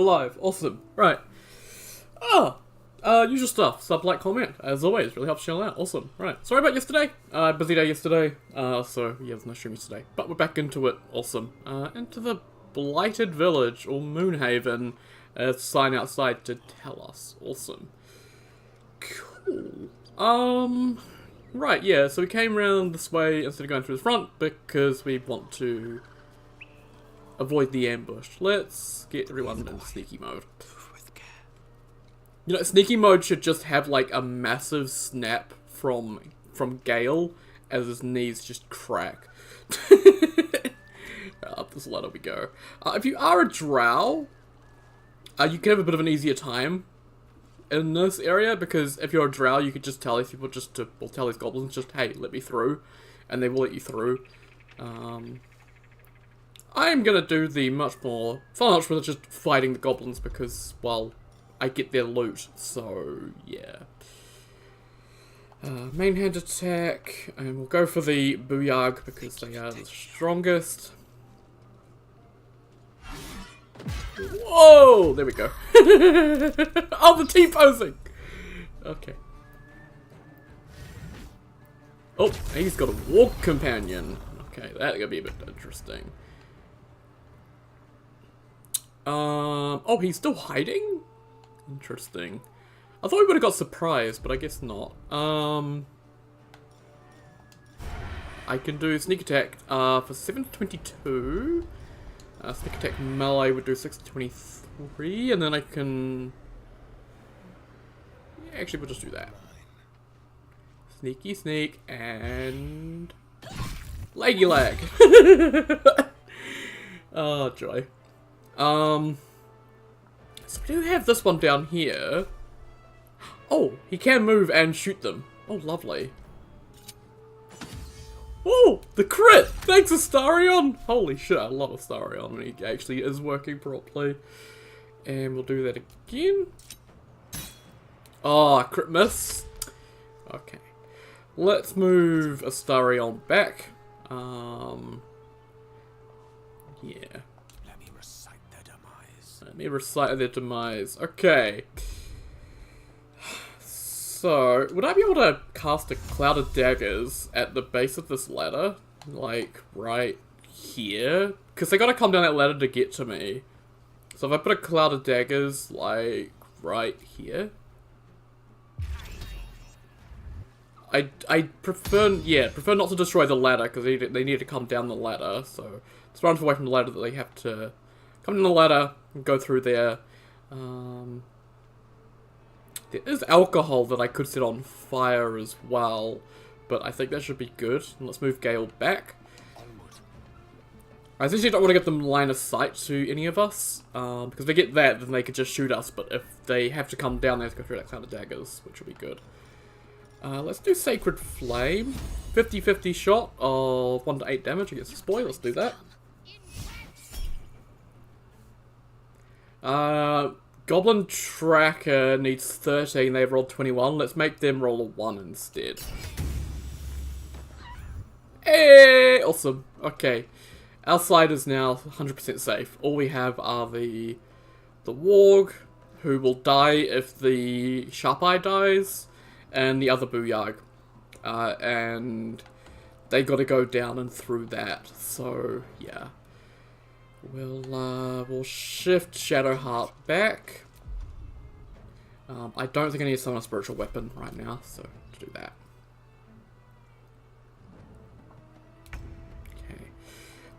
alive. Awesome. Right. Usual stuff. Sub, like, comment. As always, really helps channel out. Awesome. Right. Sorry about yesterday. Busy day yesterday. So, yeah, there's no stream yesterday. But we're back into it. Awesome. Into the Blighted Village, or Moonhaven. Sign outside to tell us. Awesome. Cool. Right, yeah, so we came around this way instead of going through the front because we want to avoid the ambush. Let's get everyone in sneaky mode. You know, sneaky mode should just have like a massive snap from Gale as his knees just crack. Up this ladder we go. If you are a drow, you can have a bit of an easier time in this area, because if you're a drow, you could just tell these people tell these goblins just, hey, let me through, and they will let you through. I am gonna do the much more fun option with just fighting the goblins because, well, I get their loot, so yeah. Main hand attack, and we'll go for the Booyarg because they are the strongest. Whoa! There we go. Oh, the T-posing! Okay. Oh, he's got a walk companion. Okay, that's gonna be a bit interesting. Oh, he's still hiding? Interesting. I thought we would have got surprised, but I guess not. I can do sneak attack for 722. Sneak attack melee would do 623, and then I can... Yeah, actually, we'll just do that. Sneaky sneak, and... Leggy lag! Oh, joy. So we do have this one down here. Oh, he can move and shoot them. Oh, lovely. Oh, the crit! Thanks, Astarion! Holy shit, I love Astarion when he actually is working properly. And we'll do that again. Oh, crit miss. Okay. Let's move Astarion back. Yeah. Let me recite their demise. Let me recite their demise. Okay. So, would I be able to cast a Cloud of Daggers at the base of this ladder? Like, right here? Because they gotta come down that ladder to get to me. So if I put a Cloud of Daggers, like, right here? I prefer not to destroy the ladder, because they need to come down the ladder, so it's far enough away from the ladder that they have to come down the ladder and go through there. There is alcohol that I could set on fire as well, but I think that should be good. And let's move Gale back. I essentially don't want to get them line of sight to any of us, because if they get that, then they could just shoot us, but if they have to come down, they have to go through that Cloud of Daggers, which will be good. Let's do Sacred Flame. 50-50 shot of 1 to 8 damage against this boy. Let's do that. Goblin Tracker needs 13. They've rolled 21. Let's make them roll a 1 instead. Hey! Awesome. Okay. Our side is now 100% safe. All we have are the Warg, who will die if the Sharp Eye dies, and the other Booyarg. And they gotta go down and through that. So, yeah. We'll shift Shadowheart back. I don't think I need to summon a spiritual weapon right now, so let's do that. Okay.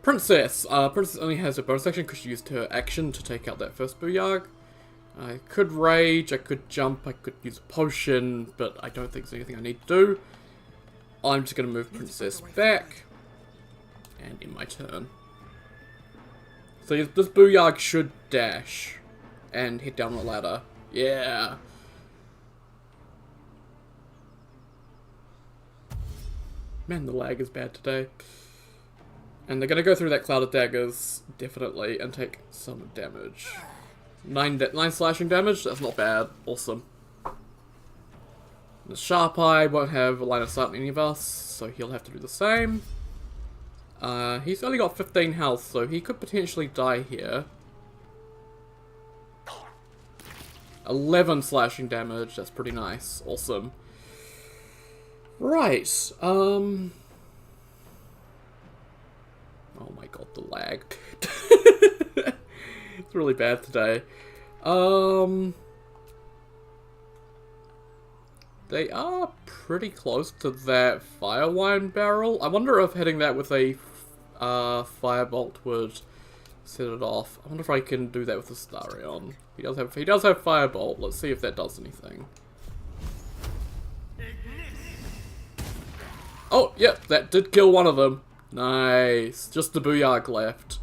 Princess. Princess only has a bonus action because she used her action to take out that first Booyarg. I could rage, I could jump, I could use a potion, but I don't think there's anything I need to do. I'm just going to move Princess back. And in my turn. So this Booyarg should dash and hit down the ladder. Yeah. Man, the lag is bad today. And they're going to go through that Cloud of Daggers, definitely, and take some damage. 9 slashing damage, that's not bad. Awesome. The Sharp Eye won't have a line of sight on any of us, so he'll have to do the same. He's only got 15 health, so he could potentially die here. 11 slashing damage. That's pretty nice. Awesome. Right. Oh my god, the lag. It's really bad today. They are pretty close to that fire wine barrel. I wonder if hitting that with a firebolt would set it off. I wonder if I can do that with the Starion. He does have firebolt. Let's see if that does anything. Oh, yep, that did kill one of them. Nice. Just the Booyarg left.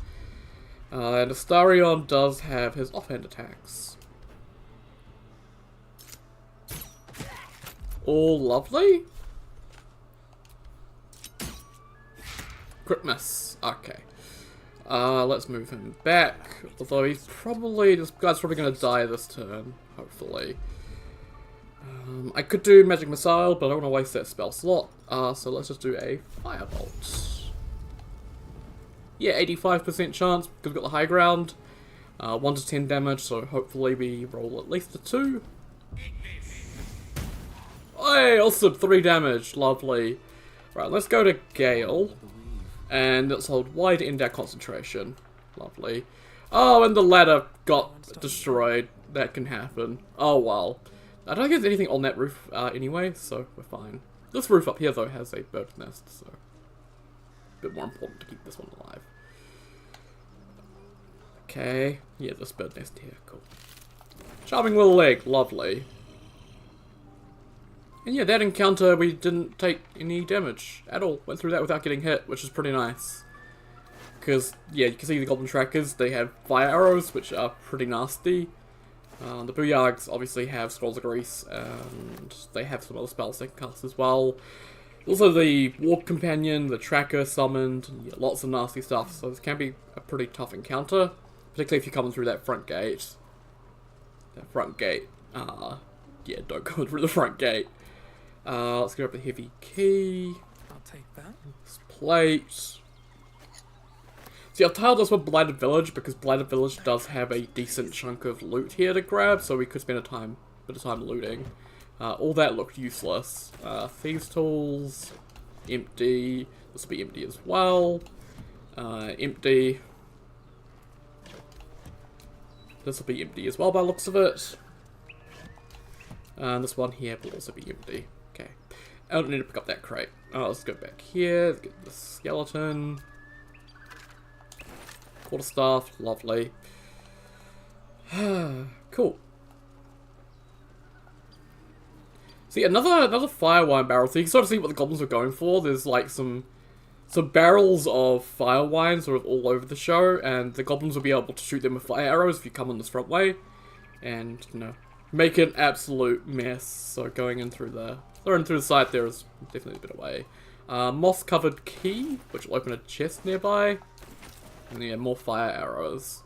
And Astarion does have his offhand attacks. All lovely. Crit miss. Okay. Let's move him back. Although this guy's probably going to die this turn, hopefully. I could do Magic Missile, but I don't want to waste that spell slot. So let's just do a Firebolt. Yeah, 85% chance, because we've got the high ground. 1 to 10 damage, so hopefully we roll at least a 2. Hey, awesome, 3 damage, lovely. Right, let's go to Gale. And let's hold Y to end our concentration. Lovely. Oh, and the ladder got destroyed. That can happen. Oh, well. I don't think there's anything on that roof anyway, so we're fine. This roof up here, though, has a bird's nest, so a bit more important to keep this one alive. Okay, yeah, this bird nest here, cool. Charming little leg, lovely. And yeah, that encounter, we didn't take any damage at all. Went through that without getting hit, which is pretty nice. Because, yeah, you can see the Goblin Trackers, they have fire arrows, which are pretty nasty. The Booyargs obviously have Scrolls of Grease, and they have some other spells they can cast as well. Also the Warg Companion, the Tracker summoned, and yeah, lots of nasty stuff, so this can be a pretty tough encounter. Particularly if you're coming through that front gate. Yeah, don't go through the front gate. Let's go up the heavy key. I'll take that. This plate. See, I've tiled this with Blighted Village because Blighted Village does have a decent chunk of loot here to grab, so we could spend a bit of time looting. All that looked useless. Thieves' Tools, empty. This will be empty as well. Empty. This will be empty as well by the looks of it. And this one here will also be empty. Okay. I don't need to pick up that crate. Let's go back here. Let's get the skeleton. Quarterstaff, lovely. Cool. See, another fire wine barrel. So you can sort of see what the goblins were going for. There's like some barrels of fire wine sort of all over the show, and the goblins will be able to shoot them with fire arrows if you come on this front way, and you know, make an absolute mess. So going in through the side there is definitely a bit away. Moss covered key, which will open a chest nearby. And yeah, more fire arrows.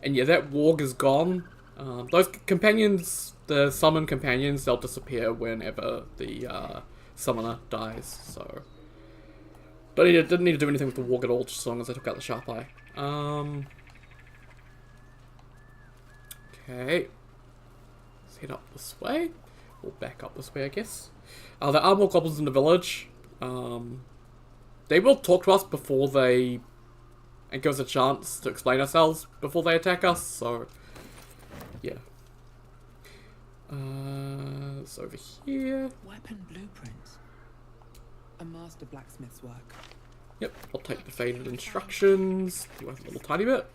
And yeah, that warg is gone. Those companions, the summon companions, they'll disappear whenever the summoner dies. So didn't need to do anything with the warg at all, just as long as I took out the sharp eye. Okay. Let's head up this way. Or back up this way, I guess. There are more goblins in the village. They will talk to us before and give us a chance to explain ourselves before they attack us, so yeah. It's over here. Weapon blueprints. A master blacksmith's work. Yep, I'll take the faded instructions. Do a little tiny bit.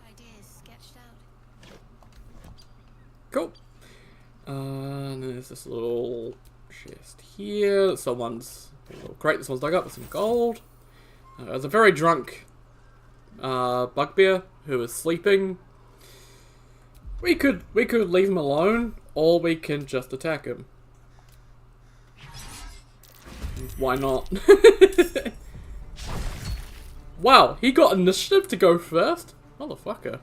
Cool. And there's this little chest here. Someone's a little crate. This one's dug up with some gold. There's a very drunk bugbear who is sleeping. We could leave him alone, or we can just attack him. Why not? Wow, he got initiative to go first? Motherfucker.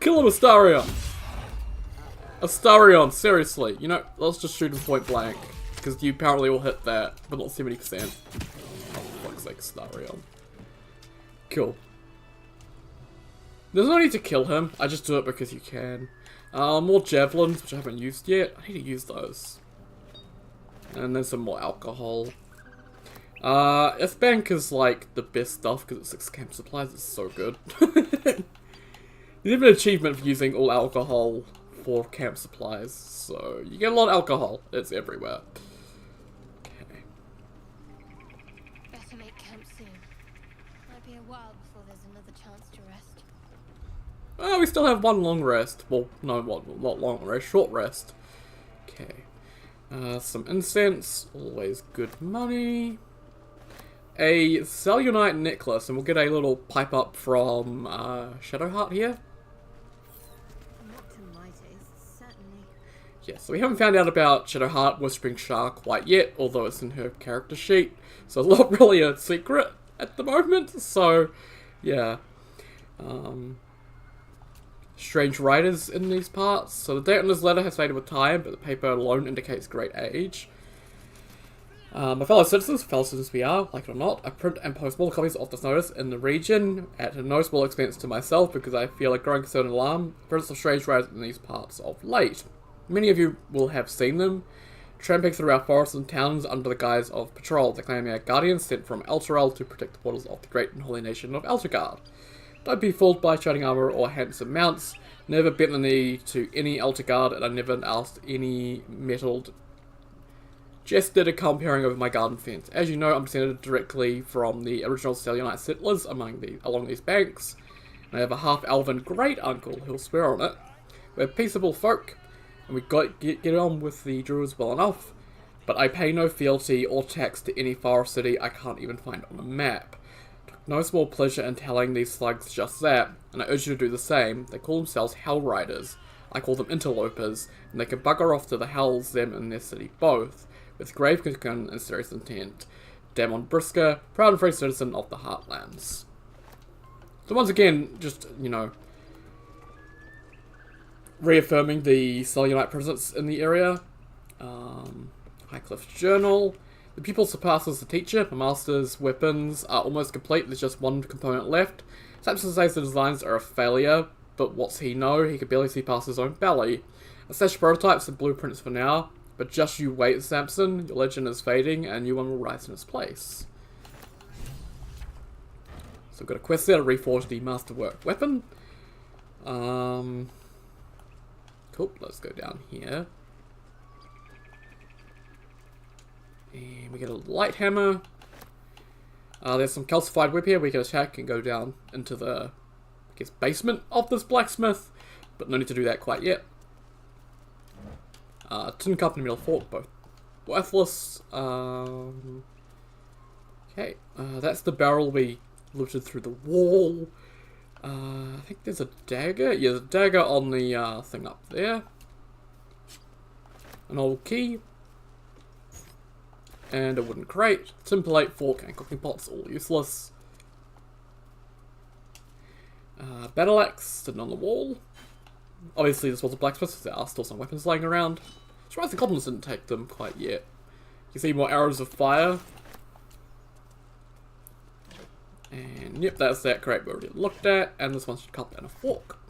Kill him, Astarion! Astarion, seriously. You know, let's just shoot him point blank. Because you apparently will hit that, but not 70%. Oh, for fuck's sake, Astarion. Cool. There's no need to kill him, I just do it because you can. More javelins, which I haven't used yet. I need to use those. And then some more alcohol. This bank is like the best stuff because it's 6 camp supplies, it's so good. There's even an achievement for using all alcohol for camp supplies, so you get a lot of alcohol, it's everywhere. Okay. Better make camp soon. Might be a while before there's another chance to rest. Well, we still have one long rest. Well, no, not long rest, short rest. Okay. Some incense, always good money. A cellulite necklace, and we'll get a little pipe up from Shadowheart here. Not to my taste, certainly. Yeah, so we haven't found out about Shadowheart Whispering Shark quite yet, although it's in her character sheet. So it's not really a secret at the moment, so yeah. Strange writers in these parts. So the date on this letter has faded with time, but the paper alone indicates great age. My fellow citizens we are, like it or not, I print and post more copies of this notice in the region at no small expense to myself because I feel a growing concern and alarm the presence of strange writers in these parts of late. Many of you will have seen them, tramping through our forests and towns under the guise of patrol. They claim they are guardians sent from Elturel to protect the borders of the great and holy nation of Elturgard. Don't be fooled by shining armor or handsome mounts. Never bent the knee to any Elturgard, and I never asked any mettled jester to come peering over my garden fence. As you know, I'm descended directly from the original Cellulite settlers along these banks, and I have a half-elven great-uncle who'll swear on it. We're peaceable folk, and we get on with the druids well enough, but I pay no fealty or tax to any forest city I can't even find on a map. Took no small pleasure in telling these slugs just that, and I urge you to do the same. They call themselves Hell Riders. I call them interlopers, and they can bugger off to the hells, them and their city both, with grave concern and serious intent. Damon Brisker, proud and free citizen of the Heartlands. So once again, just, you know, reaffirming the Cellulite presence in the area. Highcliff's Journal. The pupil surpasses the teacher. The master's weapons are almost complete. There's just one component left. Samson says the designs are a failure, but what's he know? He could barely see past his own belly. A stash of prototypes and blueprints for now, but just you wait, Samson. Your legend is fading, and a new one will rise in its place. So we've got a quest there to reforge the masterwork weapon. Cool, let's go down here. And we get a light hammer. There's some calcified whip here. We can attack and go down into the, I guess, basement of this blacksmith, but no need to do that quite yet. Tin cup and metal fork, both worthless. Okay, that's the barrel we looted through the wall. I think there's a dagger. Yeah, there's a dagger on the thing up there. An old key. And a wooden crate. Tin plate, fork, and cooking pots, all useless. Battle axe sitting on the wall. Obviously this was a blacksmith, so there are still some weapons lying around. Surprised the goblins didn't take them quite yet. You see more arrows of fire. And yep, that's that crate we already looked at. And this one's a cup and a fork.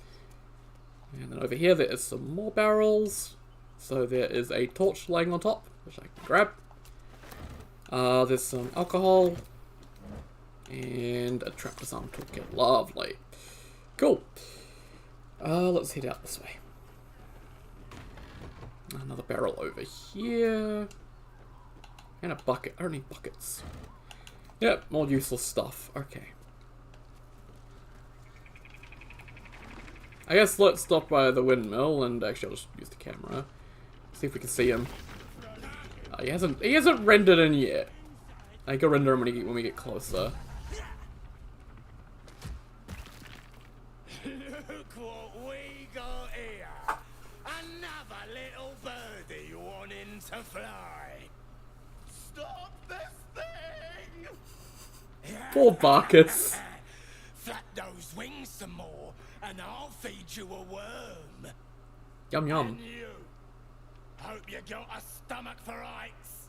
And then over here there is some more barrels. So there is a torch laying on top, which I can grab. There's some alcohol. And a trap disarm toolkit. Lovely. Cool. Let's head out this way. Another barrel over here. And a bucket. I don't need buckets. Yep, more useless stuff. Okay. I guess let's stop by the windmill and actually I'll just use the camera. See if we can see him. He hasn't rendered in yet. I can render him when we get closer. Look what we got here. Another little birdie wanting to fly. Stop this thing! Poor Barkus. Flap those wings some more, and I'll feed you a worm. Yum yum. And you, hope you got a stomach for ice.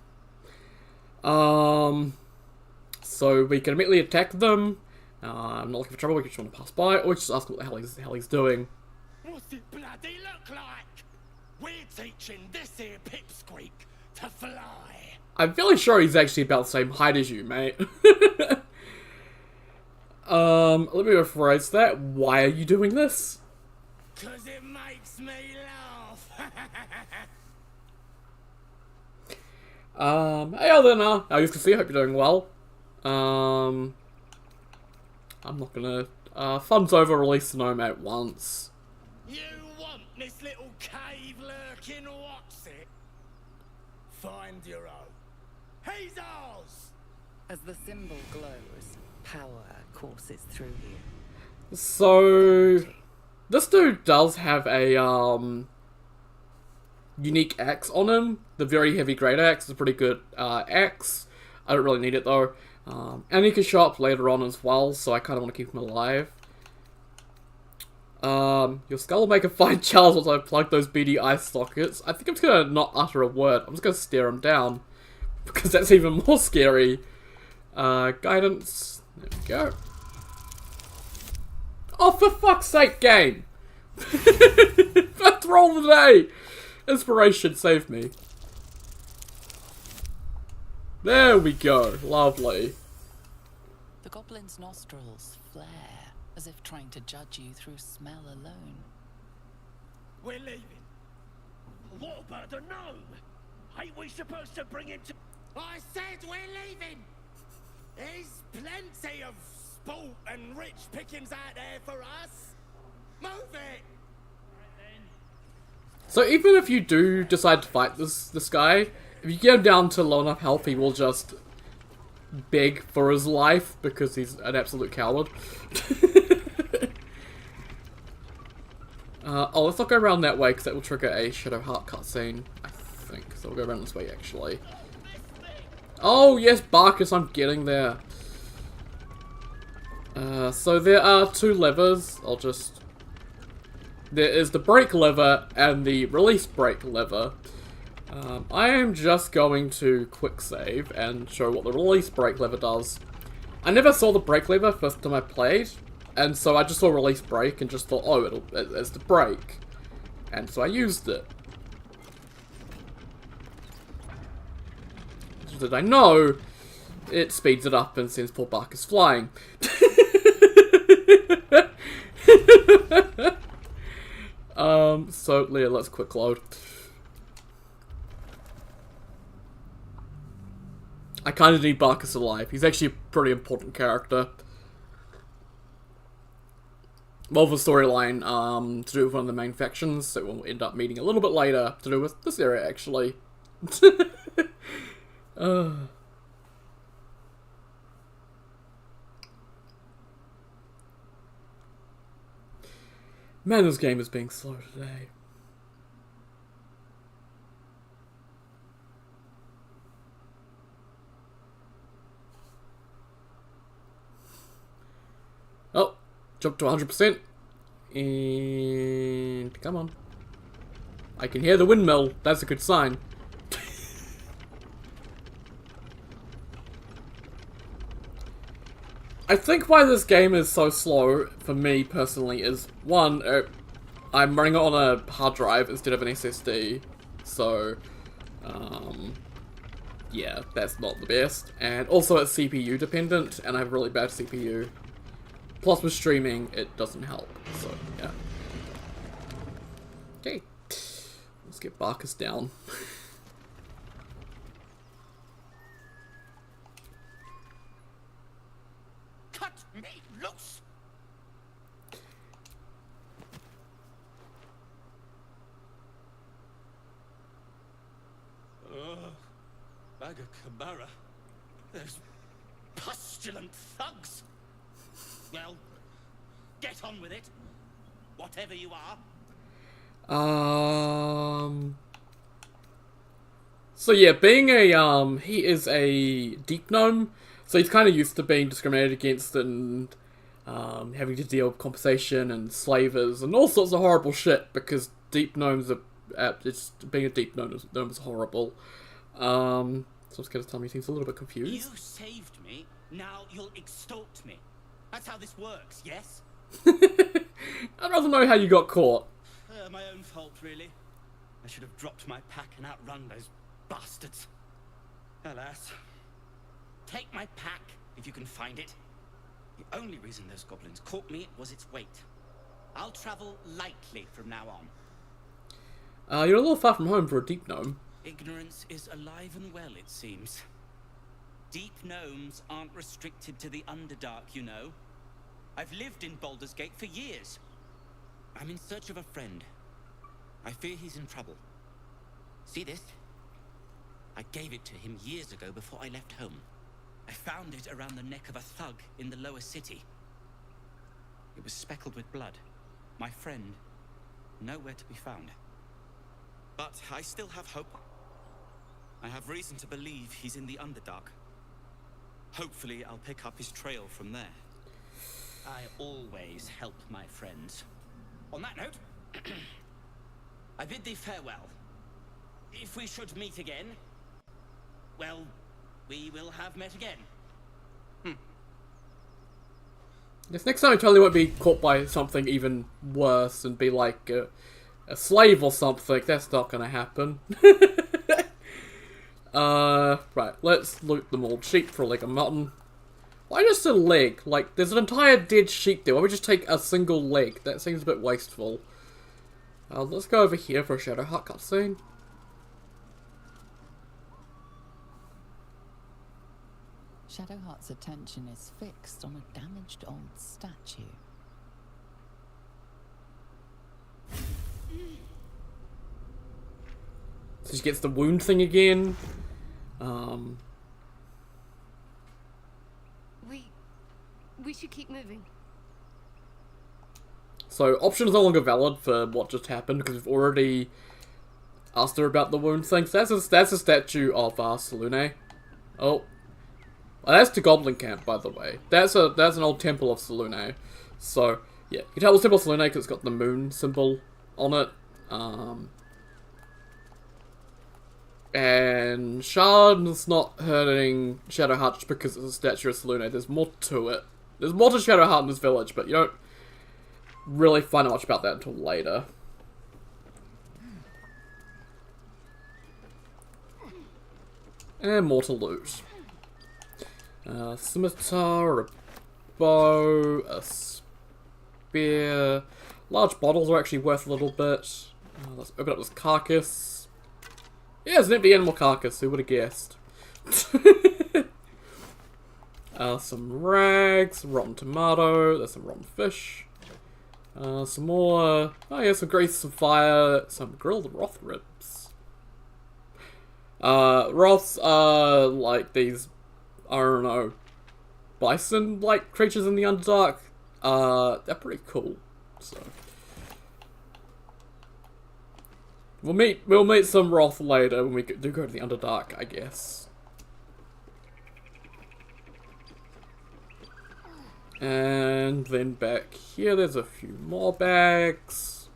So we can immediately attack them, I'm not looking for trouble, we just want to pass by, or just ask what the hell he's doing. What's it bloody look like? We're teaching this here pipsqueak to fly. I'm fairly sure he's actually about the same height as you, mate. Let me rephrase that. Why are you doing this? 'Cause it makes me laugh. Hey Alden, how you can see, I hope you're doing well. I'm not gonna, funds over, release the nomad once. You want this little cave lurking, what's it? Find your own. He's ours! As the symbol glows, power courses through you. So, this dude does have a, unique axe on him. The very heavy great axe is a pretty good, axe. I don't really need it though. And he can show up later on as well, so I kind of want to keep him alive. Your skull will make a fine challenge once I plug those beady eye sockets. I think I'm just gonna not utter a word. I'm just gonna stare him down. Because that's even more scary. Guidance. There we go. Oh, for fuck's sake, game! First roll of the day! Inspiration, save me. There we go. Lovely. The goblin's nostrils flare, as if trying to judge you through smell alone. We're leaving. What about the gnome? Ain't we supposed to bring him to... I said we're leaving! There's plenty of sport and rich pickings out there for us. Move it! So even if you do decide to fight this guy, if you get him down to low enough health, he will just beg for his life because he's an absolute coward. Oh, let's not go around that way because that will trigger a Shadow Heart cutscene, I think. So we'll go around this way actually. Oh yes, Barkus, I'm getting there. So there are two levers. There is the brake lever and the release brake lever. I am just going to quick save and show what the release brake lever does. I never saw the brake lever first time I played, and so I just saw release brake and just thought, oh, it's the brake. And so I used it. Little did I know, it speeds it up and sends poor Barkus flying. So yeah, let's quick load. I kind of need Barkus alive. He's actually a pretty important character. Well, the storyline, to do with one of the main factions that we'll end up meeting a little bit later, to do with this area, actually. Man, this game is being slow today. Oh, jump to 100%. And come on. I can hear the windmill. That's a good sign. I think why this game is so slow, for me personally, is one, I'm running it on a hard drive instead of an SSD, so, yeah, that's not the best. And also it's CPU dependent, and I have a really bad CPU. Plus with streaming, it doesn't help, so, yeah. Okay, let's get Barkus down. Cut me loose! Bag of Camara. Those pustulant thugs. Well, get on with it. Whatever you are. So yeah, being a, he is a deep gnome, so he's kind of used to being discriminated against and, having to deal with compensation and slavers and all sorts of horrible shit, because deep gnomes are, being a deep gnome is horrible. So it's gonna tell me he seems a little bit confused. You saved me, now you'll extort me. That's how this works, yes? I'd rather know how you got caught. My own fault, really. I should have dropped my pack and outrun those bastards. Alas. Take my pack, if you can find it. The only reason those goblins caught me was its weight. I'll travel lightly from now on. You're a little far from home for a deep gnome. Ignorance is alive and well, it seems. Deep gnomes aren't restricted to the Underdark, you know. I've lived in Baldur's Gate for years. I'm in search of a friend. I fear he's in trouble. See this? I gave it to him years ago before I left home. I found it around the neck of a thug in the lower city. It was speckled with blood. My friend, nowhere to be found. But I still have hope. I have reason to believe he's in the Underdark. Hopefully I'll pick up his trail from there. I always help my friends. On that note, I bid thee farewell. If we should meet again, well, we will have met again. This next time I totally won't be caught by something even worse and be like a slave or something. That's not gonna happen. Right, let's loot them all. Sheep for a leg of mutton. Why just a leg? Like, there's an entire dead sheep there. Why don't we just take a single leg? That seems a bit wasteful. Let's go over here for a Shadowheart cutscene. Shadowheart's attention is fixed on a damaged old statue. So she gets the wound thing again. We should keep moving. So option's no longer valid for what just happened because we've already asked her about the wound thing. So that's a statue of Selune. Oh. That's the Goblin Camp, by the way. That's an old temple of Selune. So, yeah. You can tell the symbol of Selune because it's got the moon symbol on it. And Shard's not hurting Shadowheart just because it's a statue of Selune. There's more to it. There's more to Shadowheart in this village, but you don't really find out much about that until later. And more to loot. Scimitar, a bow, a spear. Large bottles are actually worth a little bit. Let's open up this carcass. Yeah, it's an empty animal carcass, who would have guessed? Some rags, rotten tomato, there's some rotten fish. Some more, oh yeah, some grease, some fire, some grilled roth ribs. Roths are like these, I don't know, bison-like creatures in the Underdark. They're pretty cool, so. We'll meet some Roth later when we do go to the Underdark, I guess. And then back here, there's a few more bags.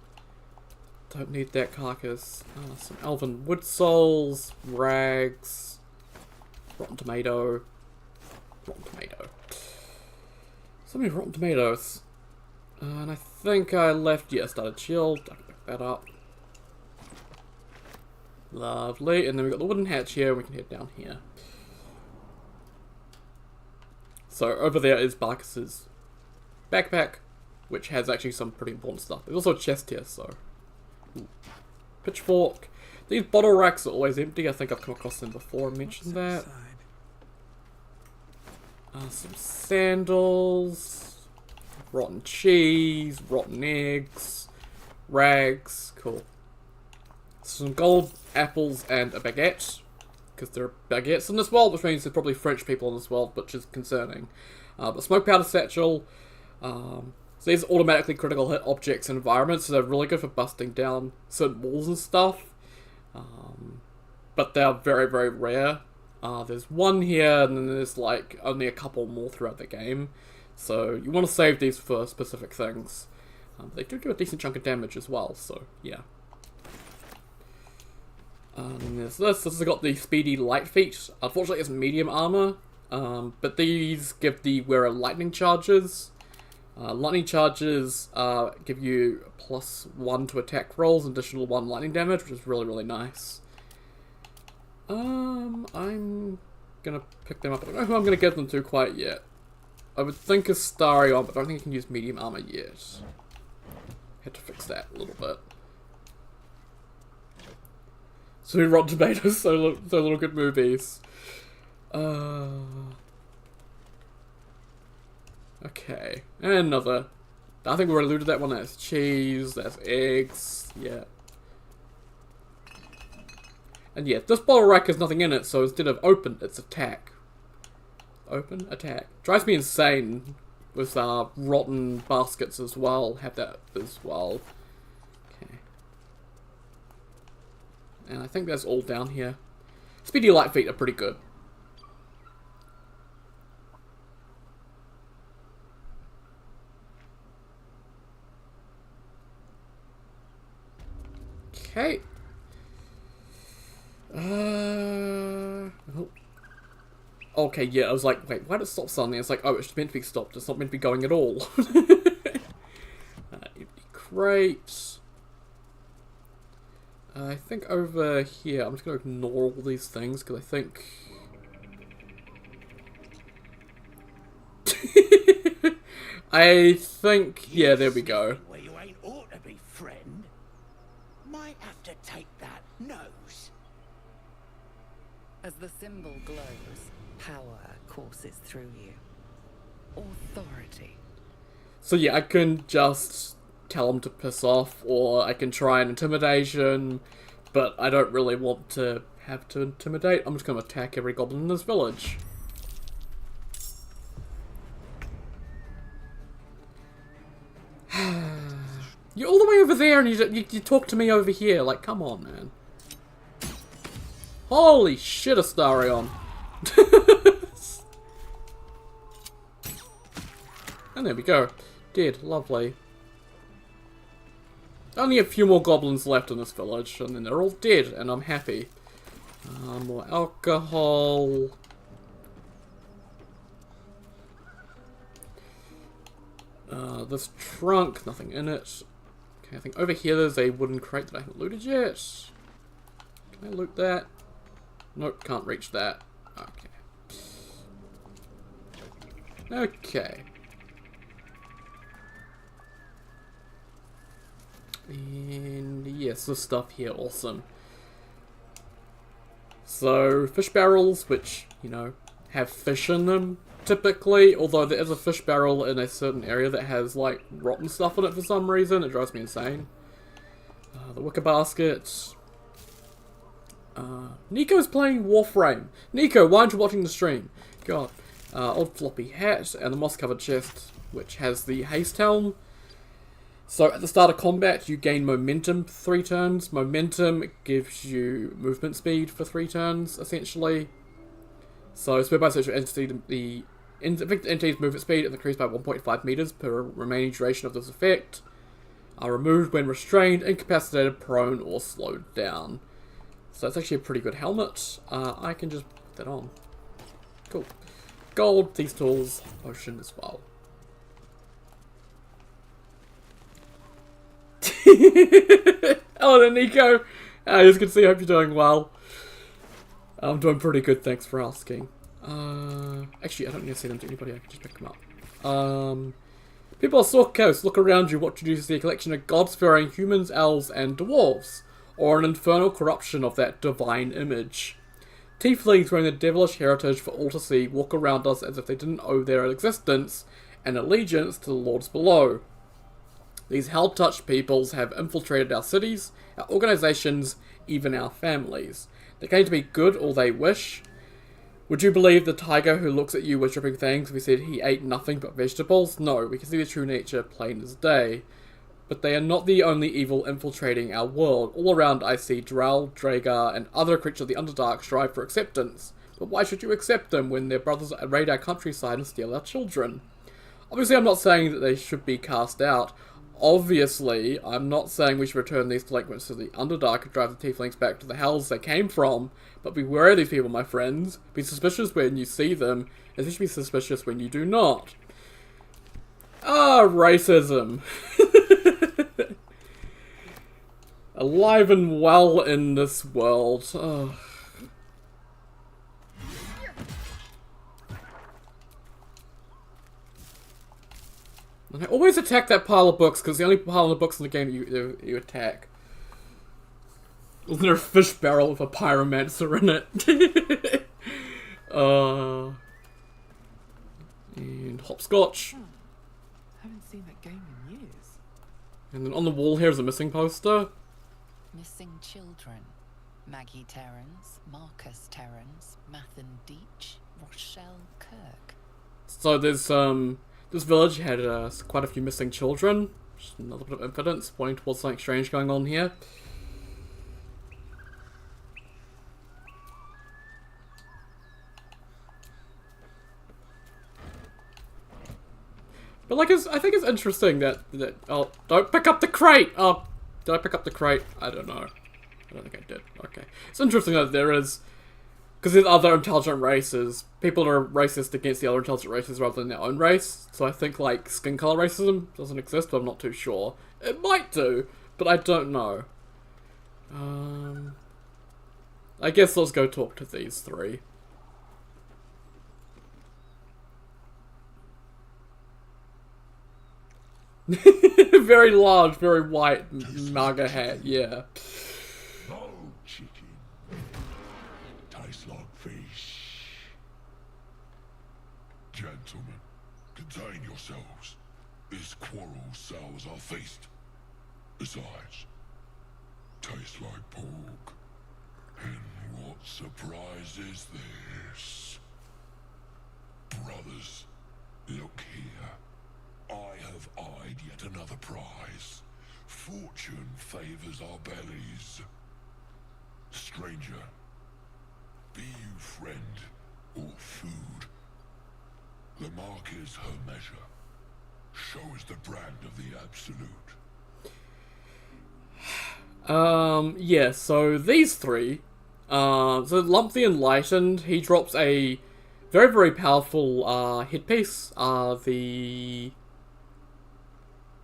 Don't need that carcass. Some elven wood souls, rags, rotten tomato. Rotten tomato. So many rotten tomatoes. And I think I left, yeah, started shield. I can pick that up. Lovely. And then we've got the wooden hatch here. We can head down here. So over there is Barkas's backpack, which has actually some pretty important stuff. There's also a chest here, so. Ooh. Pitchfork. These bottle racks are always empty. I think I've come across them before and mentioned that. Some sandals. Rotten cheese. Rotten eggs. Rags. Cool. Some gold apples and a baguette. Because there are baguettes in this world, which means there's probably French people in this world, which is concerning. But smoke powder satchel. So these are automatically critical hit objects and environments, so they're really good for busting down certain walls and stuff. But they're very, very rare. There's one here, and then there's like only a couple more throughout the game. So you want to save these for specific things. They do a decent chunk of damage as well, so yeah. And there's this has got the speedy light feat. Unfortunately it's medium armor, But these give the wearer lightning charges. Lightning charges give you +1 to attack rolls, additional 1 lightning damage, which is really, really nice. I'm gonna pick them up. I don't know who I'm gonna give them to quite yet. I would think Astarion, but I don't think I can use medium armor yet. Had to fix that a little bit. So Rotten Tomatoes, so little good movies. Okay, and another. I think we already alluded to that one. That's cheese, that's eggs, yeah. And yeah, this bottle rack has nothing in it, so instead of open, it's attack. Open, attack. Drives me insane with rotten baskets as well. Have that as well. Okay. And I think that's all down here. Speedy light feet are pretty good. Okay. Oh. Okay, yeah, I was like, wait, why did it stop suddenly? It's like, oh, it's meant to be stopped. It's not meant to be going at all. Empty crate. I think over here, I'm just going to ignore all these things, because I think... I think, yeah, there we go. Where you ain't ought to be, friend. Might have to take that nose. As the symbol glows, power courses through you. Authority. So yeah, I can just tell them to piss off, or I can try an intimidation, but I don't really want to have to intimidate. I'm just going to attack every goblin in this village. You're all the way over there and you talk to me over here. Like, come on, man. Holy shit, Astarion. And there we go. Dead. Lovely. Only a few more goblins left in this village, and then they're all dead, and I'm happy. More alcohol. This trunk, nothing in it. Okay, I think over here there's a wooden crate that I haven't looted yet. Can I loot that? Nope, can't reach that. Okay. Okay. And yes, this stuff here, awesome. So, fish barrels, which, you know, have fish in them, typically, although there is a fish barrel in a certain area that has, like, rotten stuff in it for some reason. It drives me insane. The wicker basket. Nico's playing Warframe. Nico, why aren't you watching the stream? God. Old floppy hat, and the moss-covered chest, which has the haste helm. So at the start of combat, you gain momentum for 3 turns. Momentum gives you movement speed for 3 turns, essentially. So spare by social entity, the infected entity's movement speed is increased by 1.5 meters per remaining duration of this effect. Are removed when restrained, incapacitated, prone, or slowed down. So it's actually a pretty good helmet. I can just put that on. Cool. Gold, these tools, potion as well. Hello, Nico. As you can see, I hope you're doing well. I'm doing pretty good, thanks for asking. Actually, I don't need to send them to anybody, I can just pick them up. People of Sword Coast, look around you. What you do see a collection of god-fearing humans, elves, and dwarves, or an infernal corruption of that divine image. Tieflings wearing the devilish heritage for all to see walk around us as if they didn't owe their existence and allegiance to the lords below. These hell-touched peoples have infiltrated our cities, our organizations, even our families. They claim to be good all they wish. Would you believe the tiger who looks at you worshipping things if he said he ate nothing but vegetables? No, we can see their true nature plain as day. But they are not the only evil infiltrating our world. All around I see Drow, Dragar, and other creatures of the Underdark strive for acceptance. But why should you accept them when their brothers raid our countryside and steal our children? Obviously I'm not saying that they should be cast out. obviously, I'm not saying we should return these delinquents to the Underdark and drive the tieflings back to the hells they came from, but beware of these people, my friends. Be suspicious when you see them, and especially be suspicious when you do not. Ah, racism. Alive and well in this world. Oh. And I always attack that pile of books, because the only pile of books in the game you attack. Isn't there a fish barrel with a pyromancer in it? And hopscotch. Haven't seen that game in years. And then on the wall here is a missing poster. Missing children. Maggie Terrans, Marcus Terrans, Mathan Deach, Rochelle Kirk. So there's, this village had quite a few missing children. Just another bit of evidence pointing towards something strange going on here. But like, I think it's interesting that oh, don't pick up the crate. Oh, did I pick up the crate? I don't know. I don't think I did. Okay, it's interesting that there is, because there's other intelligent races. People are racist against the other intelligent races rather than their own race. So I think like skin color racism doesn't exist, but I'm not too sure. It might do, but I don't know. I guess let's go talk to these three. Very large, very white MAGA hat, yeah. No chicken. Tastes like fish. Gentlemen, contain yourselves. This quarrel sours our feast. Besides, tastes like pork. And what surprise is this? Brothers, look here. I have eyed yet another prize. Fortune favors our bellies. Stranger, be you friend or food. The mark is her measure. Show us the brand of the absolute. Yeah, so these three, so Lump the Enlightened, he drops a very, very powerful, headpiece,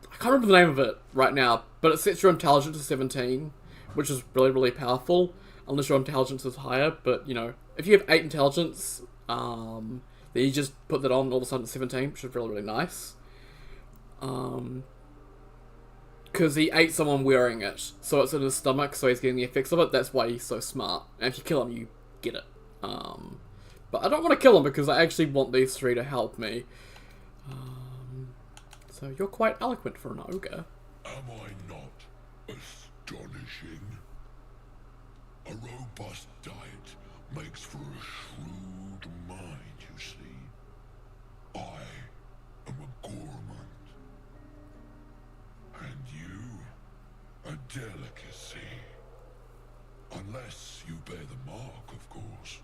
I can't remember the name of it right now, but it sets your intelligence to 17, which is really, really powerful, unless your intelligence is higher, but, you know, if you have 8 intelligence, then you just put that on all of a sudden at 17, which is really, really nice. Because he ate someone wearing it, so it's in his stomach, so he's getting the effects of it, that's why he's so smart. And if you kill him, you get it. But I don't want to kill him, because I actually want these three to help me. So you're quite eloquent for an ogre. Am I not astonishing? A robust diet makes for a shrewd mind, you see. I am a gourmand. And you, a delicacy. Unless you bear the mark, of course.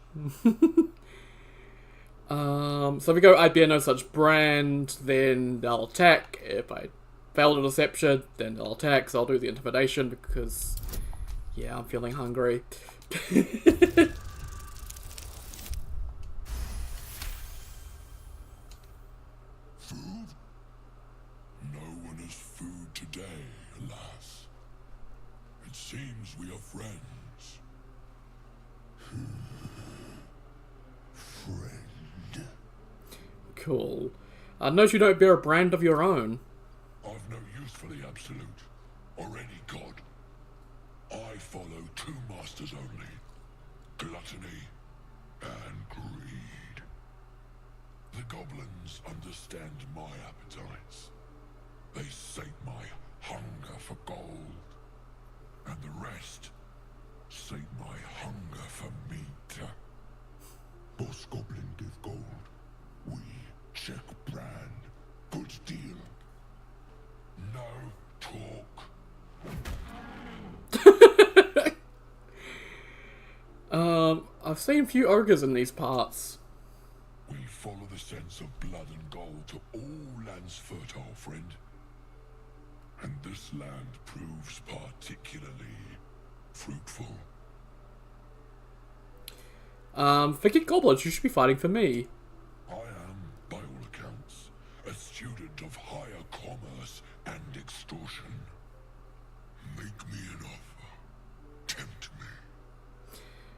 So if we go, I bear no such brand, then they'll attack. If I fail the deception, then they'll attack, so I'll do the intimidation because, yeah, I'm feeling hungry. Food? No one has food today, alas. It seems we are friends. Friend. Cool. Note you don't bear a brand of your own. I've no use for the absolute, or any god. I follow two masters only, gluttony and greed. The goblins understand my appetites. They sate my hunger for gold, and the rest sate my hunger for meat. Boss goblin give gold, we check brand. Good deal. No talk. I've seen a few ogres in these parts. We follow the sense of blood and gold to all lands fertile, friend. And this land proves particularly fruitful. Forget goblins, you should be fighting for me. I am, by all accounts, a student of higher commerce and extortion. Make me an offer. Tempt me.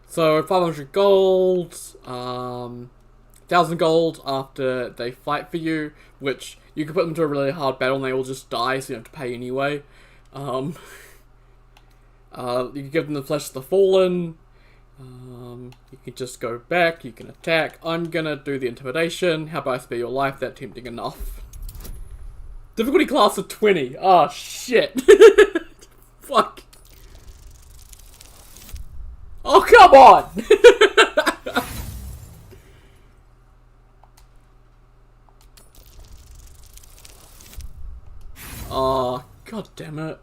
So 500 gold, 1,000 gold after they fight for you, which you can put them to a really hard battle and they will just die, so you don't have to pay anyway. You can give them the Flesh of the Fallen. You can just go back, you can attack. I'm gonna do the Intimidation. How about I spare your life? That's tempting enough. Difficulty class of 20. Oh, shit. Fuck. Oh, come on! Oh, god damn it.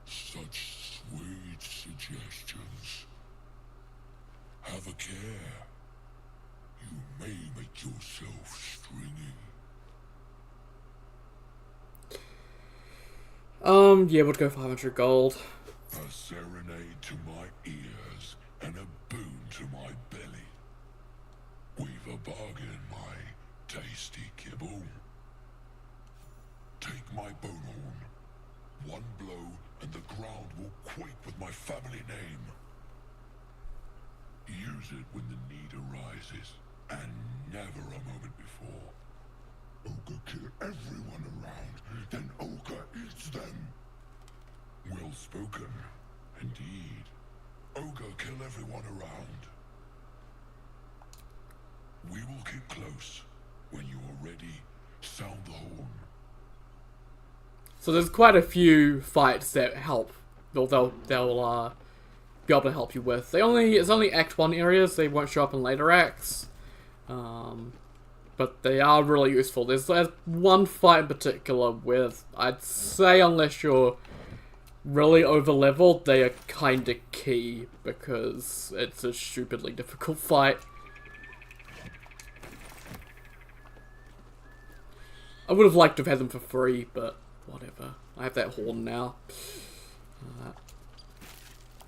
Such sweet suggestions. Have a care. You may make yourself stringy. Yeah, we'll go 500 gold. A serenade to my ears and a boon to my belly. We've a bargain, my tasty kibble. Take my bone horn. One blow and the ground will quake with my family name. Use it when the need arises, and never a moment before. Ogre kill everyone around, then Ogre eats them. Well spoken, indeed. Ogre kill everyone around. We will keep close. When you are ready, sound the horn. So there's quite a few fights that help. They'll be able to help you with. It's only Act 1 areas. They won't show up in later acts. But they are really useful. There's one fight in particular with, I'd say, unless you're really over leveled, they are kinda key because it's a stupidly difficult fight. I would have liked to have had them for free, but whatever. I have that horn now.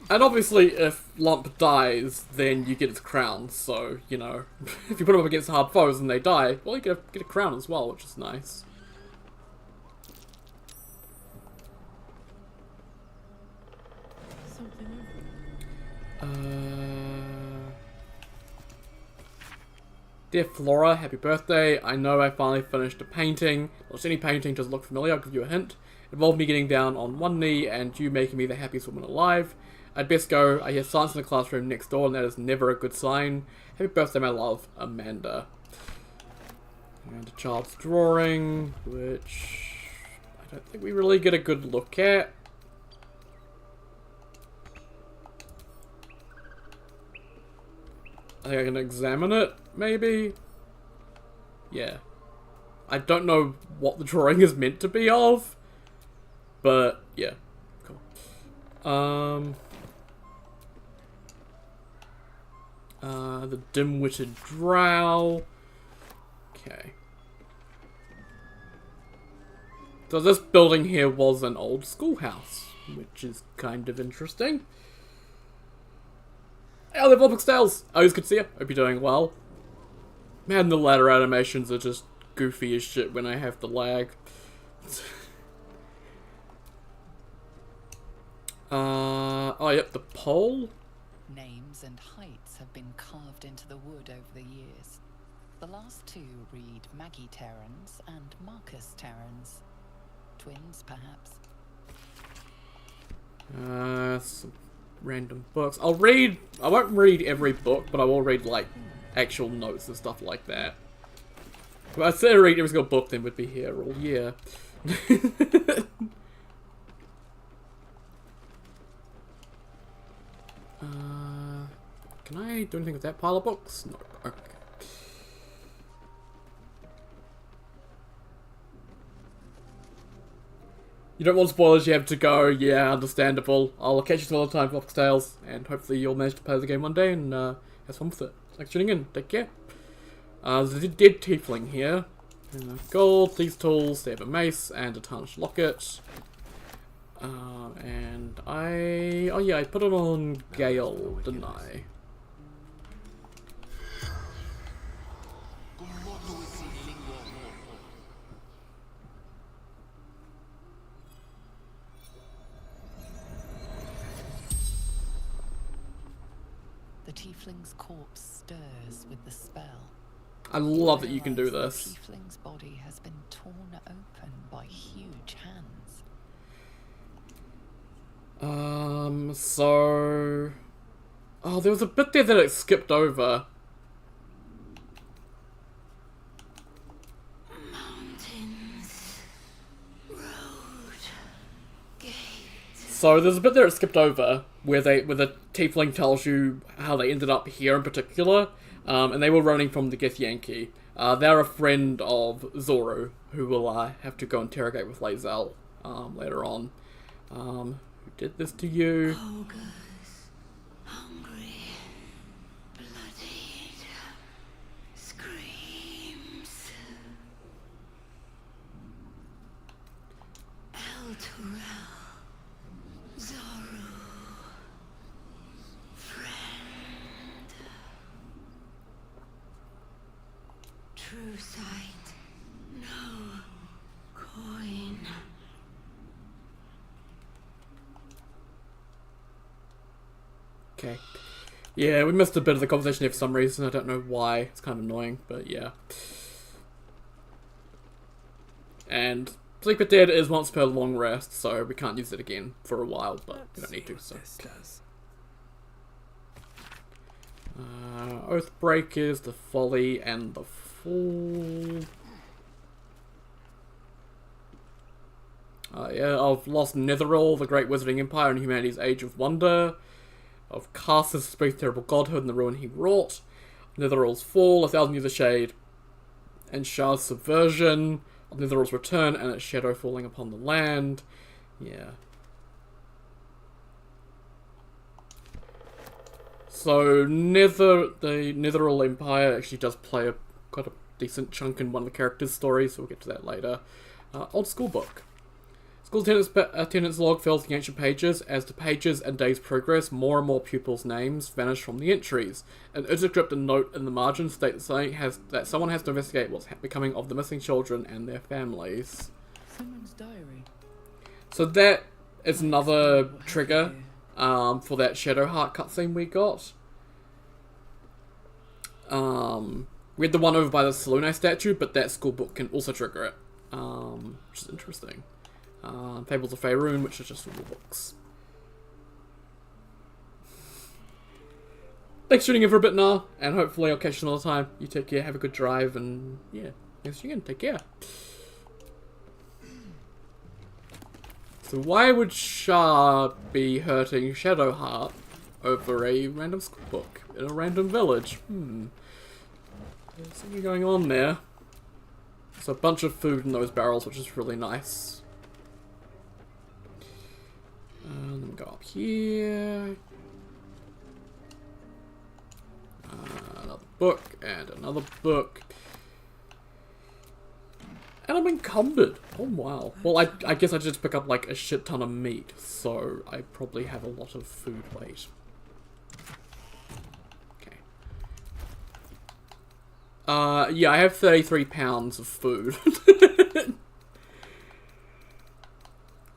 And obviously, if Lump dies, then you get his crown. So, you know, if you put him up against hard foes and they die, well, you get a crown as well, which is nice. Something Dear Flora, happy birthday. I know I finally finished a painting. Well, if any painting doesn't look familiar, I'll give you a hint. It involved me getting down on one knee and you making me the happiest woman alive. I'd best go. I hear silence in the classroom next door and that is never a good sign. Happy birthday, my love, Amanda. And a child's drawing, which I don't think we really get a good look at. I think I can examine it, maybe? Yeah. I don't know what the drawing is meant to be of, but yeah, cool. The dim-witted drow. Okay. So this building here was an old schoolhouse, which is kind of interesting. Hey, they're Vulpix Tales! Always good to see you. Hope you're doing well. Man, the ladder animations are just goofy as shit when I have the lag. Oh yep, the pole. Names and heights have been carved into the wood over the years. The last two read Maggie Terrans and Marcus Terrans. Twins, perhaps. Some random books. I won't read every book, but I will read, like, actual notes and stuff like that. If I said read every single book, then we'd be here all year. Can I do anything with that pile of books? No. Okay. You don't want spoilers, you have to go. Yeah, understandable. I'll catch you some other time for Vulpix Tales, and hopefully you'll manage to play the game one day and have fun with it. Thanks for tuning in. Take care. There's a dead tiefling here. Gold, these tools, they have a mace and a tarnished locket. And oh yeah, I put it on Gale, didn't I? The tiefling's corpse stirs with the spell. I love that you can do this. The tiefling's body has been torn open by huge hands. So... Oh, there was a bit there that it skipped over. Mountains, road, gate. So there's a bit there it skipped over, where the tiefling tells you how they ended up here in particular, and they were running from the Githyanki. They're a friend of Zoru, who will have to go interrogate with Lae'zel later on. Who did this to you? Ogres, hungry, bloodied, screams. El Turel, Zoru, friend. True sight, no coin. Okay. Yeah, we missed a bit of the conversation here for some reason. I don't know why. It's kind of annoying, but yeah. And Sleep Dead is once per long rest, so we can't use it again for a while, but we don't need to, so. Oathbreakers, the Folly, and the Fool. Yeah, I've lost Netheril, the Great Wizarding Empire, and humanity's Age of Wonder. Of Castus, Space Terrible Godhood, and the ruin he wrought. Netheril's Fall, 1,000 Years of Shade, and Shard's Subversion. Of Netheril's Return, and its shadow falling upon the land. Yeah. So, the Netheril Empire actually does play quite a decent chunk in one of the characters' stories, so we'll get to that later. Old school book. School attendance log fills the ancient pages. As the pages and days progress, more and more pupils' names vanish from the entries. An intercrypted note in the margin states that someone has to investigate what's becoming of the missing children and their families. Someone's diary. So that is another trigger for that Shadowheart cutscene we got. We had the one over by the Selûne statue, but that school book can also trigger it, which is interesting. Fables of Faerûn, which are just all the books. Thanks for tuning in for a bit now, and hopefully I'll catch you another time. You take care, have a good drive, and yeah, thanks again, take care. So why would Shah be hurting Shadowheart over a random school book in a random village? There's something going on there. There's a bunch of food in those barrels, which is really nice. Let me go up here. Another book, and another book. And I'm encumbered. Oh wow. Well, I guess I just pick up like a shit ton of meat, so I probably have a lot of food weight. Okay. Yeah, I have 33 pounds of food.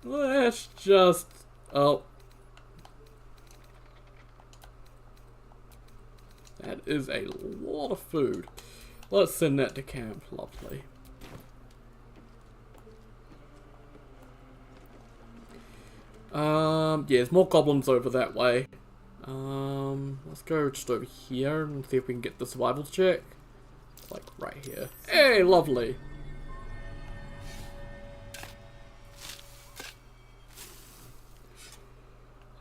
Let's just... Oh. That is a lot of food. Let's send that to camp. Lovely. Yeah, there's more goblins over that way. Let's go just over here and see if we can get the survival check. Like right here. Hey, lovely.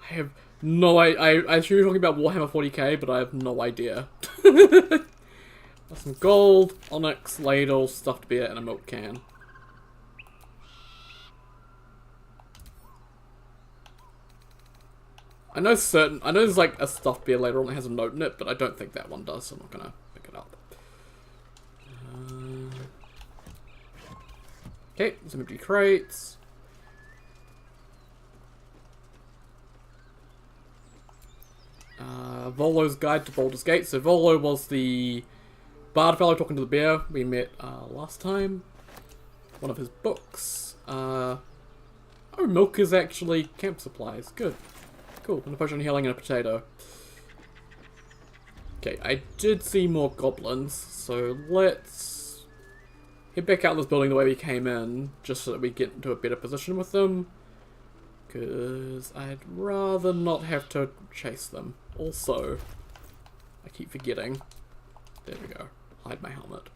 I have no I assume you're talking about Warhammer 40k, but I have no idea. Some gold, onyx, ladle, stuffed beer, and a milk can. I know there's like a stuffed beer later on that has a note in it, but I don't think that one does, so I'm not gonna pick it up. Okay, some empty crates. Volo's Guide to Baldur's Gate. So Volo was the bard fellow talking to the bear we met last time. One of his books. Oh, milk is actually camp supplies. Good. Cool. And a potion of healing and a potato. Okay, I did see more goblins, so let's head back out of this building the way we came in, just so that we get into a better position with them. Because I'd rather not have to chase them. Also, I keep forgetting. There we go. Hide my helmet.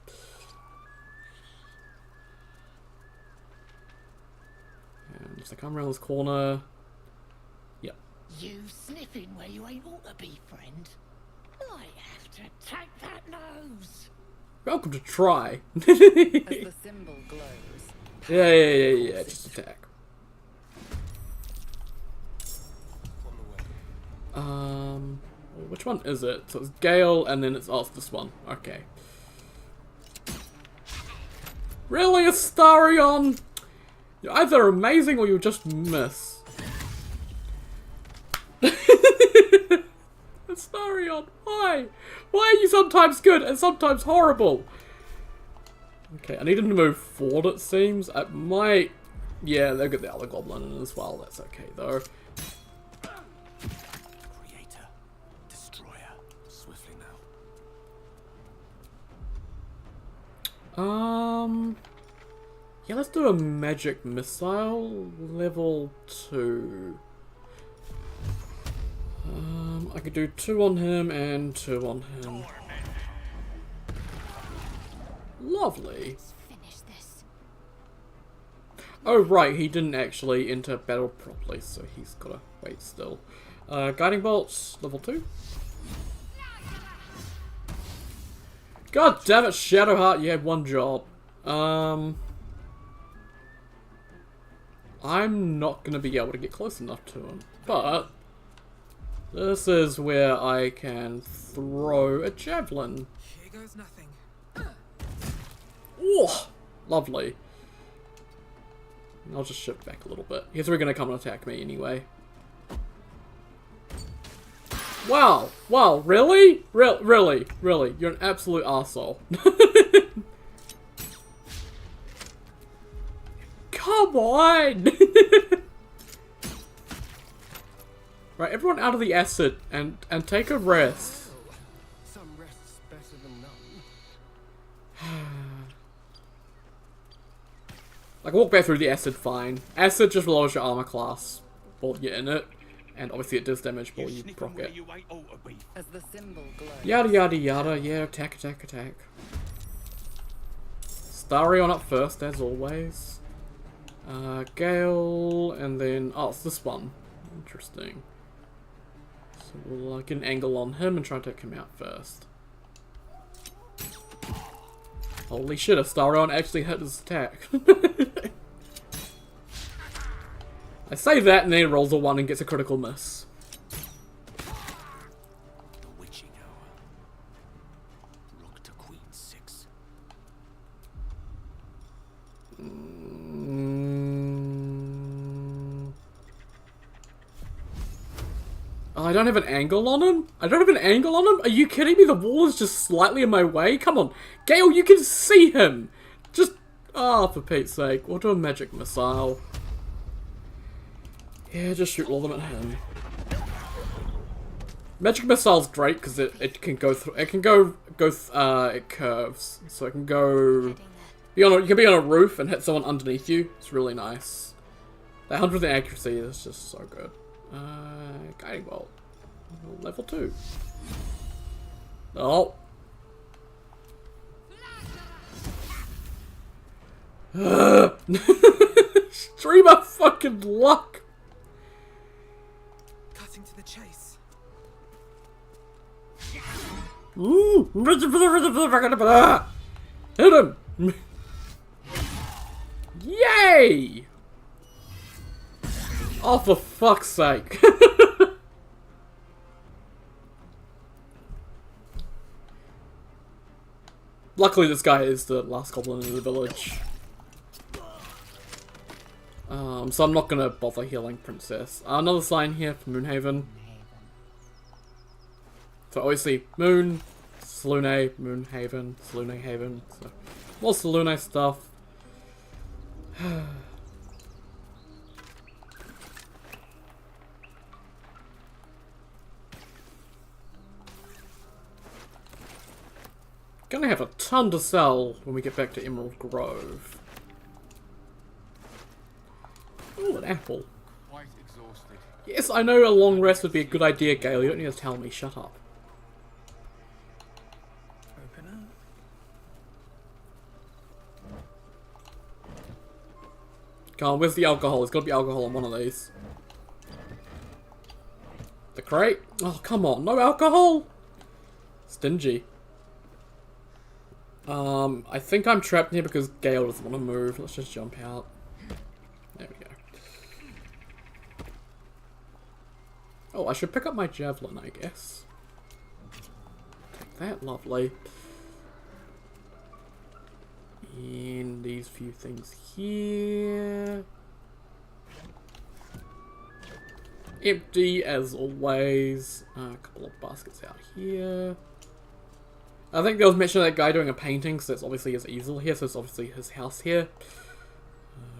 And just come around this corner. Yep. You sniffing where you ain't ought to be, friend. I have to take that nose. Welcome to try. As the symbol glows. Yeah, just attack. Which one is it? So it's Gale, and then it's this one. Okay. Really, Astarion? You're either amazing or you just miss. Astarion, why? Why are you sometimes good and sometimes horrible? Okay, I need him to move forward, it seems. I might... Yeah, they'll get the other goblin in as well. That's okay, though. Creator, destroyer, swiftly now. Yeah, let's do a magic missile level 2. I could do 2 on him and 2 on him. Lovely. Finish this. Oh right, he didn't actually enter battle properly, so he's gotta wait still. Guiding bolts, level 2. God damn it, Shadowheart, you had one job. I'm not gonna be able to get close enough to him, but this is where I can throw a javelin. Here goes nothing. Oh, lovely. I'll just shift back a little bit. He's going to come and attack me anyway. Wow, wow, really? Really? You're an absolute arsehole. Come on! Right, everyone out of the acid and take a rest. Some rest's better than none. Like, walk back through the acid fine. Acid just lowers your armor class while you're in it. And obviously it does damage while you proc it. As the symbol glows. Yada yada yada, yeah, attack. Starion up first, as always. Gale, and then... Oh, it's this one. Interesting. So we'll get an angle on him and try and take him out first. Holy shit, Astarion actually hit his attack. I say that and then he rolls a 1 and gets a critical miss. The witching hour. Rook to Queen 6. Oh, I don't have an angle on him? Are you kidding me? The wall is just slightly in my way? Come on. Gale, you can see him! Just... Oh, for Pete's sake. We'll do a magic missile. Yeah, just shoot all of them at him. Magic missile's great because it can go through... It can it curves. So it can go... You can be on a roof and hit someone underneath you. It's really nice. That 100% accuracy is just so good. Guiding bolt. Level 2. Oh. Stream of fucking luck. Cutting to the chase. Ooh. Hit him. Yay! Oh, for fuck's sake. Luckily, this guy is the last goblin in the village. So I'm not gonna bother healing Princess. Another sign here for Moonhaven. So obviously Moon, Selune, Moonhaven, Selune Haven. So more Selune stuff. Gonna have a ton to sell when we get back to Emerald Grove. Oh, an apple. Quite exhausted. Yes, I know a long rest would be a good idea, Gale. You don't need to tell me. Shut up. Open up. Come on, where's the alcohol? There's gotta be alcohol on one of these. The crate? Oh, come on. No alcohol? Stingy. I think I'm trapped here because Gale doesn't want to move. Let's just jump out. There we go. Oh, I should pick up my javelin, I guess. Take that, lovely. And these few things here. Empty as always. A couple of baskets out here. I think there was mention of that guy doing a painting, so that's obviously his easel here, so it's obviously his house here.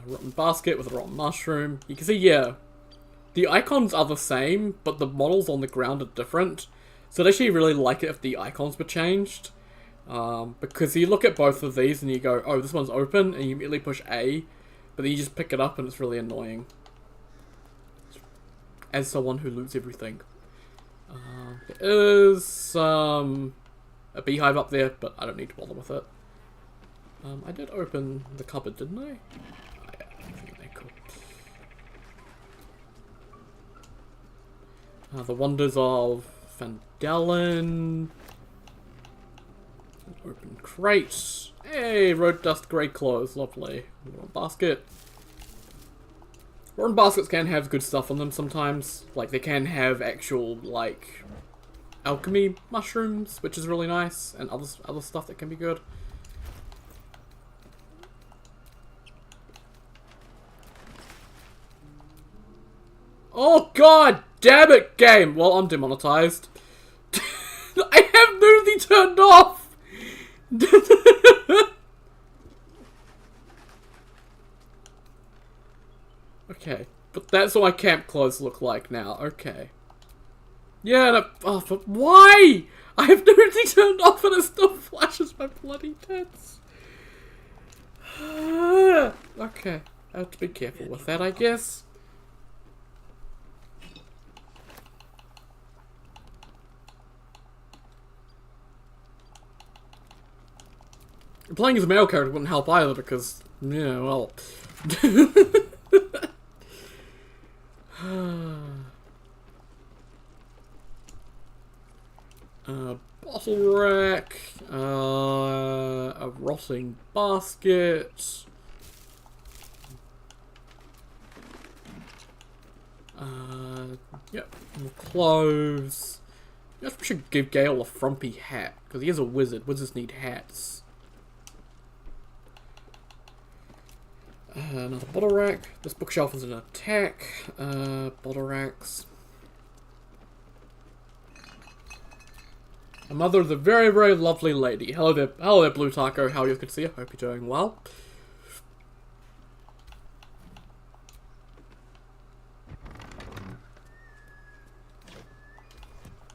Rotten basket with a rotten mushroom. You can see, yeah, the icons are the same, but the models on the ground are different. So I'd actually really like it if the icons were changed. Because you look at both of these and you go, oh, this one's open, and you immediately push A, but then you just pick it up and it's really annoying. As someone who loots everything. There is a beehive up there, but I don't need to bother with it. I did open the cupboard, didn't I? Oh, yeah, okay, cool. The Wonders of Fandalen. Open crate. Hey, road dust grey clothes, lovely. Rotten basket. Rotten baskets can have good stuff on them sometimes. Like, they can have actual, like, alchemy mushrooms, which is really nice, and other stuff that can be good. Oh god damn it, game! Well, I'm demonetized. I have nudity turned off! Okay, but that's what my camp clothes look like now, okay. Yeah, no, oh, but why? I have nudity turned off and it still flashes my bloody tits. Okay, I have to be careful with that, I guess. Playing as a male character wouldn't help either because, yeah, well. Bottle rack, a rotting basket, yep, more clothes. I guess we should give Gale a frumpy hat, because he is a wizard. Wizards need hats. Another bottle rack. This bookshelf is an attack. Bottle racks. A mother of the very, very lovely lady. Hello there, Blue Taco. How are you? Good to see you. Hope you're doing well.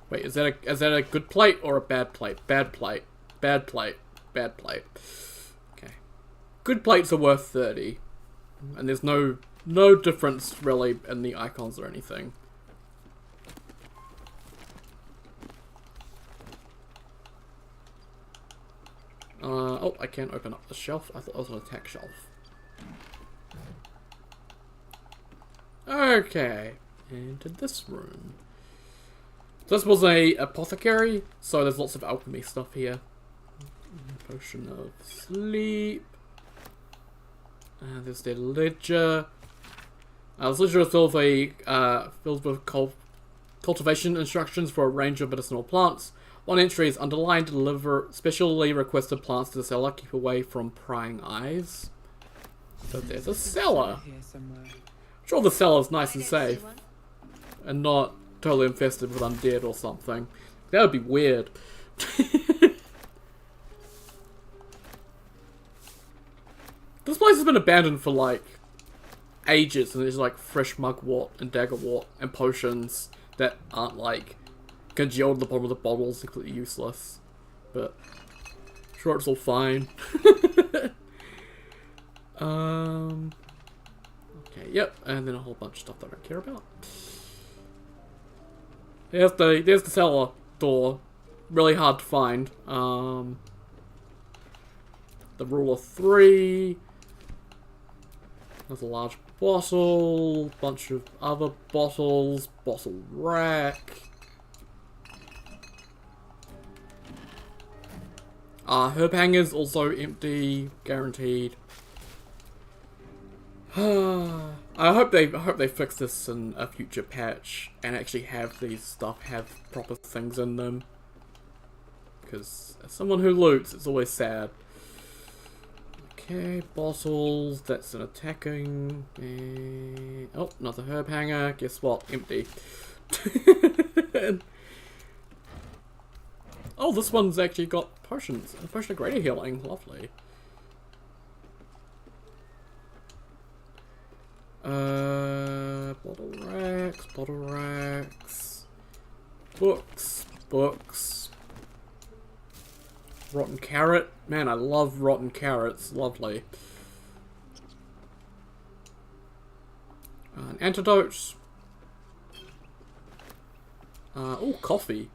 Wait, is that a good plate or a bad plate? Bad plate. Bad plate. Bad plate. Okay. Good plates are worth 30. And there's no difference really in the icons or anything. Oh, I can't open up the shelf. I thought it was an attack shelf. Okay, into this room. This was a apothecary, so there's lots of alchemy stuff here. Potion of sleep. There's the ledger. This ledger is filled with cultivation instructions for a range of medicinal plants. One entry is underlined to deliver specially requested plants to the seller. Keep away from prying eyes. So there's a cellar. Here somewhere. Sure, the cellar's nice and I don't see safe, one. and not totally infested with undead or something. That would be weird. This place has been abandoned for like ages, and there's like fresh mugwort and daggerwort and potions that aren't like congealed at the bottom of the bottles, completely useless. But sure, it's all fine. Okay, yep, and then a whole bunch of stuff that I don't care about. There's the cellar door. Really hard to find. The rule of 3. There's a large bottle, bunch of other bottles, bottle rack. Herb hangers also empty, guaranteed. I hope they fix this in a future patch and actually have these stuff have proper things in them. Because as someone who loots, it's always sad. Okay, bottles, that's an attacking. Oh, another herb hanger. Guess what? Empty. Oh, this one's actually got potions. A potion of greater healing. Lovely. Bottle racks. Books. Rotten carrot. Man, I love rotten carrots. Lovely. An antidote. Oh, coffee.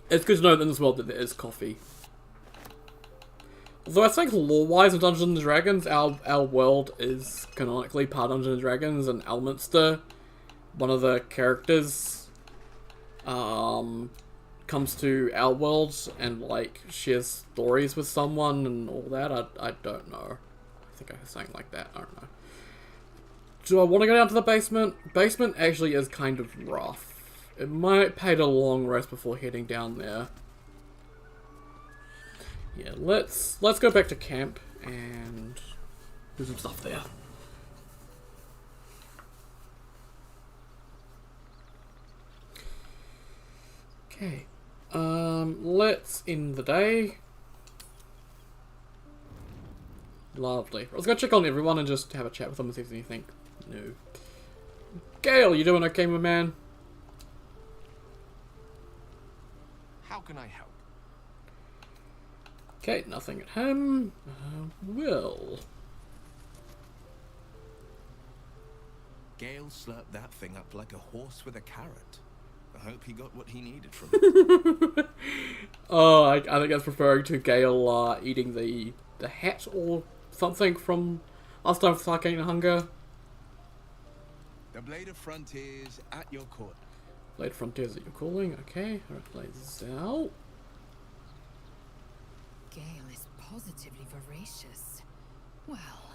It's good to know in this world that there is coffee. Although I think lore-wise in Dungeons and Dragons, our world is canonically part Dungeons and Dragons, and Elminster, one of the characters, comes to our world and like shares stories with someone and all that. I don't know. I think I was saying like that. I don't know. Do I want to go down to the basement? Basement actually is kind of rough. It might pay a long rest before heading down there. Yeah, let's go back to camp and do some stuff there. Okay. Let's end the day. Lovely. Let's go check on everyone and just have a chat with them and see if there's anything new. Gale, you doing okay, my man? How can I help? Okay, nothing at home. Will. Gale slurped that thing up like a horse with a carrot. I hope he got what he needed from it. Oh, I think that's referring to Gale eating the hat or something from last time for Arcane Hunger. The Blade of Frontiers at your court. Blade Frontiers that you're calling. Okay, alright, play this out. Gale is positively voracious. Well,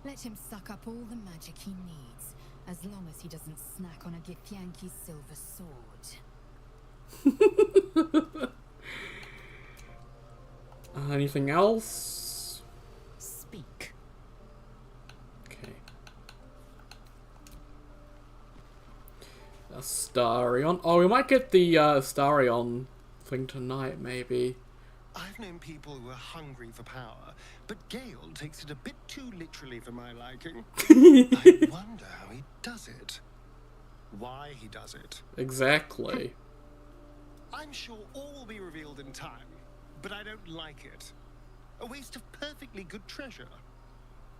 let him suck up all the magic he needs, as long as he doesn't snack on a Githyanki's silver sword. Anything else? Speak. Okay. Astarion. Oh, we might get the Astarion thing tonight, maybe. I've known people who are hungry for power, but Gale takes it a bit too literally for my liking. I wonder how he does it. Why he does it. Exactly. I'm sure all will be revealed in time, but I don't like it. A waste of perfectly good treasure.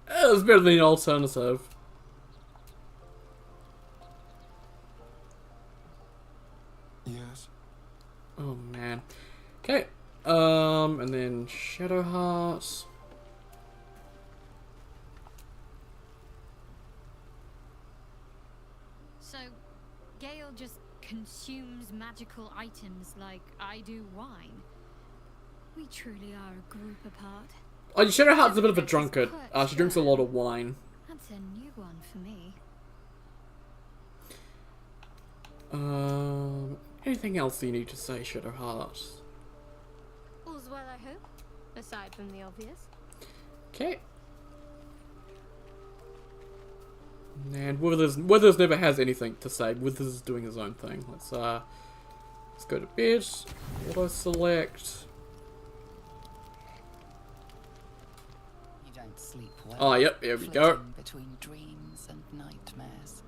It's better than the alternative. Yes. Oh man. Okay. And then Shadow Hearts. So, Gale just consumes magical items like I do wine. We truly are a group apart. Oh, Shadow Heart's a bit of a drunkard. She drinks a lot of wine. That's a new one for me. anything else you need to say, Shadowheart? All's well, I hope, aside from the obvious. Okay. And Withers never has anything to say. Withers is doing his own thing. Let's go to bed. Auto select. You don't sleep well. Oh, yep, here we go. Flitting between dreams and nightmares.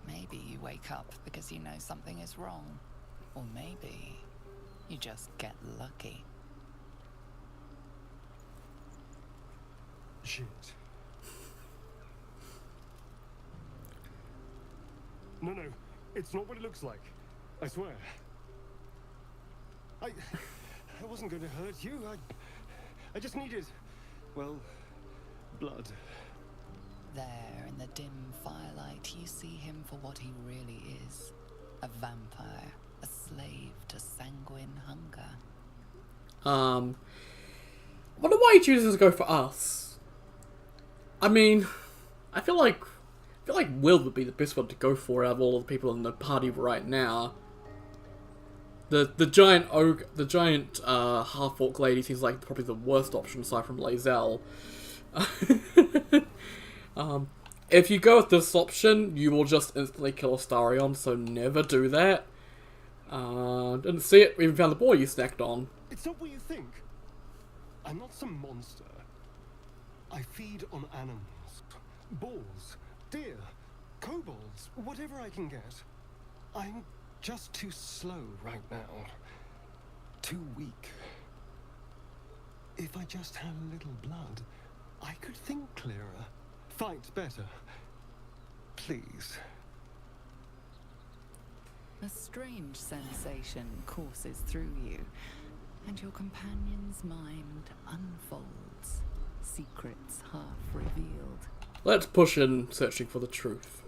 Maybe you wake up because you know something is wrong. Or maybe you just get lucky. Shit. No, it's not what it looks like. I swear. I wasn't going to hurt you. I just needed, well, blood. There, in the dim firelight, you see him for what he really is. A vampire, a slave to sanguine hunger. I wonder why he chooses to go for us. I mean, I feel like Will would be the best one to go for out of all of the people in the party right now. The giant ogre, the giant half-orc lady seems like probably the worst option aside from Lae'zel. If you go with this option, you will just instantly kill Astarion, so never do that. Didn't see it, we even found the boy you snacked on. It's not what you think. I'm not some monster. I feed on animals. Boars, deer, kobolds, whatever I can get. I'm just too slow right now. Too weak. If I just had a little blood, I could think clearer. Fight better. Please. A strange sensation courses through you, and your companion's mind unfolds, secrets half revealed. Let's push in searching for the truth.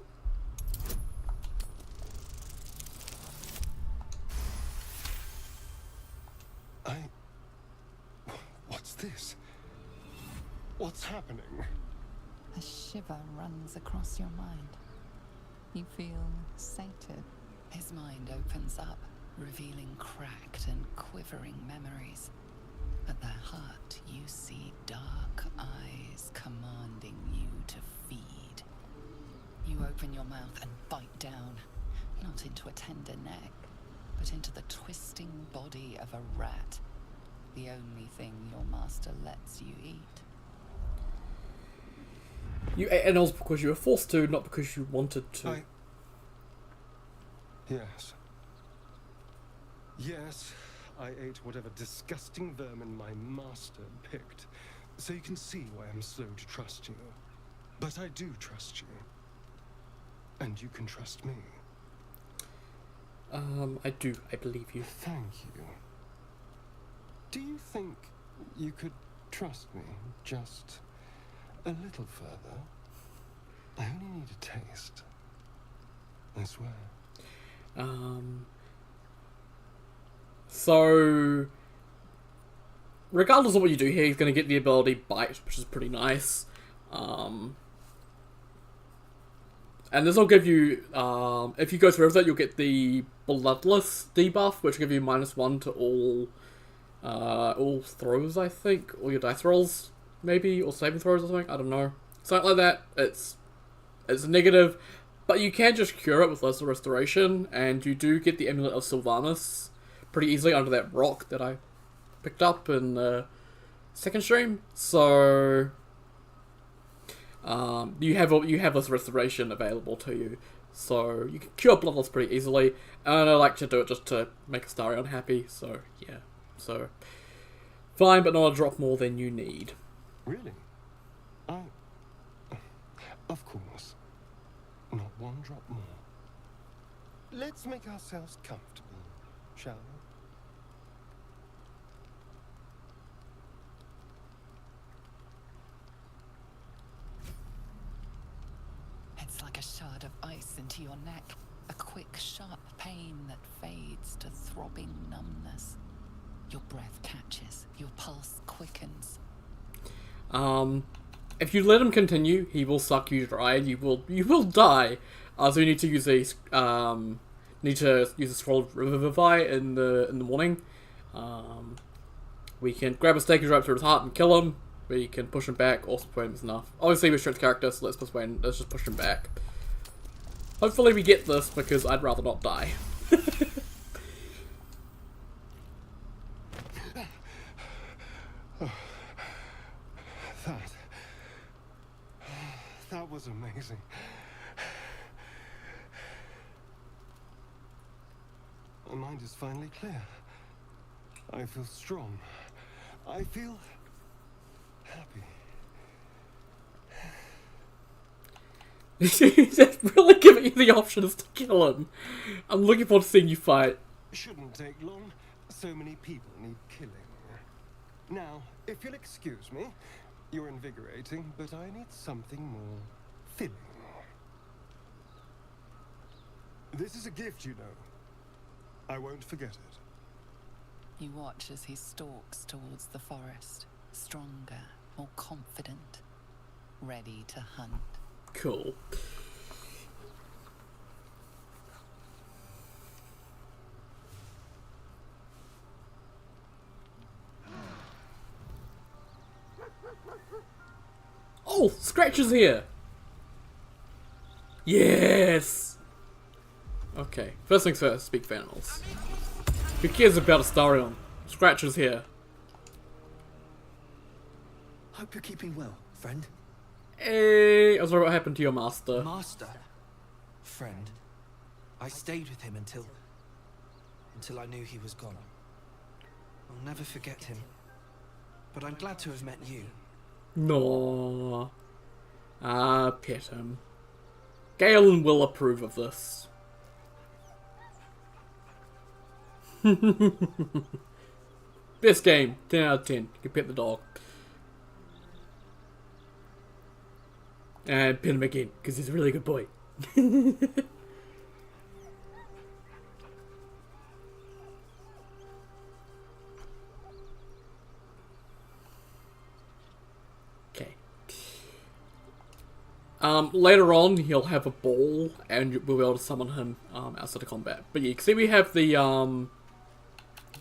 What's this? What's happening? A shiver runs across your mind. You feel sated. His mind opens up, revealing cracked and quivering memories. At their heart, you see dark eyes commanding you to feed. You open your mouth and bite down, not into a tender neck, but into the twisting body of a rat, the only thing your master lets you eat. You ate animals because you were forced to, not because you wanted to. Yes. Yes, I ate whatever disgusting vermin my master picked. So you can see why I'm slow to trust you. But I do trust you. And you can trust me. I do. I believe you. Thank you. Do you think you could trust me just a little further? I only need a taste. I swear. So, regardless of what you do here, he's going to get the ability Bite, which is pretty nice. And this will give you, if you go through that, you'll get the Bloodless debuff, which will give you -1 to all throws, I think, all your dice rolls, maybe, or saving throws or something, I don't know. Something like that. It's negative, but you can just cure it with Lesser Restoration, and you do get the Amulet of Sylvanas pretty easily under that rock that I picked up in the second stream. So you have Lesser Restoration available to you, so you can cure Bloodless pretty easily. And I like to do it just to make Astarion happy. So yeah, so fine, but not a drop more than you need. Really? Of course. Not one drop more. Let's make ourselves comfortable, shall we? It's like a shard of ice into your neck, a quick, sharp pain that fades to throbbing numbness. Your breath catches, your pulse quickens. If you let him continue, he will suck you dry and you will die. So you need to use a need to use a scroll of Revivify in the morning. We can grab a stake and drive through his heart and kill him. We can push him back or persuade him is enough. Obviously we're strength character, so let's just push him back. Hopefully we get this because I'd rather not die. That was amazing. My mind is finally clear. I feel strong. I feel happy. He's really giving you the options to kill him. I'm looking forward to seeing you fight. Shouldn't take long. So many people need killing. Now, if you'll excuse me, you're invigorating, but I need something more filling. This is a gift, you know. I won't forget it. You watch as he stalks towards the forest, stronger, more confident, ready to hunt. Cool. Oh, Scratch is here! Yes! Okay, first things first, speak for animals. Who cares about Astarion? Scratch is here. Hope you're keeping well, friend. Hey, I was worried what happened to your master. Master? Friend. I stayed with him until I knew he was gone. I'll never forget him. But I'm glad to have met you. No. Ah, pet him. Galen will approve of this. Best game, 10 out of 10. You can pet the dog. And pet him again, because he's a really good boy. Okay. Later on, he'll have a ball, and we'll be able to summon him outside of combat. But yeah, you can see we have the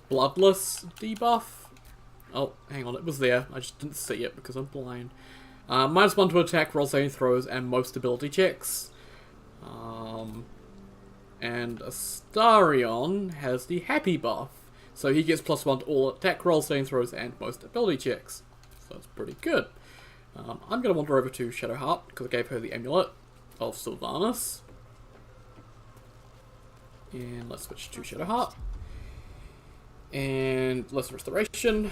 Bloodless debuff. Oh, hang on, it was there. I just didn't see it because I'm blind. -1 to attack, roll saving throws, and most ability checks. And Astarion has the Happy buff. So he gets +1 to all attack, roll saving throws, and most ability checks. So that's pretty good. I'm going to wander over to Shadowheart, because I gave her the amulet of Sylvanas. And let's switch to Shadowheart. And Lesser Restoration.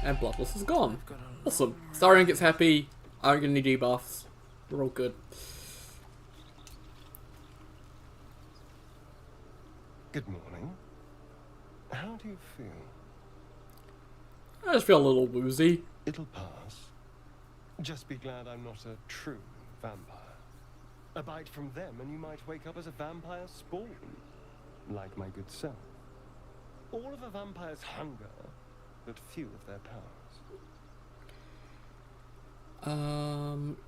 And Bloodless is gone. Awesome. Astarion gets happy. I don't get any debuffs. We're all good. Good morning. How do you feel? I just feel a little woozy. It'll pass. Just be glad I'm not a true vampire. A bite from them and you might wake up as a vampire spawn. Like my good self. All of a vampire's hunger, but few of their powers.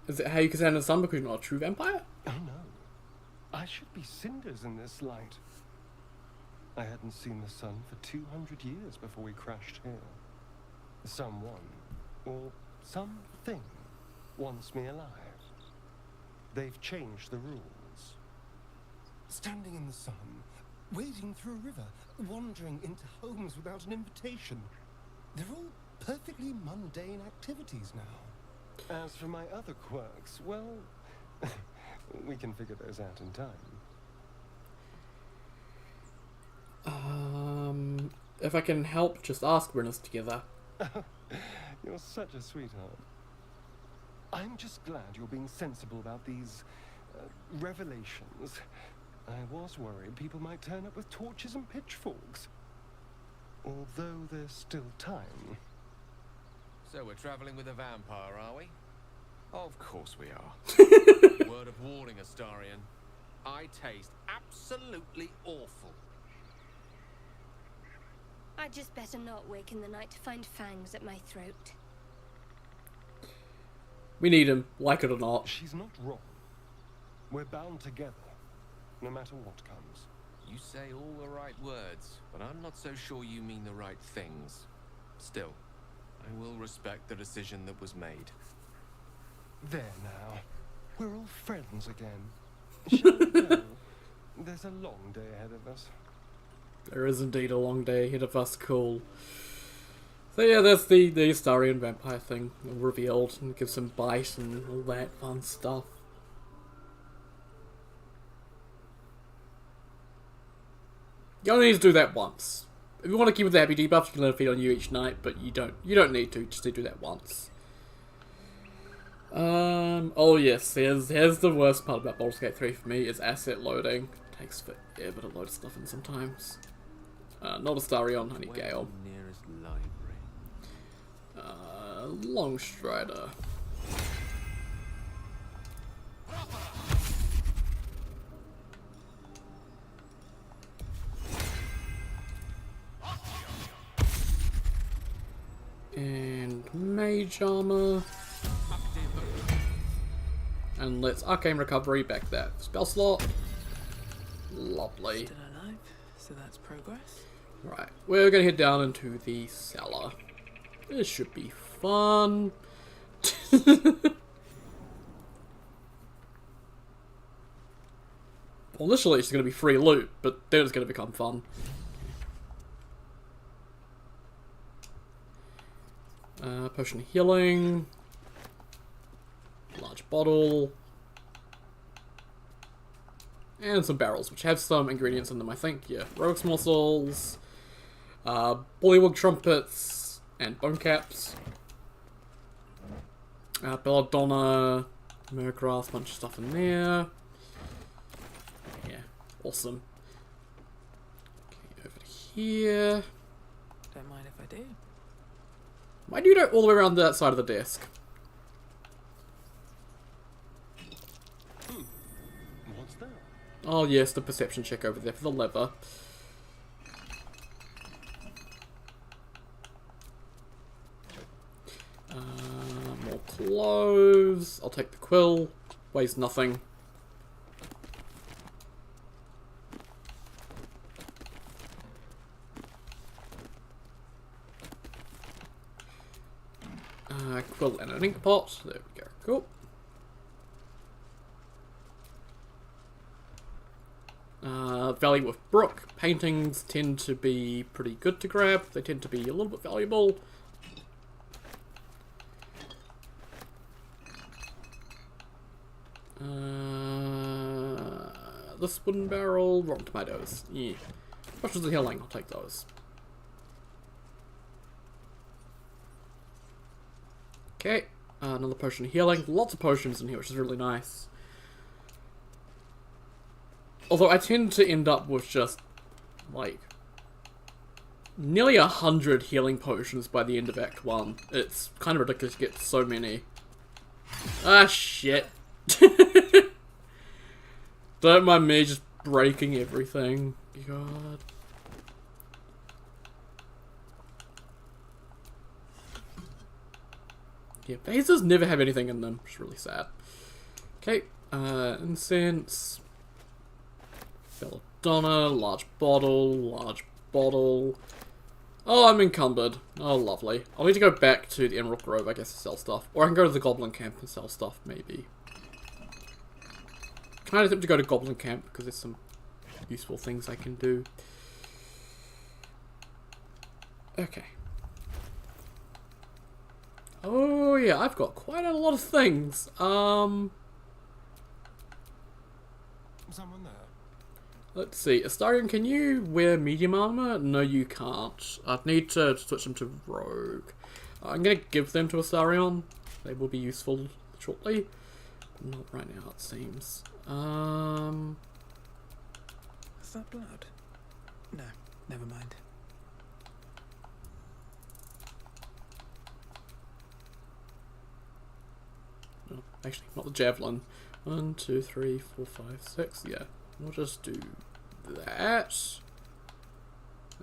Is it how you can stand in the sun because you're not a true vampire? Oh no. I should be cinders in this light. I hadn't seen the sun for 200 years before we crashed here. Someone, or something, wants me alive. They've changed the rules. Standing in the sun, wading through a river, wandering into homes without an invitation. They're all perfectly mundane activities now. As for my other quirks, well, we can figure those out in time. If I can help, just ask. We're in this together. You're such a sweetheart. I'm just glad you're being sensible about these revelations. I was worried people might turn up with torches and pitchforks. Although there's still time. So we're traveling with a vampire, are we? Of course we are. Word of warning, Astarion. I taste absolutely awful. I'd just better not wake in the night to find fangs at my throat. We need him, like it or not. She's not wrong. We're bound together, no matter what comes. You say all the right words, but I'm not so sure you mean the right things. Still, I will respect the decision that was made. There now. We're all friends again. Shall we go? There's a long day ahead of us. There is indeed a long day ahead of us, cool. So yeah, that's the Astarian vampire thing revealed, and gives him bite and all that fun stuff. You only need to do that once. If you want to keep with the happy debuff, you can let it feed on you each night, but you don't need to, just to do that once. Oh yes, here's the worst part about Baldur's Gate 3 for me, is asset loading. It takes forever to load stuff in sometimes. Not Astarion, honey Gale. Nearest library. Longstrider. And Mage Armor. And let's Arcane Recovery back that spell slot. Lovely. Still alive, so that's progress. Right, we're gonna head down into the cellar. This should be fun. Well, initially it's gonna be free loot, but then it's gonna become fun. Potion of healing. Large bottle. And some barrels, which have some ingredients in them, I think. Yeah, rogue's morsels, bullywug trumpets, and bone caps. Belladonna, murgrass, bunch of stuff in there. Yeah, awesome. Okay, over here. Don't mind if I do. Why do you go all the way around that side of the desk? What's that? Oh yes, the perception check over there for the lever. More clothes. I'll take the quill. Weighs nothing. Quill and an ink pot. There we go. Cool. Value with Brook. Paintings tend to be pretty good to grab. They tend to be a little bit valuable. This wooden barrel. Rotten tomatoes. Yeah. Potions of healing. I'll take those. Okay. Another potion of healing. Lots of potions in here, which is really nice. Although I tend to end up with just, like, nearly 100 healing potions by the end of Act 1. It's kind of ridiculous to get so many. Ah, shit. Don't mind me just breaking everything. God. Yeah, vases never have anything in them, which is really sad. Okay, incense. Belladonna, large bottle. Oh, I'm encumbered. Oh, lovely. I'll need to go back to the Emerald Grove, I guess, to sell stuff. Or I can go to the Goblin Camp and sell stuff, maybe. Kind of attempt to go to Goblin Camp, because there's some useful things I can do. Okay. Oh, yeah, I've got quite a lot of things. Someone there? Let's see. Astarion, can you wear medium armor? No, you can't. I'd need to switch them to rogue. I'm going to give them to Astarion. They will be useful shortly. But not right now, it seems. Is that blood? No, never mind. Oh, actually, not the javelin. 1, 2, 3, 4, 5, 6. Yeah, we'll just do that.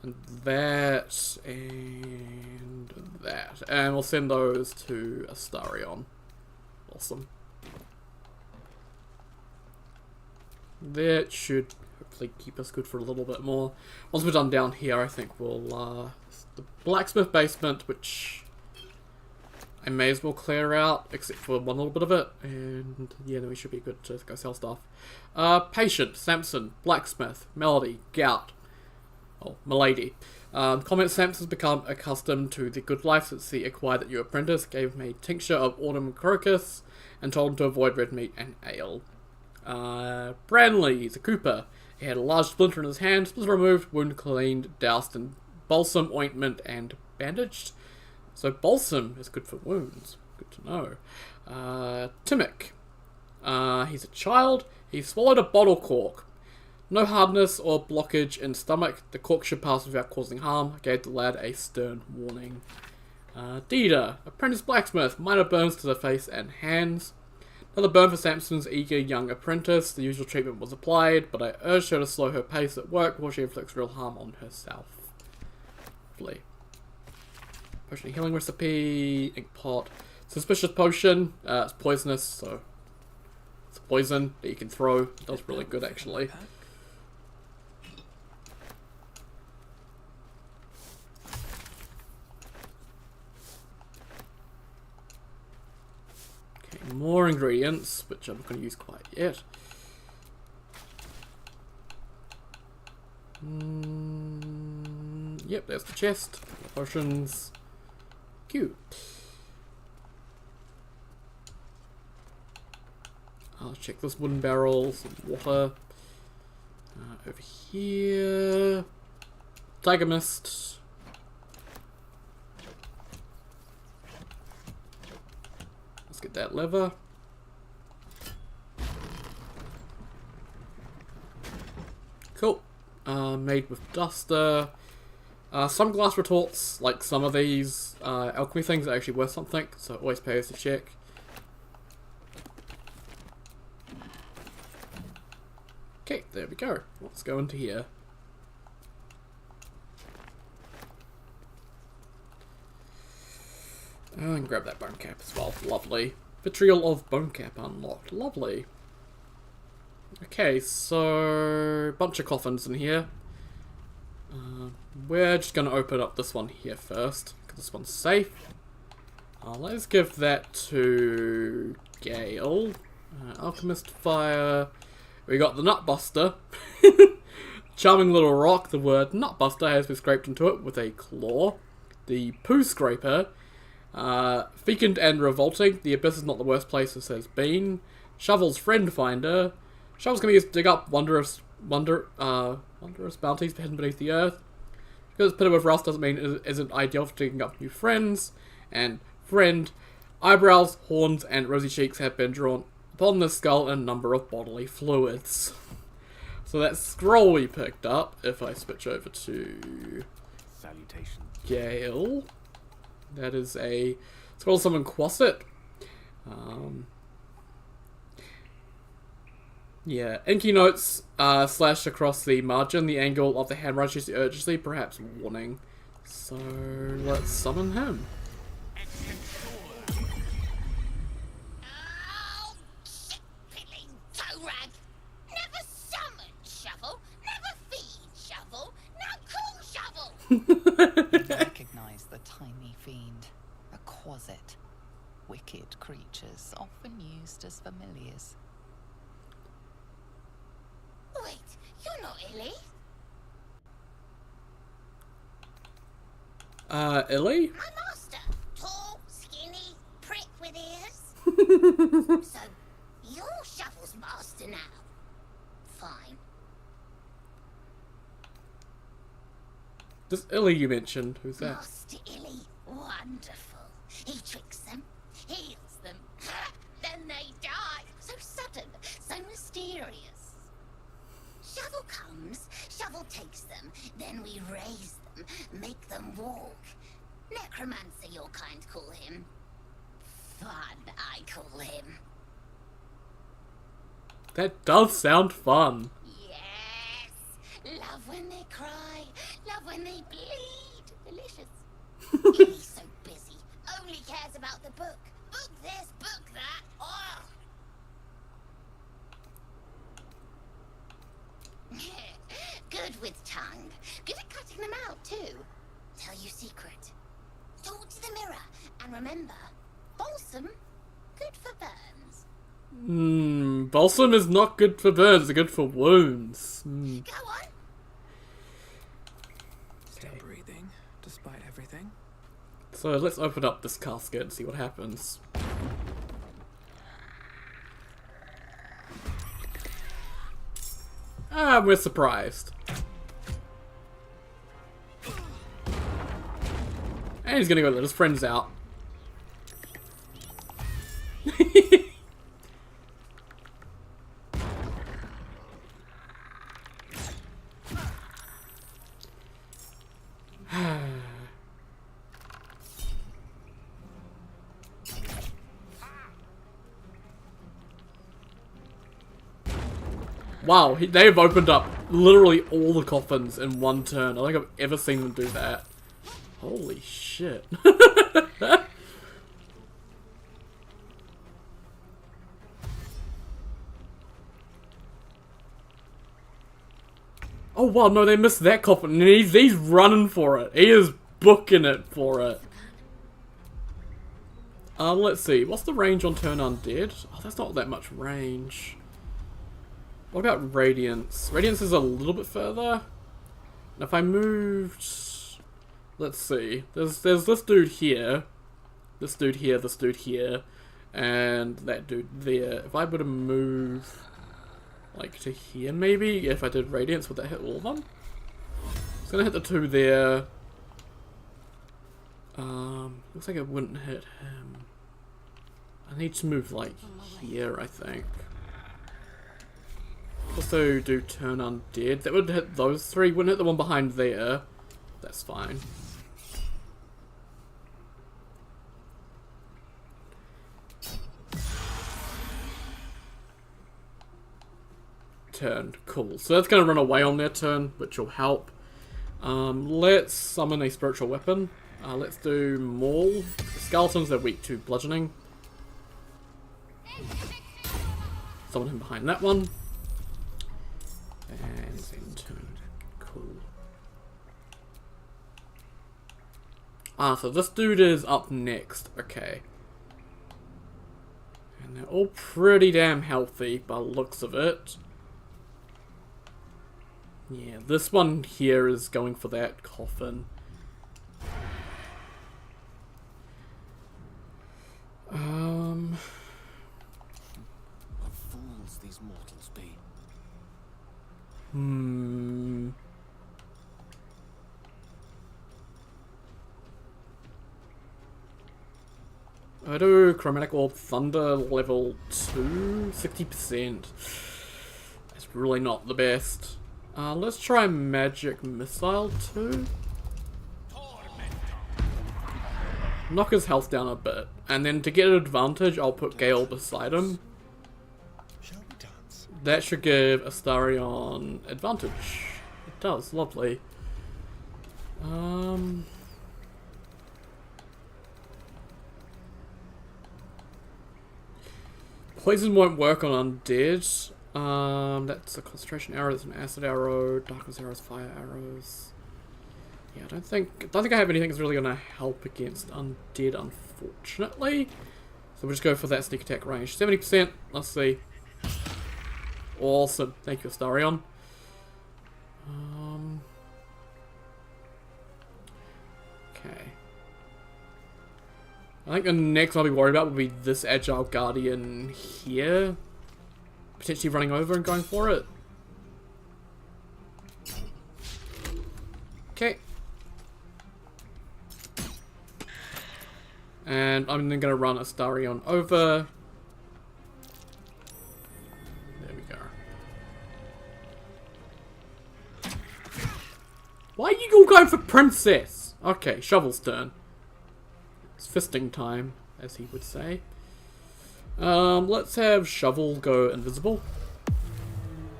And that. And that. And we'll send those to Astarion. Awesome. That should hopefully keep us good for a little bit more. Once we're done down here, I think we'll, the blacksmith basement, which I may as well clear out, except for one little bit of it, and yeah, then we should be good to go sell stuff. Patient, Samson, blacksmith, Melody, Gout, oh, Milady. Comment Samson's become accustomed to the good life since he acquired that new apprentice, gave him a tincture of autumn crocus, and told him to avoid red meat and ale. Branley, he's a cooper. He had a large splinter in his hand, splinter removed, wound cleaned, doused in balsam, ointment, and bandaged. So balsam is good for wounds. Good to know. Timmick. He's a child. He swallowed a bottle cork. No hardness or blockage in stomach. The cork should pass without causing harm. Gave the lad a stern warning. Dida. Apprentice blacksmith. Minor burns to the face and hands. Another burn for Samson's eager young apprentice. The usual treatment was applied, but I urged her to slow her pace at work before she inflicts real harm on herself. Lovely. Potion healing recipe, ink pot, suspicious potion, it's poisonous, so it's a poison that you can throw. It does really good actually. Okay, more ingredients, which I'm not going to use quite yet. Yep, there's the chest, potions. Cute. I'll check this wooden barrel, some water. Over here. Tiger mist. Let's get that lever. Cool. Made with duster. Some glass retorts, like some of these alchemy things, are actually worth something, so it always pays to check. Okay, there we go. Let's go into here. Oh, and grab that bone cap as well. Lovely. Vitriol of bone cap unlocked. Lovely. Okay, so bunch of coffins in here. We're just going to open up this one here first, because this one's safe. Let's give that to Gale. Alchemist Fire. We got the Nutbuster. Charming little rock. The word Nutbuster has been scraped into it with a claw. The Poo Scraper. Fecund and Revolting. The Abyss is not the worst place this has been. Shovel's Friend Finder. Shovel's going to be used to dig up wondrous bounties hidden beneath the earth. Because it's pitted with rust doesn't mean it isn't ideal for digging up new friends. And friend, eyebrows, horns, and rosy cheeks have been drawn upon the skull in a number of bodily fluids. So that scroll we picked up, if I switch over to Salutations. Gale, that is a scroll summon Quasset. Yeah, inky notes slash across the margin. The angle of the hand rushes the urgency, perhaps warning. So let's summon him. Oh, shit-pilling toe-rag! Never summon Shovel, never feed Shovel, now call Shovel! You recognize the tiny fiend, a Quasset. Wicked creatures, often used as familiars. Wait, you're not Illy? Illy? My master. Tall, skinny, prick with ears. So, you're Shovel's master now. Fine. This Illy you mentioned, who's that? Master Illy, wonderful. He tricks them, heals them, then they die. So sudden, so mysterious. Shovel comes, Shovel takes them, then we raise them, make them walk. Necromancer, your kind call him. Fun, I call him. That does sound fun. Yes! Love when they cry, love when they bleed. Delicious. Illy's so busy, only cares about the book. Book this, book that. Oh! Good at cutting them out, too. Tell you secret. Talk to the mirror, and remember, balsam, good for burns. Balsam is not good for burns, it's good for wounds. Go on. Still breathing, despite everything. So let's open up this casket and see what happens. Ah, we're surprised. And he's gonna go let his friends out. Wow, they've opened up literally all the coffins in one turn. I don't think I've ever seen them do that. Holy shit. Oh wow, no, they missed that coffin. And he's running for it. He is booking it for it. Let's see. What's the range on Turn Undead? Oh, that's not that much range. What about Radiance? Radiance is a little bit further. And if I moved... Let's see. There's this dude here. This dude here, this dude here. And that dude there. If I were to move... like to here maybe? If I did Radiance, would that hit all of them? It's gonna hit the two there. Looks like it wouldn't hit him. I need to move like here, I think. Also do Turn Undead. That would hit those three. Wouldn't hit the one behind there. That's fine. Turn. Cool. So that's going to run away on their turn, which will help. Let's summon a spiritual weapon. Let's do Maul. The skeletons are weak to bludgeoning. Summon him behind that one. And then turn. Cool. So this dude is up next. Okay. And they're all pretty damn healthy by the looks of it. Yeah, this one here is going for that coffin. What fools these mortals be. I do Chromatic Orb Thunder level 2, 60%. That's really not the best. Let's try Magic Missile 2. Knock his health down a bit. And then to get an advantage, I'll put Gale beside him. That should give Astarion advantage. It does, lovely. Poison won't work on undead. That's a concentration arrow, that's an acid arrow, darkness arrows, fire arrows. Yeah, I don't think I have anything that's really gonna help against undead, unfortunately. So we'll just go for that sneak attack range. 70%, let's see. Awesome, thank you, Astarion. Okay. I think the next one I'll be worried about will be this Agile Guardian here. Potentially running over and going for it. Okay. And I'm then going to run Astarion over. There we go. Why are you all going for Princess? Okay, Shovel's turn. It's fisting time, as he would say. Let's have Shovel go invisible.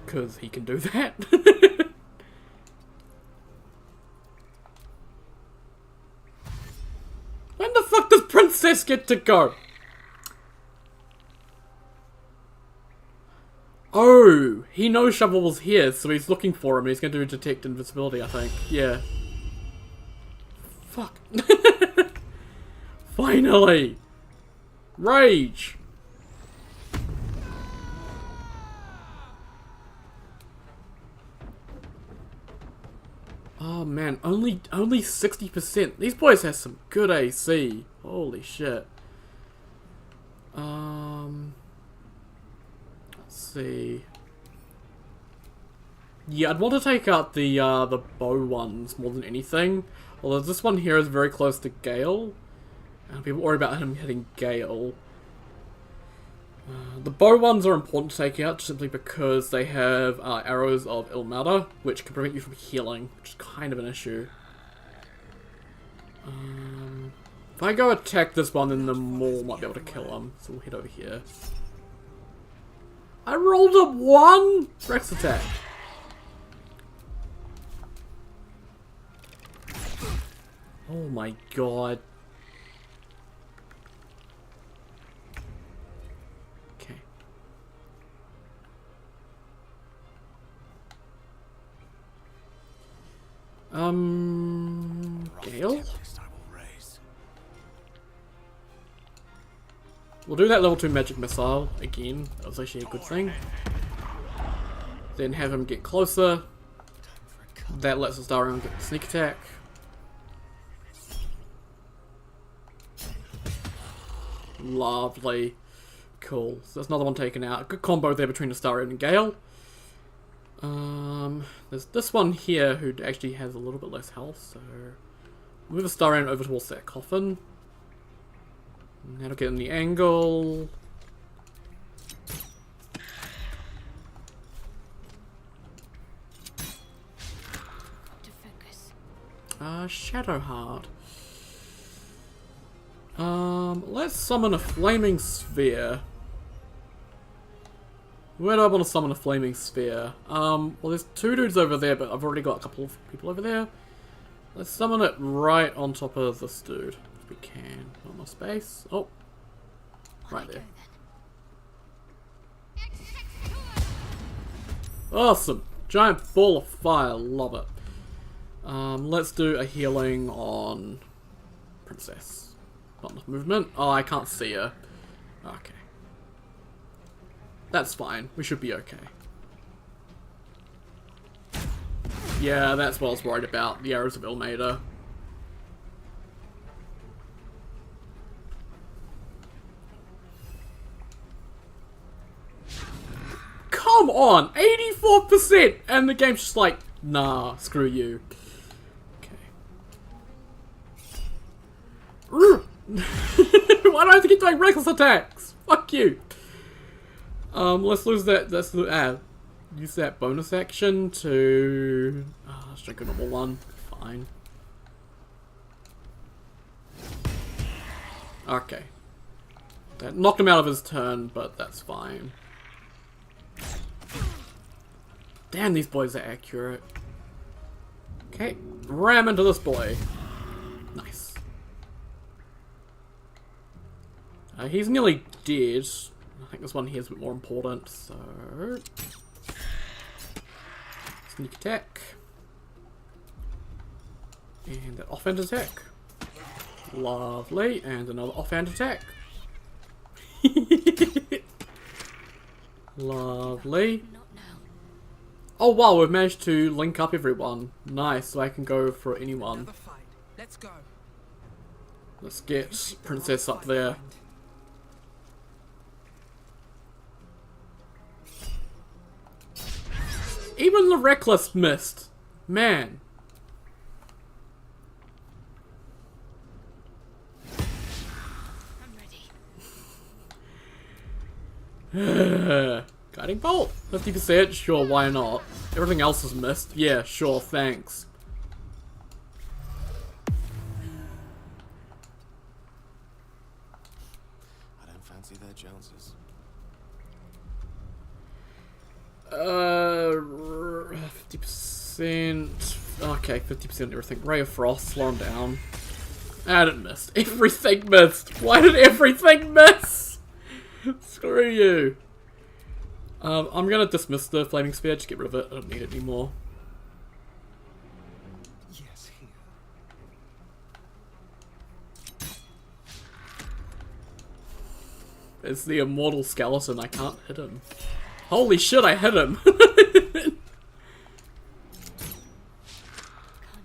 Because he can do that. When the fuck does Princess get to go? Oh, he knows Shovel was here, so he's looking for him and he's going to detect invisibility, I think. Yeah. Fuck. Finally! Rage! Oh man, only 60%. These boys have some good AC. Holy shit. Let's see. Yeah, I'd want to take out the bow ones more than anything. Although this one here is very close to Gale. And people worry about him hitting Gale. The bow ones are important to take out simply because they have arrows of Ilmata, which can prevent you from healing, which is kind of an issue. If I go attack this one, then the Maul might be able to kill him, so we'll head over here. I rolled a 1! Rex attack. Oh my god. Okay. Gale? We'll do that level 2 magic missile again. That was actually a good thing. Then have him get closer. That lets us Darion get the sneak attack. Lovely. Cool. So that's another one taken out. Good combo there between Astarion and Gale. There's this one here who actually has a little bit less health, so move Astarion over towards that coffin. And that'll get in the angle. To focus. Shadowheart. Let's summon a flaming sphere. Where do I want to summon a flaming sphere? Well, there's 2 dudes over there, but I've already got a couple of people over there. Let's summon it right on top of this dude, if we can. Not enough space. Oh, right there. Awesome! Giant ball of fire, love it. Let's do a healing on Princess. Not enough movement. Oh, I can't see her. Okay. That's fine. We should be okay. Yeah, that's what I was worried about. The arrows of Ilmata. Come on! 84%! And the game's just like, nah, screw you. Okay. Why do I have to keep doing reckless attacks? Fuck you. Let's lose that. Let's use that bonus action to let's drink a normal one. Fine. Okay. That knocked him out of his turn, but that's fine. Damn, these boys are accurate. Okay, ram into this boy. Nice. He's nearly dead. I think this one here is a bit more important, so... Sneak attack. And an offhand attack. Lovely, and another offhand attack. Lovely. Oh wow, we've managed to link up everyone. Nice, so I can go for anyone. Let's go. Let's get Princess up there. Even the Reckless missed. Man. I'm ready. Guiding Bolt. 50%? Sure, why not? Everything else is missed. Yeah, sure, thanks. I don't fancy their chances. 50%. Okay, 50% everything. Ray of Frost, slow him down. And it missed. Everything missed. Why did everything miss? Screw you. I'm gonna dismiss the flaming spear, just get rid of it. I don't need it anymore. Yes, here. It's the immortal skeleton, I can't hit him. Holy shit, I hit him! Can't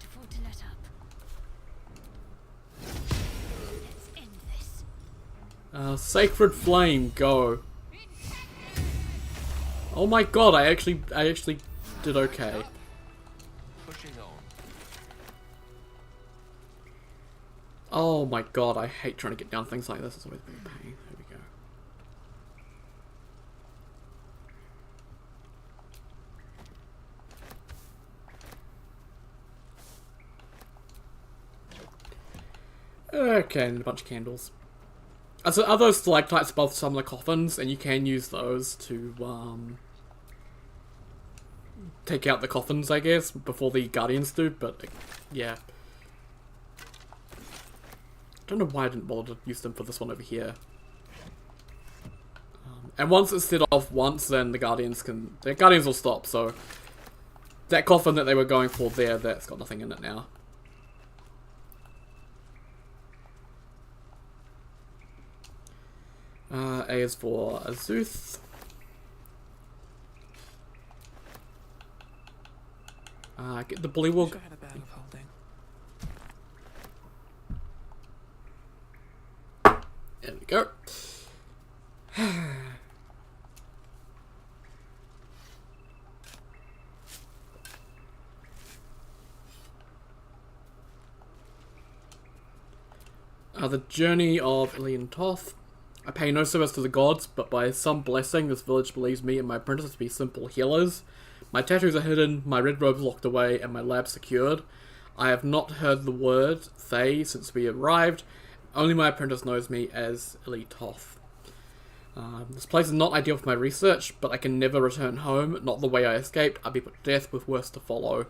afford to let up. Let's end this. Sacred Flame, go. Oh my god, I actually did okay. Pushing on. Oh my god, I hate trying to get down things like this. It's always been a pain. There we go. Okay, and a bunch of candles. So are those stalactites above some of the coffins, and you can use those to take out the coffins, I guess, before the guardians do, but yeah. I don't know why I didn't bother to use them for this one over here. And once it's set off once, then the guardians will stop, so that coffin that they were going for there, that's got nothing in it now. A is for Azuth. Get the bullywug. There we go. The journey of Ilian Toth. I pay no service to the gods, but by some blessing this village believes me and my apprentice to be simple healers. My tattoos are hidden, my red robes locked away, and my lab secured. I have not heard the word Thay since we arrived. Only my apprentice knows me as Ilian Toth. This place is not ideal for my research, but I can never return home, not the way I escaped. I'll be put to death with worse to follow.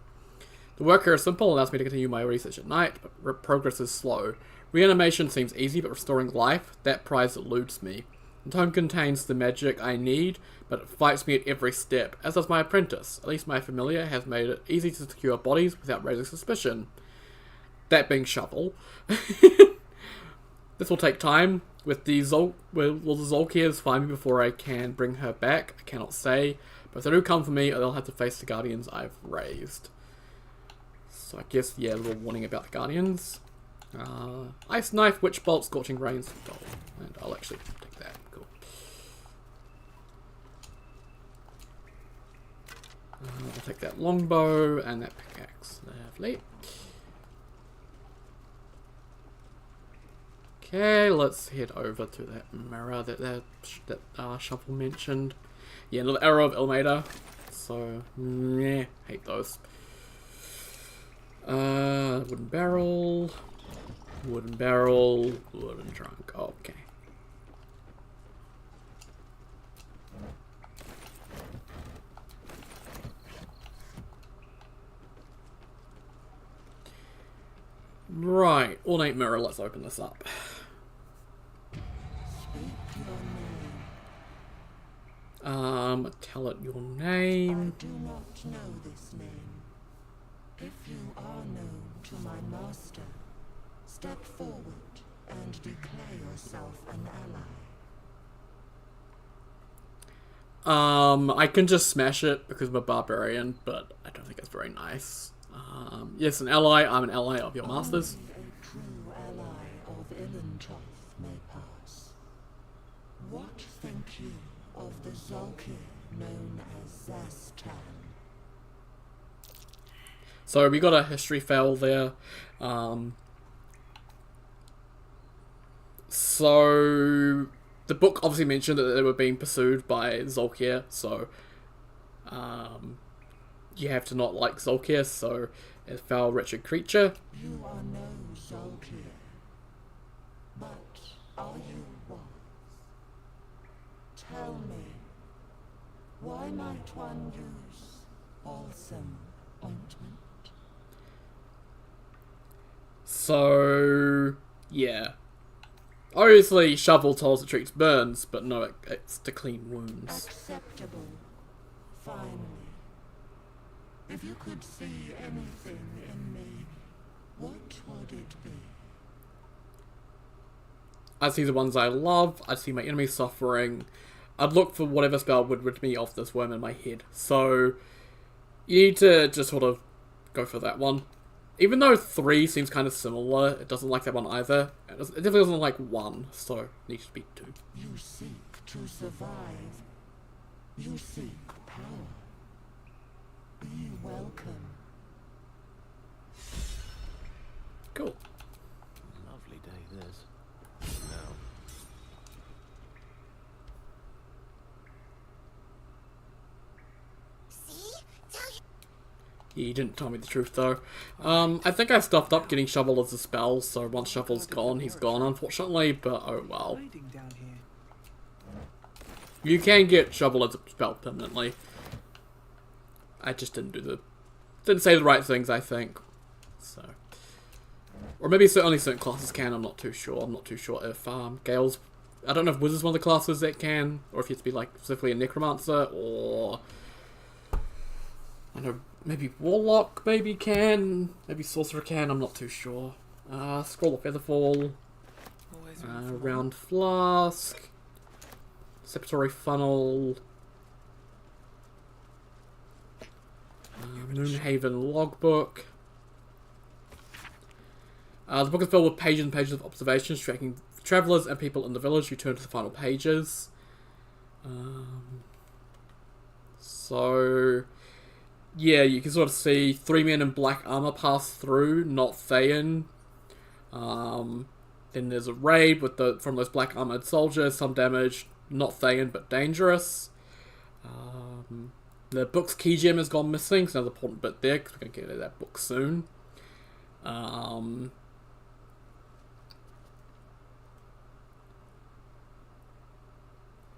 The work here is simple, allows me to continue my research at night, but progress is slow. Reanimation seems easy, but restoring life, that prize eludes me. The tome contains the magic I need, but it fights me at every step, as does my apprentice. At least my familiar has made it easy to secure bodies without raising suspicion. That being Shovel. This will take time. Will the Zolkirs find me before I can bring her back? I cannot say, but if they do come for me, they'll have to face the guardians I've raised. So I guess, yeah, a little warning about the guardians. Ice Knife, Witch Bolt, Scorching Rains, Doll. And I'll actually take that. Cool. I'll take that longbow and that pickaxe. Lovely. Okay, let's head over to that mirror that Shovel mentioned. Yeah, another Arrow of Ilmater. So, meh, hate those. Wooden barrel. Wooden barrel, wooden trunk. Okay. Right, ornate mirror, let's open this up. Tell it your name. I do not know this name. If you are known to my master, step forward and declare yourself an ally. I can just smash it because I'm a barbarian, but I don't think it's very nice. Yes, an ally. I'm an ally of your masters. Only a true ally of Ilintoth may pass. What think you of the Zolkir known as Zastan? So we got a history fail there. So the book obviously mentioned that they were being pursued by Zolkir, so you have to not like Zolkir, so a foul wretched creature. You are no Zolkir, but are you wise? Tell me, why might one use balsam ointment? So yeah. Obviously, shovel tells it treats burns, but no, it's to clean wounds. Acceptable. Finally. If you could see anything in me, what would it be? I'd see the ones I love, I'd see my enemies suffering, I'd look for whatever spell would rid me of this worm in my head. So, you need to just sort of go for that one. Even though 3 seems kind of similar, it doesn't like that one either. It definitely doesn't like 1, so it needs to be 2. You seek to survive. You seek power. Be welcome. Cool. Lovely day this. Now. He didn't tell me the truth though. I think I stuffed up getting Shovel as a spell, so once Shovel's gone, he's gone unfortunately, but oh well. You can get Shovel as a spell permanently. I just didn't say the right things, I think. So. Or maybe only certain classes can, I'm not too sure. I'm not too sure if Gale's... I don't know if Wizard's one of the classes that can, or if you have to be like specifically a Necromancer, or... I don't know, maybe Warlock maybe can, maybe Sorcerer can, I'm not too sure. Scroll of Featherfall, Round Flask, Sepulchral Funnel, Moonhaven Logbook. The book is filled with pages and pages of observations tracking travellers and people in the village who turn to the final pages. So... yeah, you can sort of see 3 men in black armor pass through, not Thayan. Then there's a raid with from those black armored soldiers, some damage, not Thayan but dangerous. The book's key gem has gone missing, so another important bit there, because we're going to get to that book soon.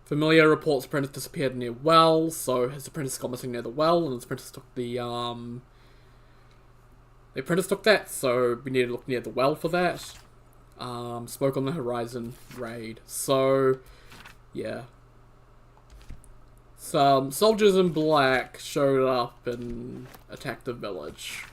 Familiar reports apprentice disappeared near well, so his apprentice got missing near the well, and his apprentice took the apprentice took that, so we need to look near the well for that. Smoke on the horizon raid. So, yeah. Some soldiers in black showed up and attacked the village.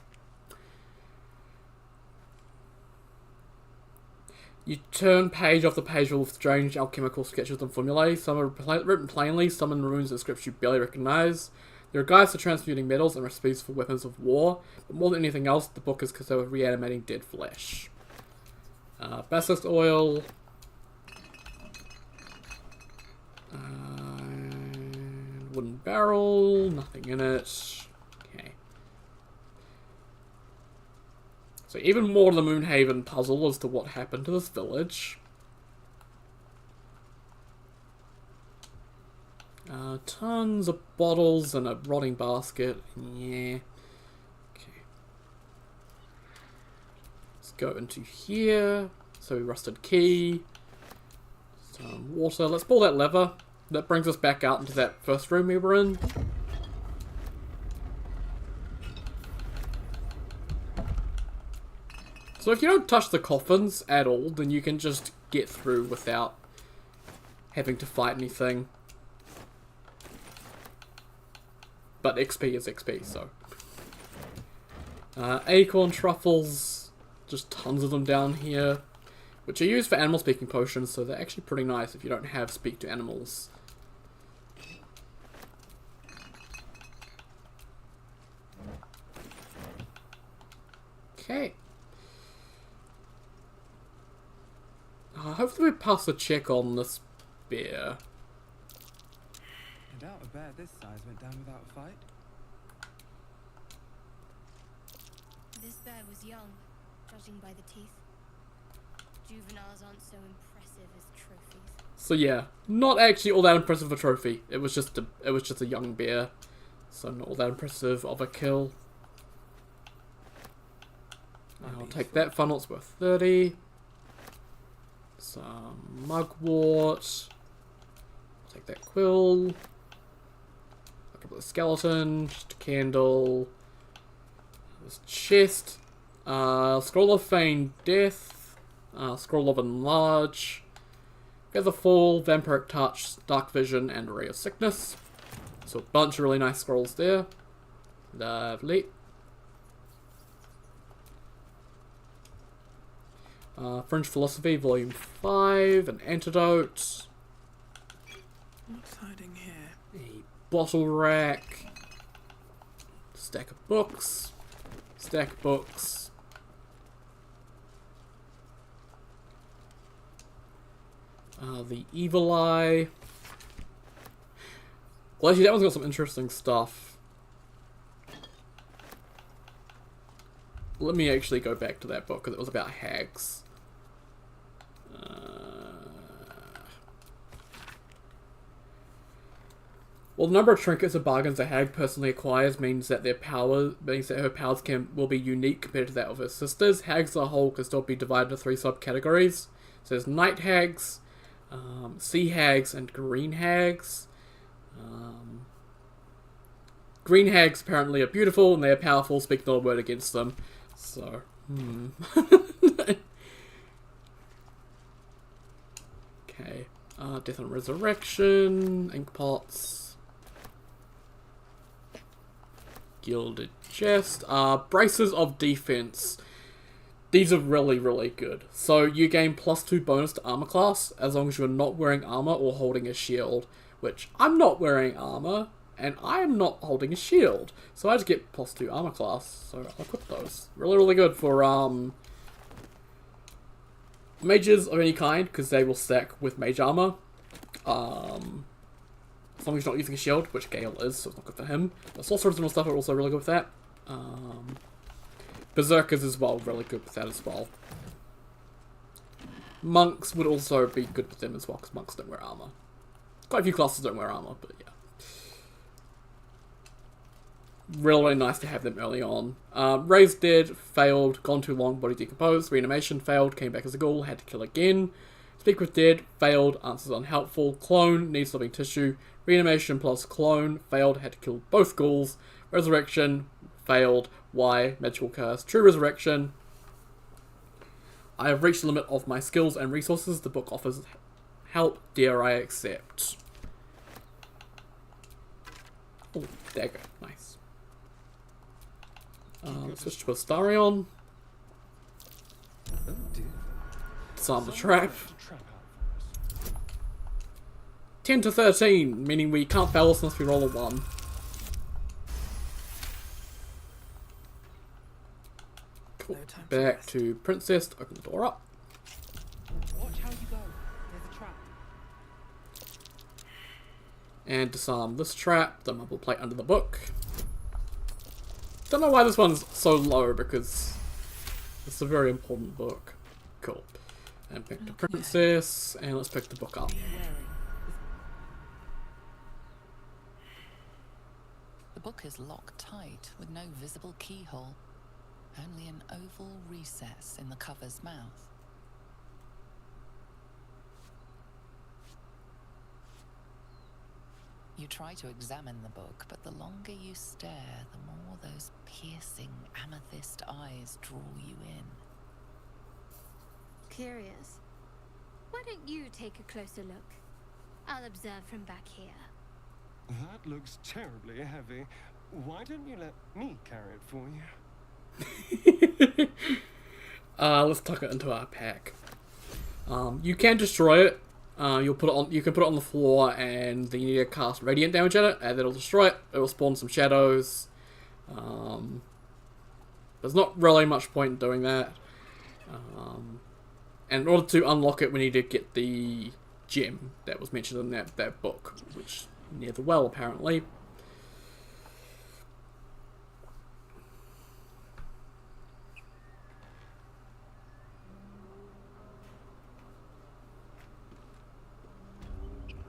You turn page after page with strange alchemical sketches and formulae. Some are written plainly, some in runes and scripts you barely recognize. There are guides for transmuting metals and recipes for weapons of war, but more than anything else, the book is concerned with reanimating dead flesh. Basilisk oil. Wooden barrel, nothing in it. Okay. So even more of the Moonhaven puzzle as to what happened to this village. Tons of bottles and a rotting basket. Yeah. Okay. Let's go into here. So rusted key. Some water. Let's pull that lever. That brings us back out into that first room we were in. So if you don't touch the coffins at all, then you can just get through without having to fight anything. But XP is XP, so. Acorn truffles, just tons of them down here, which are used for animal speaking potions, so they're actually pretty nice if you don't have speak to animals. Okay. Hopefully we pass a check on this bear. I doubt a bear this size went down without a fight. This bear was young, judging by the teeth. Juveniles aren't so impressive as trophies. So yeah, not actually all that impressive of a trophy. It was just a young bear, so not all that impressive of a kill. I'll take that. Funnel's worth 30. Some mugwort. Take that quill. A couple of skeleton. Just a candle. This chest. Scroll of Feigned Death. Scroll of Enlarge. Feather Fall, Vampiric Touch, Dark Vision, and Ray of Sickness. So a bunch of really nice scrolls there. Lovely. Fringe Philosophy, Volume 5, an Antidote. What's hiding here? A bottle rack. Stack of books. Stack of books. The Evil Eye. Well, actually, that one's got some interesting stuff. Let me actually go back to that book, because it was about hags. Well, the number of trinkets or bargains a hag personally acquires means that her powers will be unique compared to that of her sisters. Hags as a whole can still be divided into 3 subcategories. So there's night hags, sea hags, and green hags. Green hags apparently are beautiful and they are powerful, speak not a word against them. So, okay. Death and Resurrection, ink pots, Gilded Chest, Braces of Defense. These are really, really good. So you gain +2 bonus to armor class as long as you're not wearing armor or holding a shield, which I'm not wearing armor and I'm not holding a shield. So I just get +2 armor class. So I'll equip those. Really, really good for mages of any kind, because they will stack with mage armor. As long as you're not using a shield, which Gale is, so it's not good for him. The sorcerers and all stuff are also really good with that. Berserkers as well, really good with that as well. Monks would also be good with them as well, because monks don't wear armor. Quite a few classes don't wear armor, but yeah. Really, really nice to have them early on. Raised Dead, failed, gone too long, body decomposed. Reanimation, failed, came back as a ghoul, had to kill again. Speak with Dead, failed, answers unhelpful. Clone, needs living tissue. Reanimation plus clone, failed, had to kill both ghouls. Resurrection, failed. Why? Magical curse. True resurrection. I have reached the limit of my skills and resources. The book offers help. Dare I accept? Oh, dagger. Nice. Let's switch to Astarion. Disarm the trap. 10 to 13, meaning we can't fail this unless we roll a 1. Cool. Back to Princess to open the door up. Watch how you go. There's a trap. And disarm this trap, the marble plate under the book. Don't know why this one's so low, because it's a very important book. Cool. And pick the Princess, and let's pick the book up. The book is locked tight with no visible keyhole, only an oval recess in the cover's mouth. You try to examine the book, but the longer you stare, the more those piercing amethyst eyes draw you in. Curious. Why don't you take a closer look? I'll observe from back here. That looks terribly heavy. Why don't you let me carry it for you? Let's tuck it into our pack. You can destroy it. You can put it on the floor, and then you need to cast radiant damage at it, and it'll destroy it. It'll spawn some shadows. There's not really much point in doing that. And in order to unlock it, we need to get the gem that was mentioned in that book, which near the well apparently.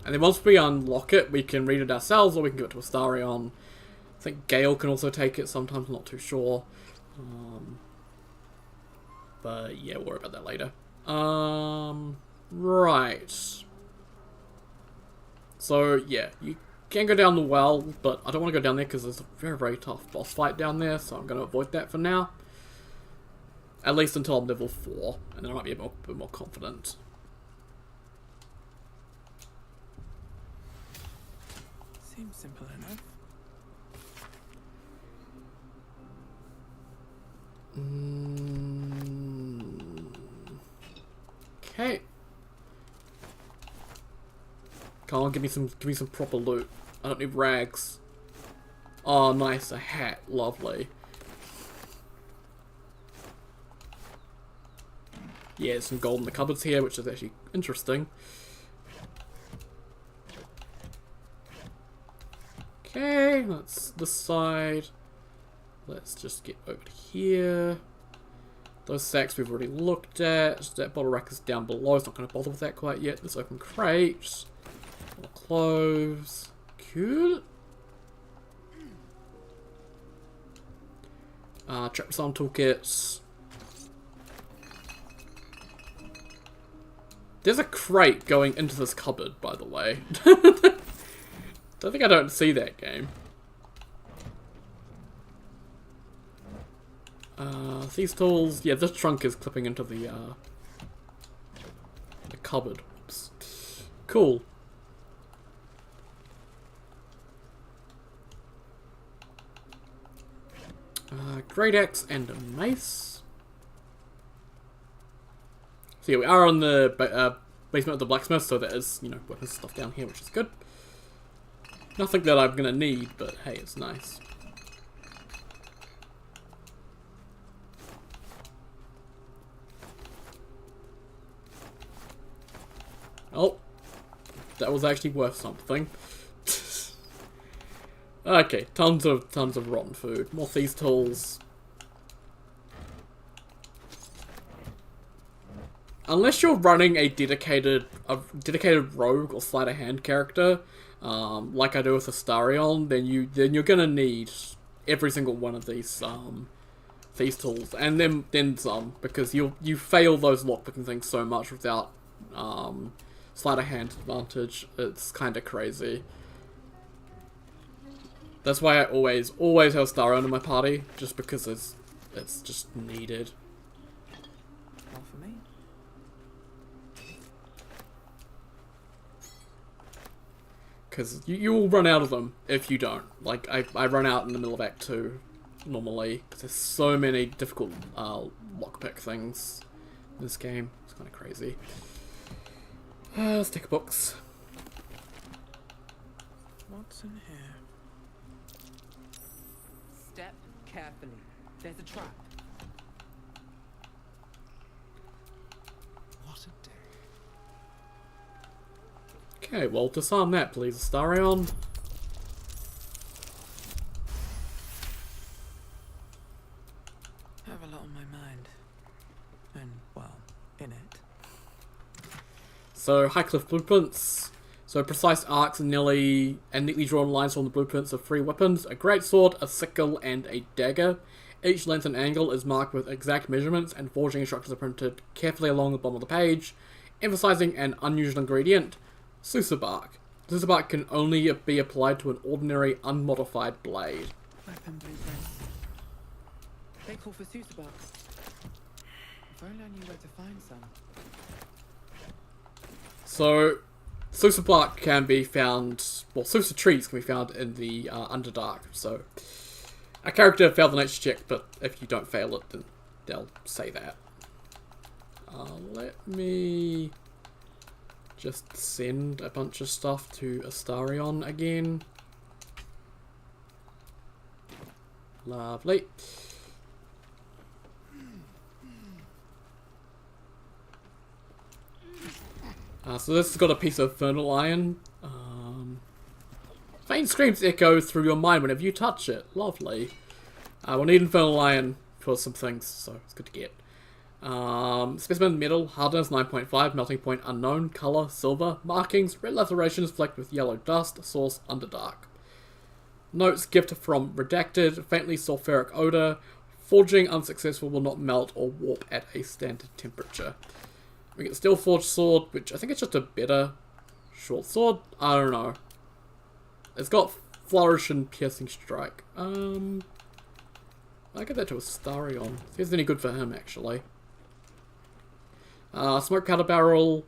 And then once we unlock it, we can read it ourselves, or we can give it to Astarion. I think Gale can also take it sometimes, not too sure. But yeah, we'll worry about that later. Right. So yeah, you can go down the well, but I don't want to go down there because there's a very, very tough boss fight down there, so I'm going to avoid that for now. At least until I'm level 4, and then I might be a bit more confident. Seems simple enough. Okay. Come on, give me some proper loot. I don't need rags. Oh, nice, a hat, lovely. Yeah, some gold in the cupboards here, which is actually interesting. Okay, that's this side. Let's just get over here. Those sacks we've already looked at. That bottle rack is down below. It's not going to bother with that quite yet. This open crate. More clothes. Cool. Trap disarm toolkits. There's a crate going into this cupboard, by the way. I don't see that game. These tools, yeah, this trunk is clipping into the cupboard. Oops. Cool. Great axe and a mace. So yeah, we are on the basement of the blacksmith, so there is, you know, weapons stuff down here, which is good. Nothing that I'm gonna need, but hey, it's nice. Oh, that was actually worth something. Okay, tons of rotten food. More thieves' tools. Unless you're running a dedicated rogue or sleight of hand character, like I do with Astarion, then you're gonna need every single one of these thieves' tools, and then some, because you fail those lockpicking things so much without sleight of hand advantage. It's kind of crazy. That's why I always have Astarion in my party, just because it's just needed. Not for me. Because you will run out of them if you don't. Like, I run out in the middle of Act 2, normally, because there's so many difficult lockpick things in this game. It's kind of crazy. Let's take books. What's in here? Step carefully. There's a trap. What a day. Okay, well, disarm that, please, Astarion. I have a lot on my mind. And, well, in it. So, Highcliff blueprints. So, precise arcs and neatly drawn lines from the blueprints of 3 weapons: a greatsword, a sickle, and a dagger. Each length and angle is marked with exact measurements, and forging instructions are printed carefully along the bottom of the page, emphasizing an unusual ingredient: Sousa bark. Sousa bark can only be applied to an ordinary, unmodified blade. Weapon blueprints. They call for Sousa bark. If only I knew where to find some. So, Sousa bark can be found, well, Sousa trees can be found in the Underdark. So, a character failed the nature check, but if you don't fail it, then they'll say that. Let me just send a bunch of stuff to Astarion again. Lovely. So this has got a piece of infernal iron. Faint screams echo through your mind whenever you touch it. Lovely. We'll need infernal iron for some things, so it's good to get. Specimen metal, hardness 9.5, melting point unknown, color silver, markings, red lacerations flecked with yellow dust, source underdark. Notes gift from redacted, faintly sulfuric odor, forging unsuccessful, will not melt or warp at a standard temperature. We get steel forged sword, which I think it's just a better short sword. I don't know. It's got flourish and piercing strike. I get that to Astarion. See if it's any good for him, actually. Smoke powder barrel.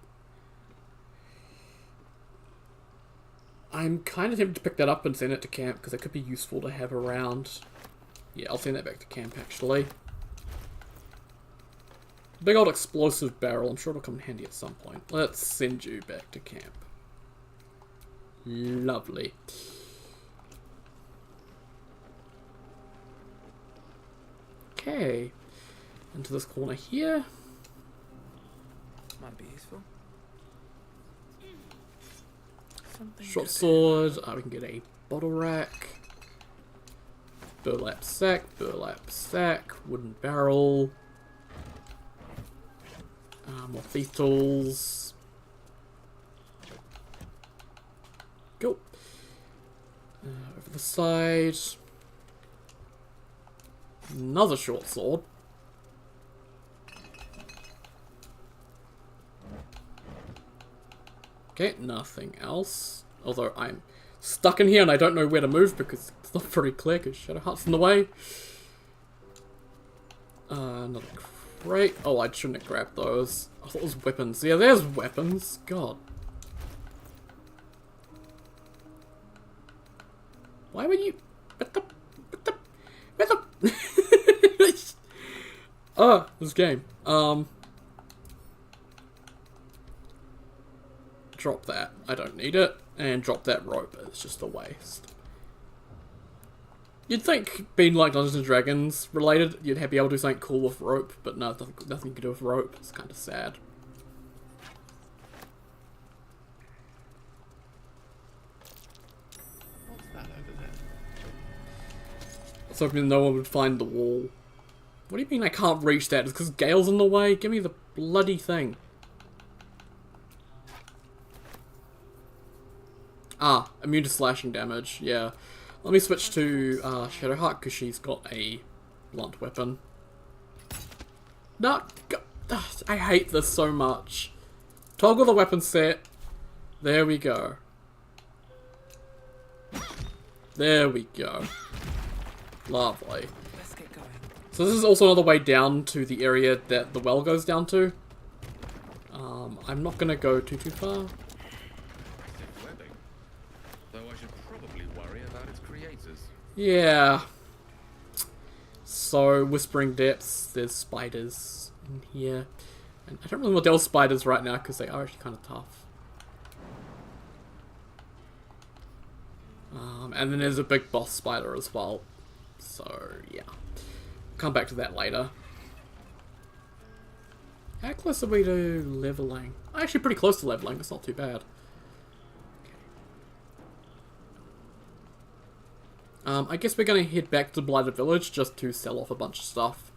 I'm kind of tempted to pick that up and send it to camp, because it could be useful to have around. Yeah, I'll send that back to camp, actually. Big old explosive barrel, I'm sure it'll come in handy at some point. Let's send you back to camp. Lovely. Okay. Into this corner here. Might be useful. Something Short good. sword. We can get a bottle rack. Burlap sack. Wooden barrel. More thief tools. Go. Over the side. Another short sword. Okay, nothing else. Although I'm stuck in here and I don't know where to move because it's not very clear because Shadowheart's in the way. Another crate. Oh, I shouldn't have grabbed those. I thought it was weapons. Yeah, there's weapons. God. Why would you... Oh, this game. Drop that. I don't need it. And drop that rope. It's just a waste. You'd think, being like Dungeons and Dragons related, you'd be able to do something cool with rope, but no, nothing you can do with rope. It's kind of sad. What's that over there? I was hoping no one would find the wall. What do you mean I can't reach that? It's because Gale's in the way? Give me the bloody thing. Ah, immune to slashing damage, yeah. Let me switch to Shadowheart because she's got a blunt weapon. No, I hate this so much. Toggle the weapon set. There we go. There we go. Lovely. Let's get going. So this is also another way down to the area that the well goes down to. I'm not gonna go too far. Yeah. So, Whispering Depths, there's spiders in here. And I don't really want to deal with spiders right now because they are actually kind of tough. And then there's a big boss spider as well. So, yeah. Come back to that later. How close are we to leveling? Actually pretty close to leveling, that's not too bad. I guess we're going to head back to Blighted Village just to sell off a bunch of stuff.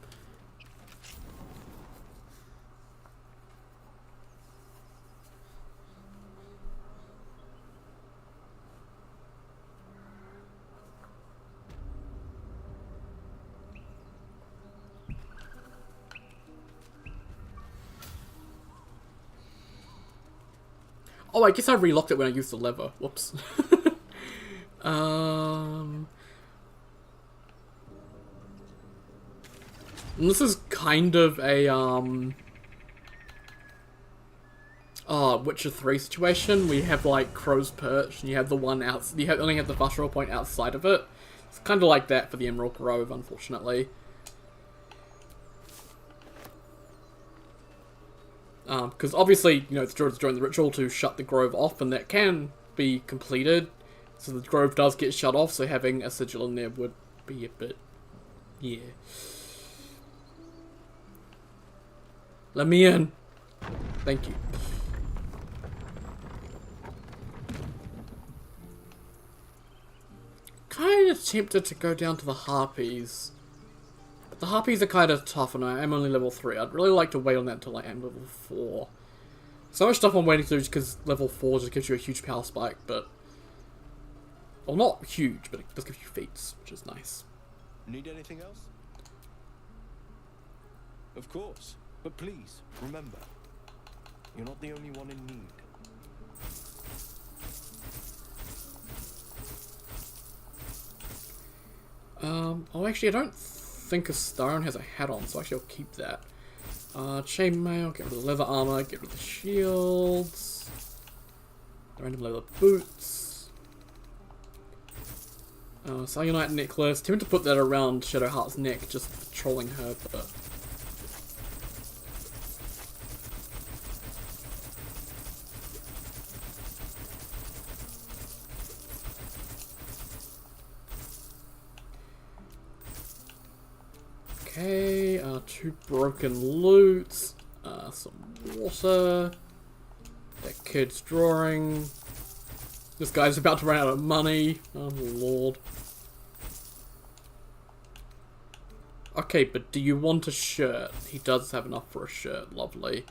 Oh, I guess I relocked it when I used the lever. Whoops. And this is kind of a, Witcher 3 situation. We have, like, Crow's Perch, and you have the one out... You only have the Vasheral Point outside of it. It's kind of like that for the Emerald Grove, unfortunately. Because obviously, you know, it's during the ritual to shut the grove off, and that can be completed. So the grove does get shut off, so having a sigil in there would be a bit... Yeah. Let me in. Thank you. Kind of tempted to go down to the Harpies. But the Harpies are kind of tough and I am only level 3. I'd really like to wait on that until I am level 4. So much stuff I'm waiting to do just because level 4 just gives you a huge power spike, but... Well, not huge, but it does give you feats, which is nice. Need anything else? Of course. But please, remember, you're not the only one in need. Oh, actually, I don't think a Stone has a hat on, so actually I'll keep that. Chainmail, get rid of the leather armor, get rid of the shields. Random leather boots. Cellulite necklace. Tempted to put that around Shadowheart's neck, just trolling her, but... Okay, 2 broken loots, some water, that kid's drawing, this guy's about to run out of money, oh lord. Okay, but do you want a shirt? He does have enough for a shirt, lovely.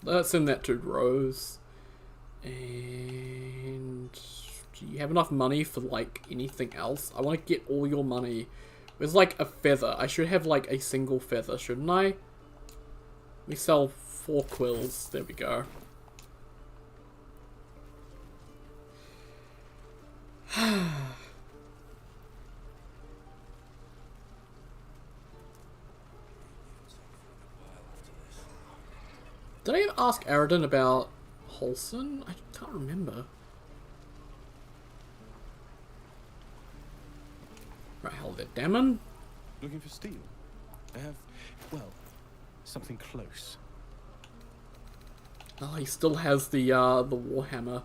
Let's send that to Rose. And do you have enough money for like anything else? I want to get all your money. There's like a feather. I should have like a single feather, shouldn't I? We sell 4 quills. There we go. Did I ever ask Aradin about Holson? I can't remember. Right, hold it, Damon. Looking for steel? I have, well, something close. Oh, he still has the Warhammer.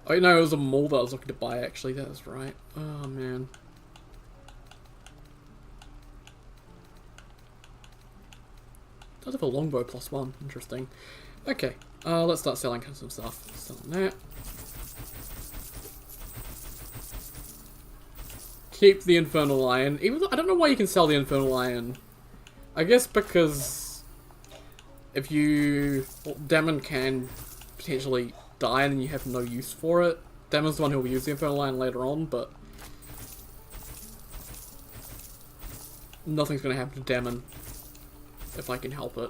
Oh no, it was a mall that I was looking to buy actually, that was right. Oh man. Does have a longbow +1, interesting. Okay, let's start selling some stuff. Selling that. Keep the Infernal Iron, even though I don't know why you can sell the Infernal Iron. I guess because if you... Well, Damon can potentially die and then you have no use for it. Damon's the one who will use the Infernal Iron later on, but nothing's going to happen to Damon if I can help it.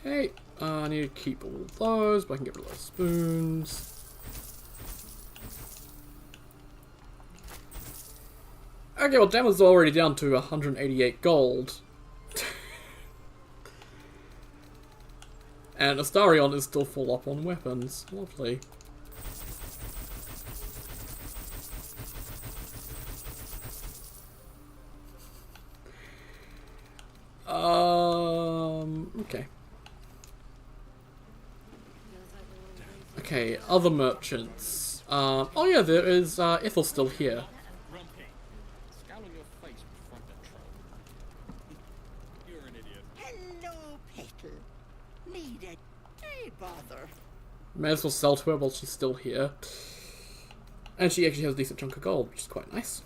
Okay, I need to keep all those, but I can get rid of those spoons. Okay, well, Damon's already down to 188 gold. And Astarion is still full up on weapons. Lovely. Okay. Okay, other merchants. Oh yeah, there is, Ethel still here. Hello, Petal. Need it. Hey, bother. May as well sell to her while she's still here. And she actually has a decent chunk of gold, which is quite nice.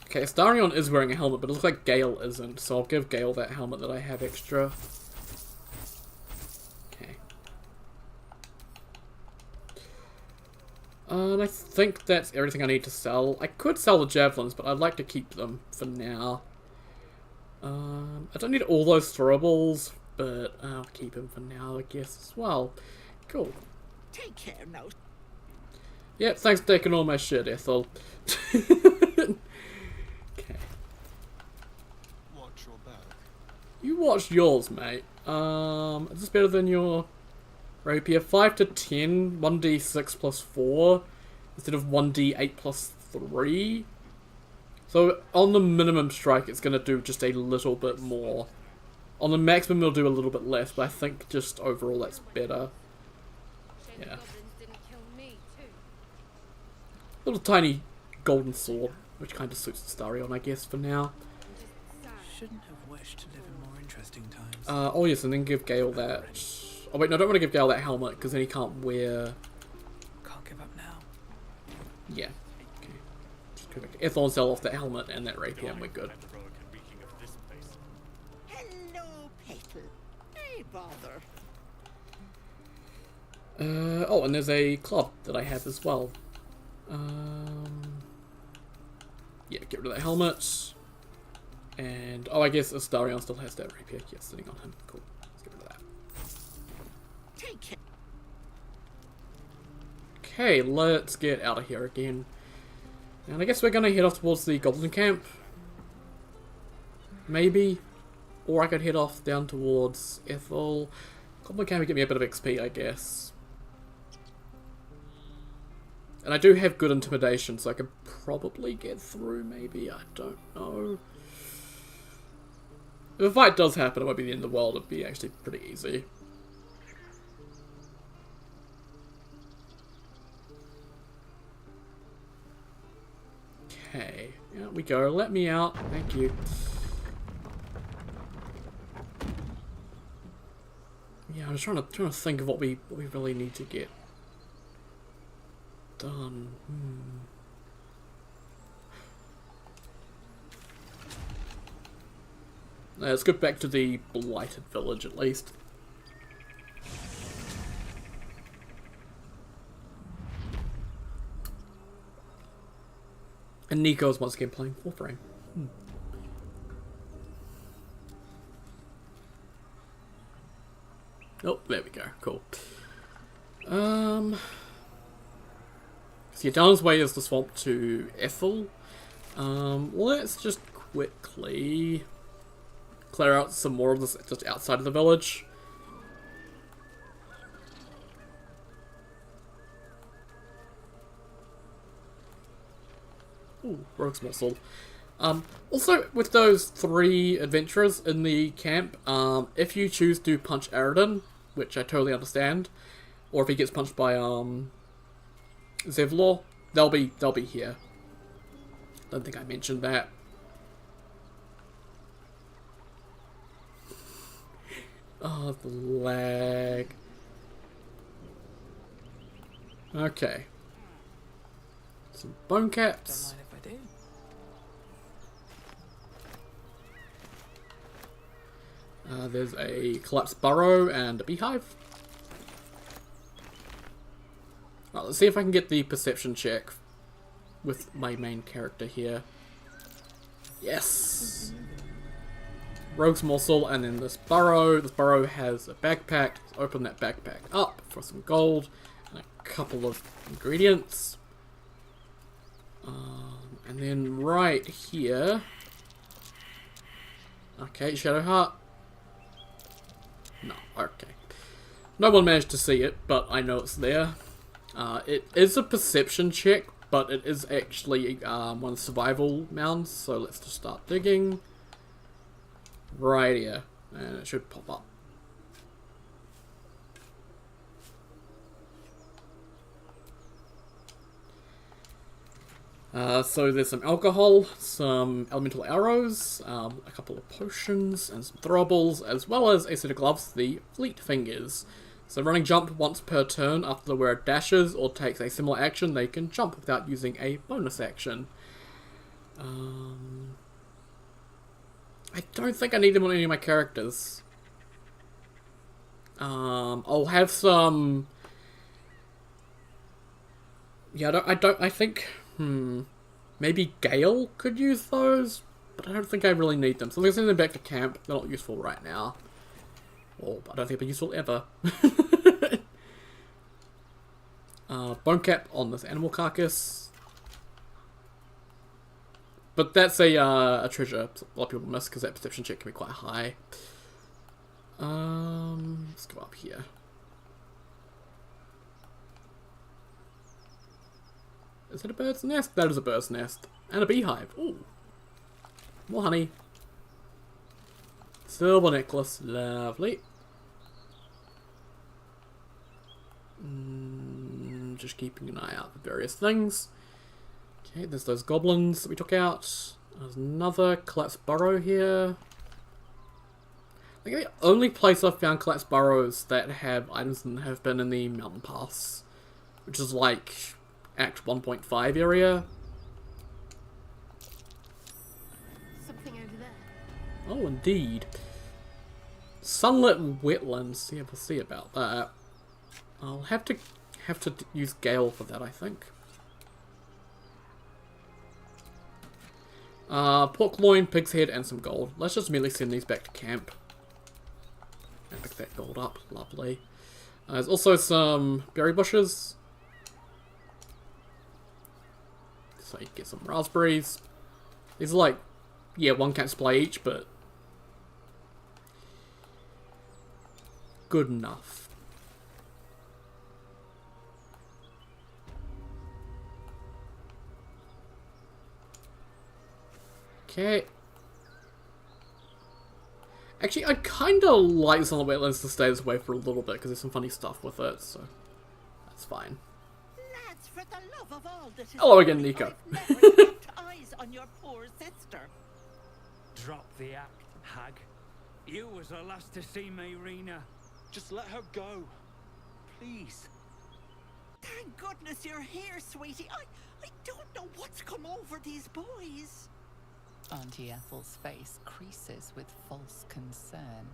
Okay, Astarion is wearing a helmet, but it looks like Gale isn't, so I'll give Gale that helmet that I have extra. Okay. And I think that's everything I need to sell. I could sell the javelins, but I'd like to keep them for now. I don't need all those throwables, but I'll keep them for now, I guess, as well. Cool. Take care now. Yep, thanks for taking all my shit, Ethel. You watched yours, mate. Is this better than your rapier? 5 to 10, 1d6 plus 4, instead of 1d8 plus 3. So, on the minimum strike, it's going to do just a little bit more. On the maximum, it'll do a little bit less, but I think just overall that's better. Yeah. Little tiny golden sword, which kind of suits the Starion, I guess, for now. Shouldn't have wished to live in more interesting times. Oh yes, and then give Gale that... Oh wait, no, I don't want to give Gale that helmet, because then he can't wear... Can't give up now. Yeah. Okay. Just go back to Ethel and sell off that helmet and that rapier, and we're good. Hello, Petal. Hey, bother. Oh, and there's a club that I have as well. Yeah, get rid of that helmet. And, oh, I guess Astarion still has that rapier. Yes, sitting on him. Cool. Let's get rid of that. Take it. Okay, let's get out of here again. And I guess we're gonna head off towards the Goblin Camp. Maybe. Or I could head off down towards Ethel. Goblin Camp would get me a bit of XP, I guess. And I do have good intimidation, so I could probably get through, maybe. I don't know. If a fight does happen, it won't be the end of the world. It'd be actually pretty easy. Okay, out we go. Let me out. Thank you. Yeah, I was trying to think of what we really need to get done. Let's go back to the Blighted village at least. And Nico's once again playing full frame. Oh, there we go. Cool. So yeah, down his way is the swamp to Ethel. Let's just quickly clear out some more of this just outside of the village. Ooh, rogue's morsel. Also, with those 3 adventurers in the camp, if you choose to punch Aridin, which I totally understand, or if he gets punched by Zevlor, they'll be here. Don't think I mentioned that. Oh, the lag. Okay. Some bone caps. There's a collapsed burrow and a beehive. Right, let's see if I can get the perception check with my main character here. Yes! Rogue's morsel, and then this burrow. This burrow has a backpack. Let's open that backpack up for some gold and a couple of ingredients. And then right here. Okay, Shadow Heart. No, okay. No one managed to see it, but I know it's there. It is a perception check, but it is actually one of the survival mounds, so let's just start digging. Right here, and it should pop up. So there's some alcohol, some elemental arrows, a couple of potions, and some throwables, as well as a set of gloves, the Fleet Fingers. So running jump once per turn after the wearer dashes or takes a similar action, they can jump without using a bonus action. I don't think I need them on any of my characters. I'll have some... Yeah, I think... Maybe Gale could use those, but I don't think I really need them. So I'm going to send them back to camp. They're not useful right now. Or I don't think they're useful ever. Bone cap on this animal carcass. But that's a treasure a lot of people miss because that perception check can be quite high. Let's go up here. Is it a bird's nest? That is a bird's nest. And a beehive. Ooh. More honey. Silver necklace. Lovely. Just keeping an eye out for various things. Okay, there's those goblins that we took out. There's another collapsed burrow here. I think the only place I've found collapsed burrows that have items in have been in the mountain pass, which is like Act 1.5 area. Something over there. Oh, indeed. Sunlit wetlands. Yeah, we'll see about that. I'll have to use Gale for that, I think. Pork loin, pig's head, and some gold. Let's just immediately send these back to camp. And pick that gold up. Lovely. There's also some berry bushes. So you get some raspberries. These are like, yeah, one cat supply each, but good enough. Okay. Actually, I kind of like this on the wetlands to stay this way for a little bit, because there's some funny stuff with it, so that's fine. Lads, for the love of all that is Hello again, Nico. I've never kept eyes on your poor sister. Drop the act, hag. You was the last to see Mayrina. Just let her go. Please. Thank goodness you're here, sweetie. I don't know what's come over these boys. Auntie Ethel's face creases with false concern.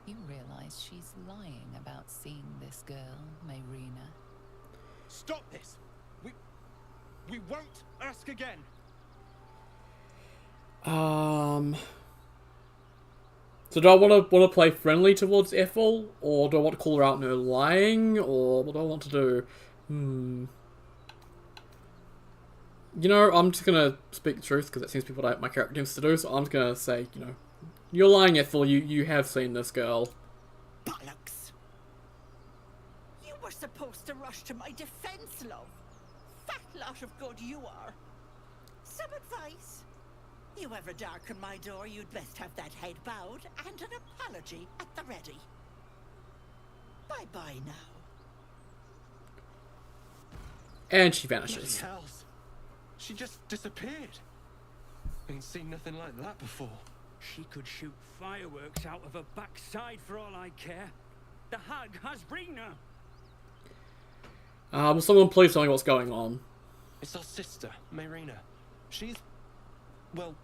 You realize she's lying about seeing this girl, Mayrina. Stop this. We won't ask again. So do I want to play friendly towards Ethel, or do I want to call her out on her lying, or what do I want to do? You know, I'm just gonna speak the truth, because that seems to be what my character tends to do, so I'm just gonna say, you know, you're lying, Ethel, you have seen this girl. Bollocks. You were supposed to rush to my defense, love. Fat lot of good you are. Some advice? You ever darken my door, you'd best have that head bowed and an apology at the ready. Bye-bye now. And she vanishes. Bloody hells. She just disappeared. Ain't seen nothing like that before. She could shoot fireworks out of her backside for all I care. The hag has Rena. Will someone please tell me what's going on? It's our sister, Mayrina. Well,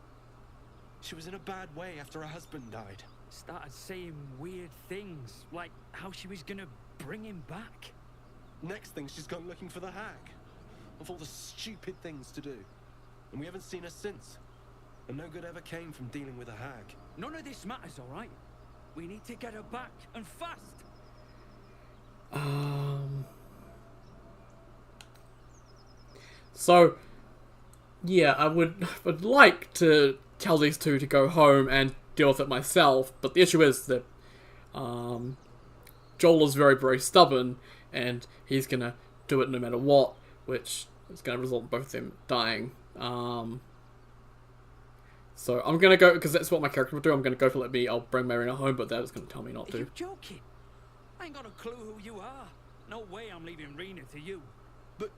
she was in a bad way after her husband died. Started saying weird things, like how she was gonna bring him back. Next thing, she's gone looking for the hag. Of all the stupid things to do. And we haven't seen her since. And no good ever came from dealing with a hag. None of this matters, alright? We need to get her back, and fast! So, yeah, I would like to tell these two to go home and deal with it myself, but the issue is that Joel is very, very stubborn, and he's gonna do it no matter what, which is gonna result in both of them dying. So I'm gonna go, because that's what my character would do, I'm gonna go to I'll bring Mayrina home, but that is gonna tell me not to. Are you joking? I ain't got a clue who you are. No way I'm leaving Rena to you. But,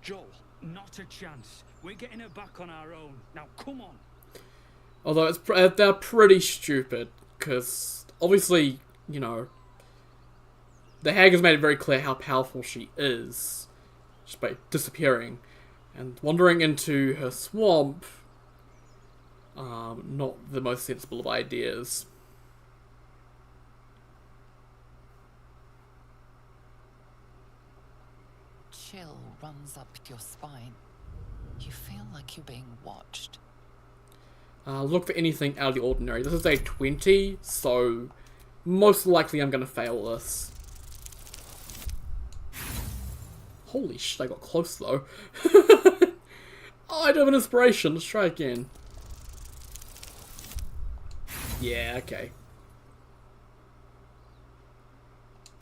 Joel... Not a chance. We're getting her back on our own. Now, come on. Although they're pretty stupid, because obviously, you know, the hag has made it very clear how powerful she is, just by disappearing, and wandering into her swamp, not the most sensible of ideas. Chill runs up your spine. You feel like you're being watched. Look for anything out of the ordinary. This is a 20, so most likely I'm gonna fail this. Holy shit, I got close though. Oh, I do have an inspiration. Let's try again. Yeah, okay.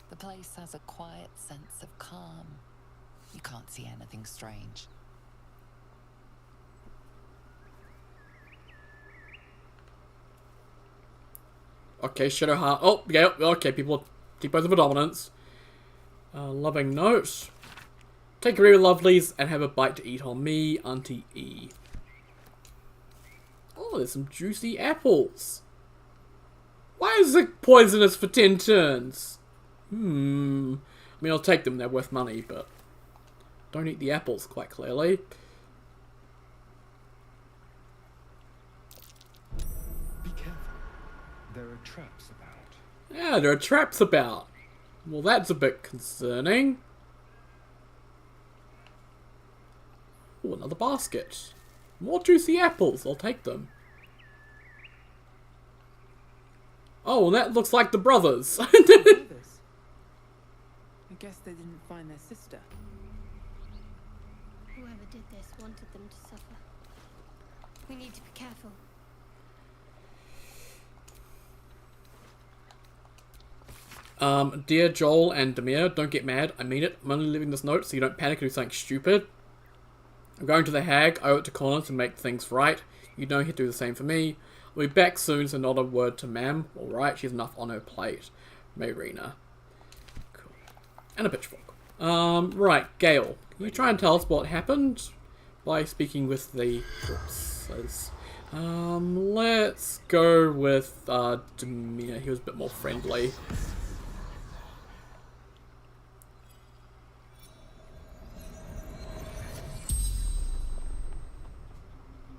The place has a quiet sense of calm. You can't see anything strange. Okay, Shadowheart. Oh, yeah, okay, people keep both of dominance. Loving note. Take a real lovelies and have a bite to eat on me, Auntie E. Oh, there's some juicy apples. Why is it poisonous for 10 turns? I mean, I'll take them, they're worth money, but don't eat the apples, quite clearly. Be careful. There are traps about. Yeah, there are traps about. Well, that's a bit concerning. Oh, another basket. More juicy apples. I'll take them. Oh, and that looks like the brothers. Brothers? I guess they didn't find their sister. Whoever did this wanted them to suffer. We need to be careful. Dear Joel and Demir, don't get mad. I mean it. I'm only leaving this note so you don't panic and do something stupid. I'm going to the hag. I owe it to Connor to make things right. You know he'd do the same for me. I'll be back soon, so not a word to Mam. Alright, she has enough on her plate. Mayrina. Cool. And a pitchfork. Right, Gale. Can you try and tell us what happened? By speaking with the corpses. Let's go with, Demir. He was a bit more friendly.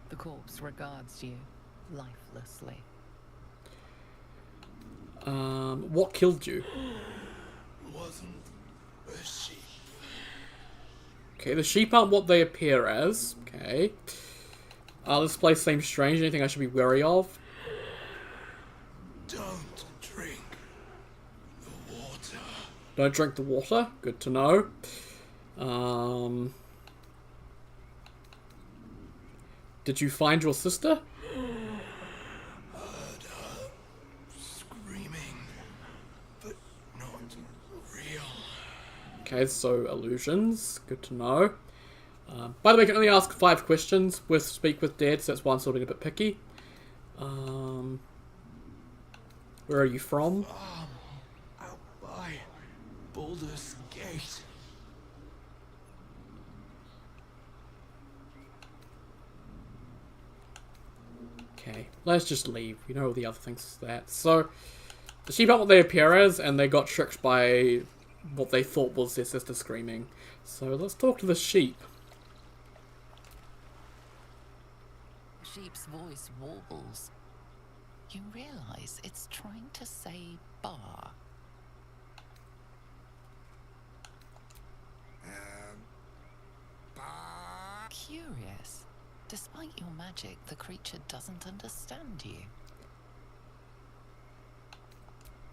The corpse regards you lifelessly. What killed you? Wasn't a sheep. Okay, the sheep aren't what they appear as. Okay. This place seems strange. Anything I should be wary of? Don't drink the water. Don't drink the water. Good to know. Did you find your sister? Heard her screaming, but not real. Okay, so illusions. Good to know. By the way, you can only ask 5 questions with Speak with Dead, so that's why I'm sort of a bit picky. Where are you from? Out by Baldur's Gate. Okay, let's just leave. You know all the other things that. So, the sheep aren't what they appear as, and they got tricked by what they thought was their sister screaming. So let's talk to the sheep. Sheep's voice warbles. You realize it's trying to say bar. Curious. Despite your magic, the creature doesn't understand you.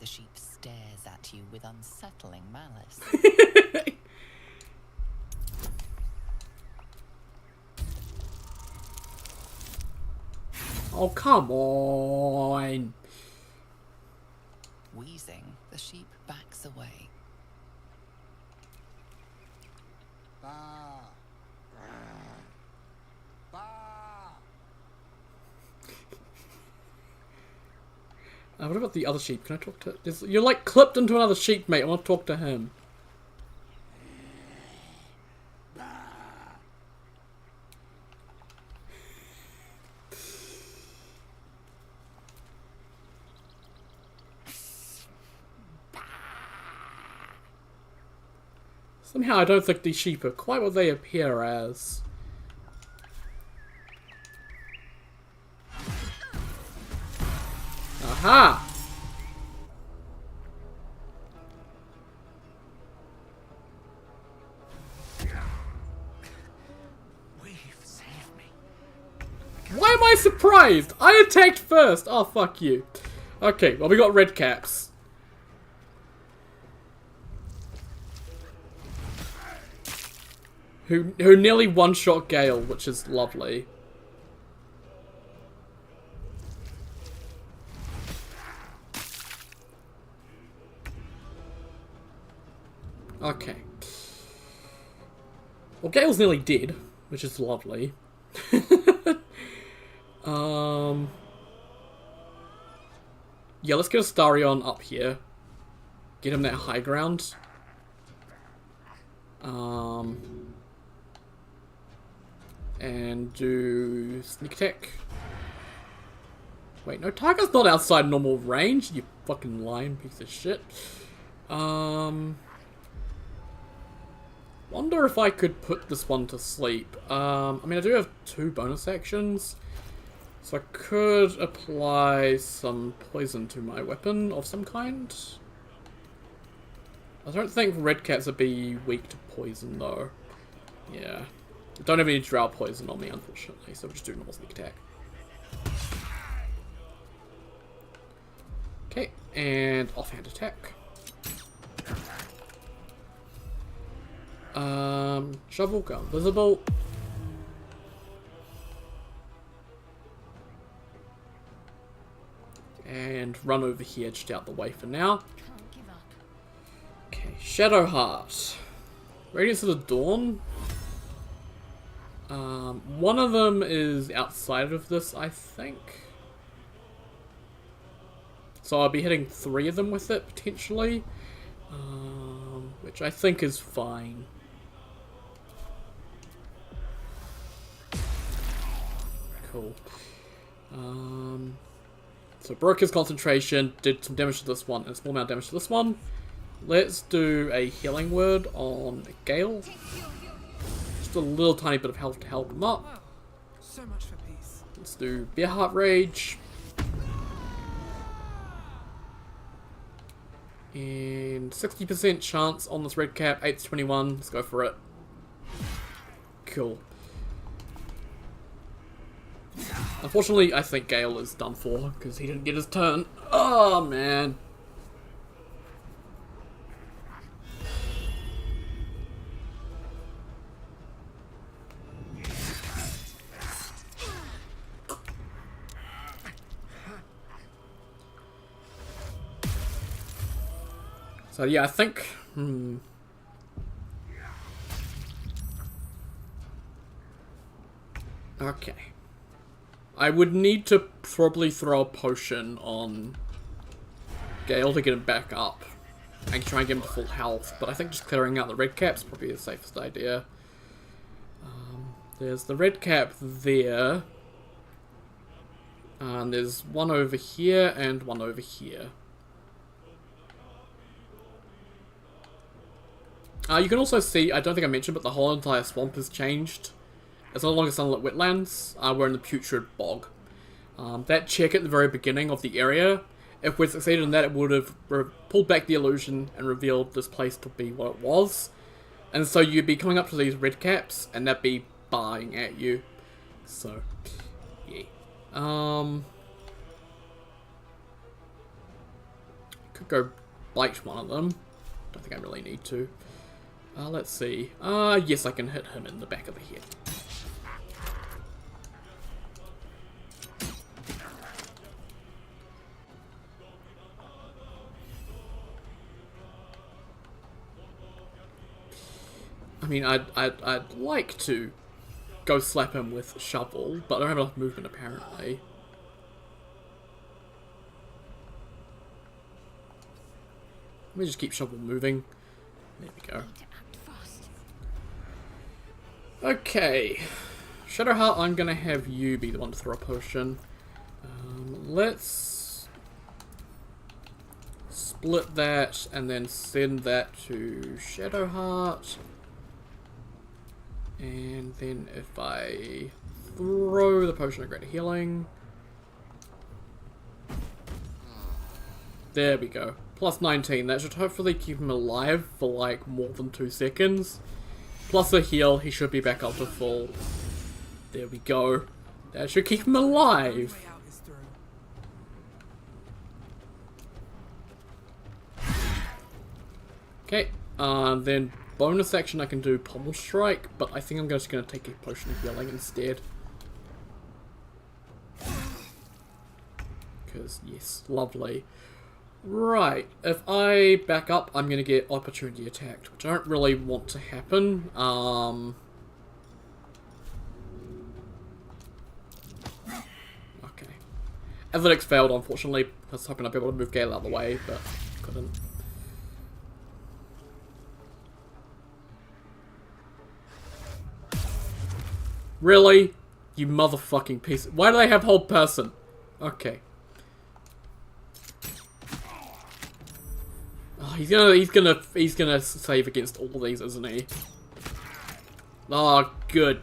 The sheep stares at you with unsettling malice. Oh, come on. Wheezing, the sheep backs away. What about the other sheep? Can I talk to... You're like clipped into another sheep, mate. I want to talk to him. Somehow I don't think these sheep are quite what they appear as. Aha! Why am I surprised? I attacked first! Oh, fuck you. Okay, well, we got red caps. Who nearly one-shot Gale, which is lovely. Okay. Well, Gale's nearly dead, which is lovely. Yeah, let's get Astarion up here. Get him that high ground. And do sneak attack. Wait, no, Tiger's not outside normal range, you fucking lying piece of shit. Wonder if I could put this one to sleep. I mean, I do have 2 bonus actions. So I could apply some poison to my weapon of some kind. I don't think red cats would be weak to poison, though. Yeah. Don't have any drow poison on me, unfortunately, so we'll just do normal sneak attack. Okay, and offhand attack. Shovel, go invisible. And run over here, just out the way for now. Okay, Shadowheart. Radiance of the Dawn. One of them is outside of this, I think. So I'll be hitting 3 of them with it, potentially. Which I think is fine. Cool. So broke his concentration, did some damage to this one, and a small amount of damage to this one. Let's do a healing word on Gale. Just a little tiny bit of health to help him up. Wow. So much for peace. Let's do Bearheart Rage. And 60% chance on this red cap, 8 to 21. Let's go for it. Cool. Unfortunately, I think Gale is done for because he didn't get his turn. Oh man. So yeah, I think. Okay. I would need to probably throw a potion on Gale to get him back up and try and get him to full health, but I think just clearing out the red cap's probably the safest idea. There's the red cap there, and there's one over here and one over here. You can also see, I don't think I mentioned, but the whole entire swamp has changed. It's no longer sunlit wetlands, we're in the putrid bog. That check at the very beginning of the area, if we'd succeeded in that, it would have pulled back the illusion and revealed this place to be what it was. And so you'd be coming up to these red caps, and they'd be barring at you. So, yeah. Could go bite one of them. Don't think I really need to. Let's see. Yes, I can hit him in the back of the head. I mean, I'd like to go slap him with shovel, but I don't have enough movement apparently. Let me just keep shovel moving. There we go. Okay. Shadowheart, I'm gonna have you be the one to throw a potion. Let's split that and then send that to Shadowheart. And then if I throw the potion of greater healing. There we go. Plus 19. That should hopefully keep him alive for like more than 2 seconds. Plus a heal, he should be back up to full. There we go. That should keep him alive. Okay, then bonus action I can do Pommel Strike, but I think I'm just going to take a potion of healing instead. Because, yes, lovely. Right, if I back up, I'm going to get opportunity attacked, which I don't really want to happen. Okay. Athletics failed, unfortunately. I was hoping I'd be able to move Gale out of the way, but couldn't. Really? You motherfucking piece. Why do they have hold person? Okay. Oh, he's gonna save against all these, isn't he? Oh, good.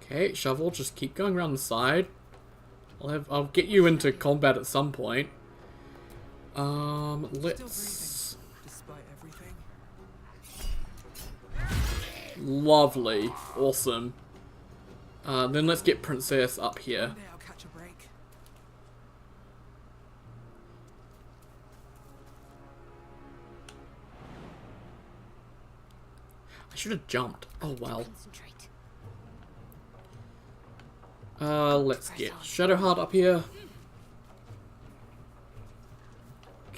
Okay, shovel, just keep going around the side. I'll get you into combat at some point. Let's... Despite everything. Lovely. Awesome. Then let's get Princess up here. One day I'll catch a break. I should have jumped. Oh well. Let's get Shadowheart up here.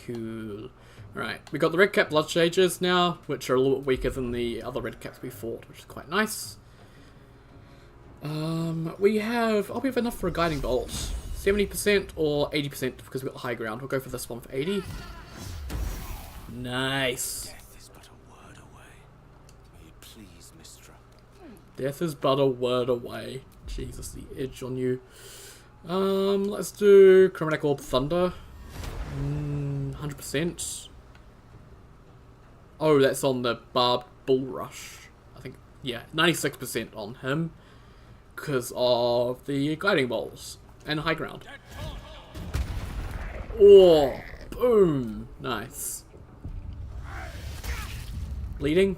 Cool. Alright, we got the red cap blood sages now, which are a little bit weaker than the other red caps we fought, which is quite nice. We have enough for a guiding bolt. 70% or 80% because we've got high ground. We'll go for this one for 80. Nice. Death is but a word away. May it please, Mistra. Death is but a word away. Jesus, the edge on you. Let's do Chromatic Orb Thunder. 100%. Oh, that's on the Barbed Bull Rush. I think, yeah, 96% on him. Because of the Guiding Bolts. And High Ground. Oh, boom. Nice. Bleeding?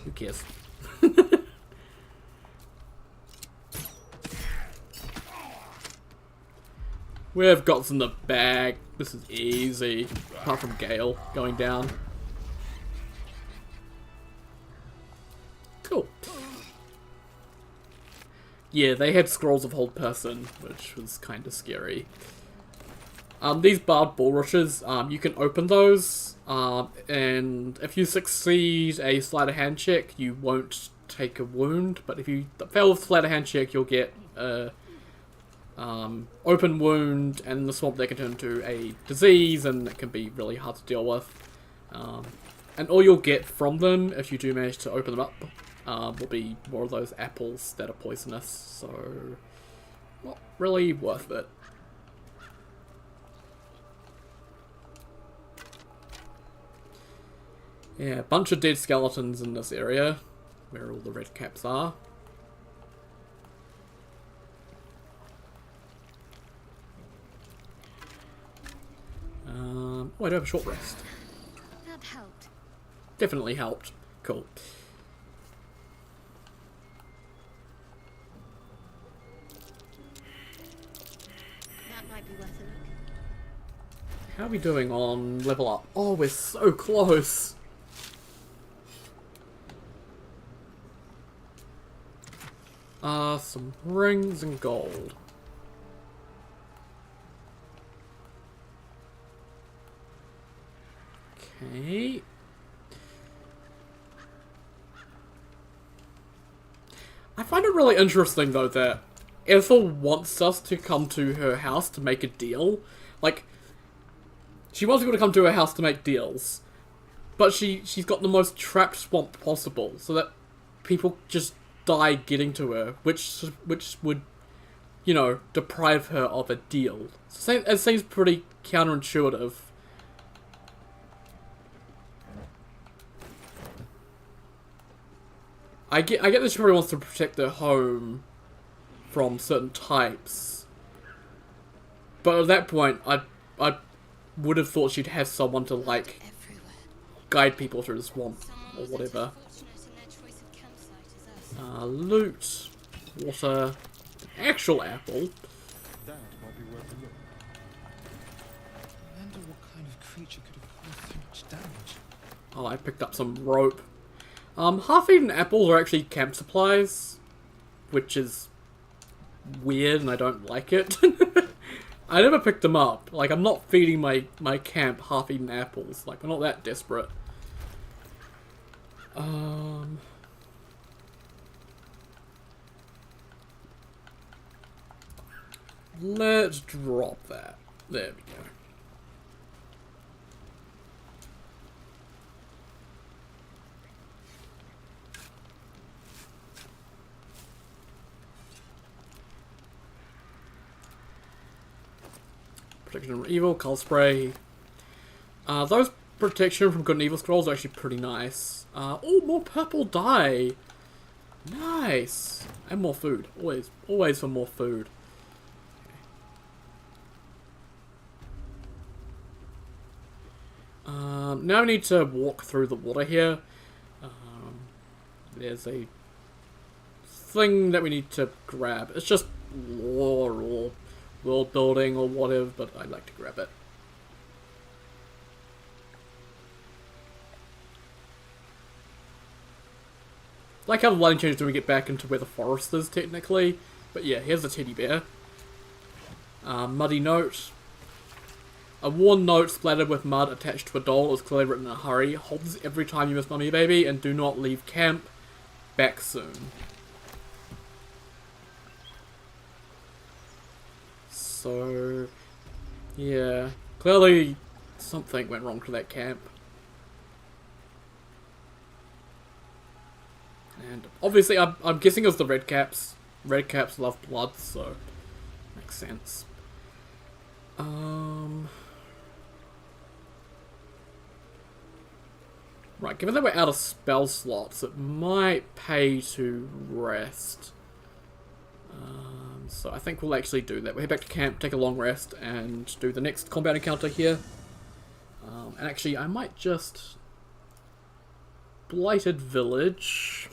Who cares? We've got some in the bag. This is easy. Apart from Gale going down. Cool. Yeah, they had Scrolls of Hold Person, which was kind of scary. These Barbed Bull Rushes, you can open those, and if you succeed a sleight of hand check, you won't take a wound, but if you fail with sleight of hand check, you'll get a open wound, and the swamp there can turn into a disease, and it can be really hard to deal with. And all you'll get from them, if you do manage to open them up, will be more of those apples that are poisonous, so not really worth it. Yeah, a bunch of dead skeletons in this area, where all the red caps are. Oh, I do have a short rest. That helped. Definitely helped. Cool. That might be worth a look. How are we doing on level up? Oh, we're so close. Some rings and gold. Okay. I find it really interesting though that Ethel wants us to come to her house to make a deal. Like, she wants people to come to her house to make deals, but she's got the most trapped swamp possible, so that people just die getting to her, which would, you know, deprive her of a deal. So it seems pretty counterintuitive. I get that she probably wants to protect their home from certain types, but at that point, I would have thought she'd have someone to, like, guide people through the swamp or whatever. Loot, water, actual apple. That might be worth a look. I wonder what kind of creature could have caused so much damage. Oh, I picked up some rope. Half-eaten apples are actually camp supplies, which is weird and I don't like it. I never picked them up. Like, I'm not feeding my camp half-eaten apples. Like, we're not that desperate. Let's drop that. There we go. Protection from evil, cull spray. Those protection from good and evil scrolls are actually pretty nice. Oh, more purple dye. Nice! And more food. Always, always for more food. Now we need to walk through the water here. There's a thing that we need to grab. It's just lore or world building or whatever, but I'd like to grab it. Like how the lighting changes when we get back into where the forest is, technically. But yeah, here's a teddy bear. Muddy note. A worn note splattered with mud attached to a doll is clearly written in a hurry. Hold this every time you miss Mummy Baby and do not leave camp. Back soon. So, yeah. Clearly something went wrong to that camp. And obviously I'm guessing it was the Red Caps. Red Caps love blood, so makes sense. Right, given that we're out of spell slots, it might pay to rest. So I think we'll actually do that. We'll head back to camp, take a long rest, and do the next combat encounter here. And actually, I might just... Blighted Village.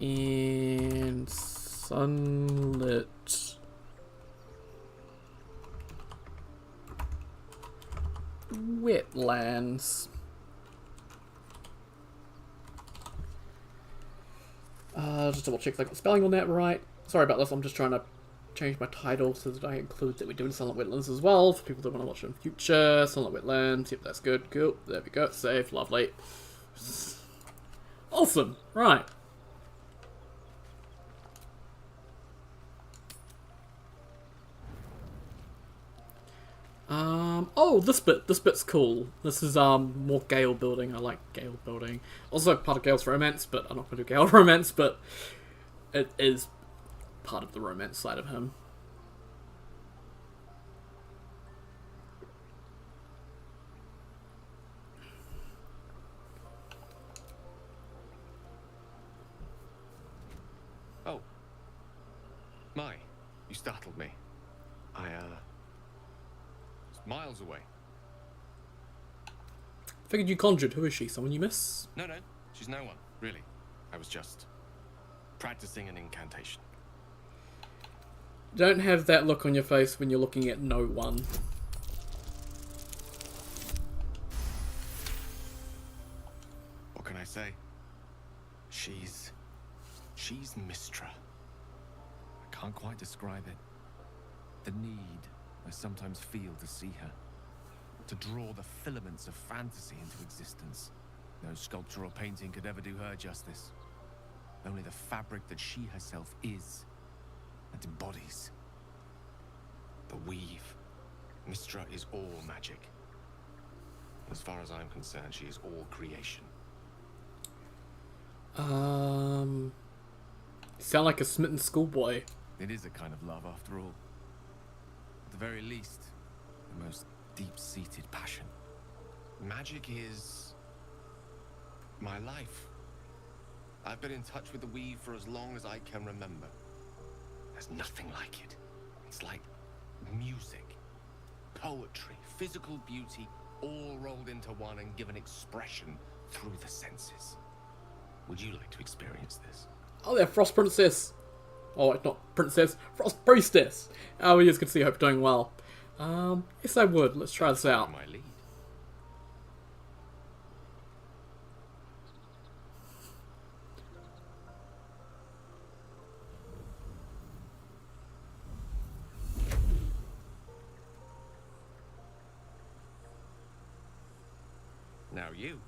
And sunlit wetlands. Just double check if I got the spelling on that right. Sorry about this, I'm just trying to change my title so that I include that we're doing Sunlit Wetlands as well, for people that want to watch it in the future. Sunlit Wetlands, yep, that's good, cool, there we go, save, lovely. Awesome, right. Oh, this bit's cool. This is, more Gale building. I like Gale building. Also part of Gale's romance, but I'm not going to do Gale romance, but it is part of the romance side of him. Oh. My, you startled me. Miles away. Figured you conjured. Who is she? Someone you miss? No, she's no one, really. I was just practicing an incantation. Don't have that look on your face when you're looking at no one. What can I say? She's Mistra. I can't quite describe it. The need I sometimes feel to see her, to draw the filaments of fantasy into existence. No sculpture or painting could ever do her justice. Only the fabric that she herself is and embodies. The weave. Mistra is all magic. As far as I'm concerned, she is all creation. Sound like a smitten schoolboy. It is a kind of love after all. At the very least, the most deep-seated passion. Magic is my life. I've been in touch with the weave for as long as I can remember. There's nothing like it. It's like music, poetry, physical beauty, all rolled into one and given expression through the senses. Would you like to experience this? Oh, they're Frost Princess. Oh, not Princess, Frost Priestess. Oh, yes, good to see. Hope you're doing well. Yes, I would. Let's try this out. My lead. Now you.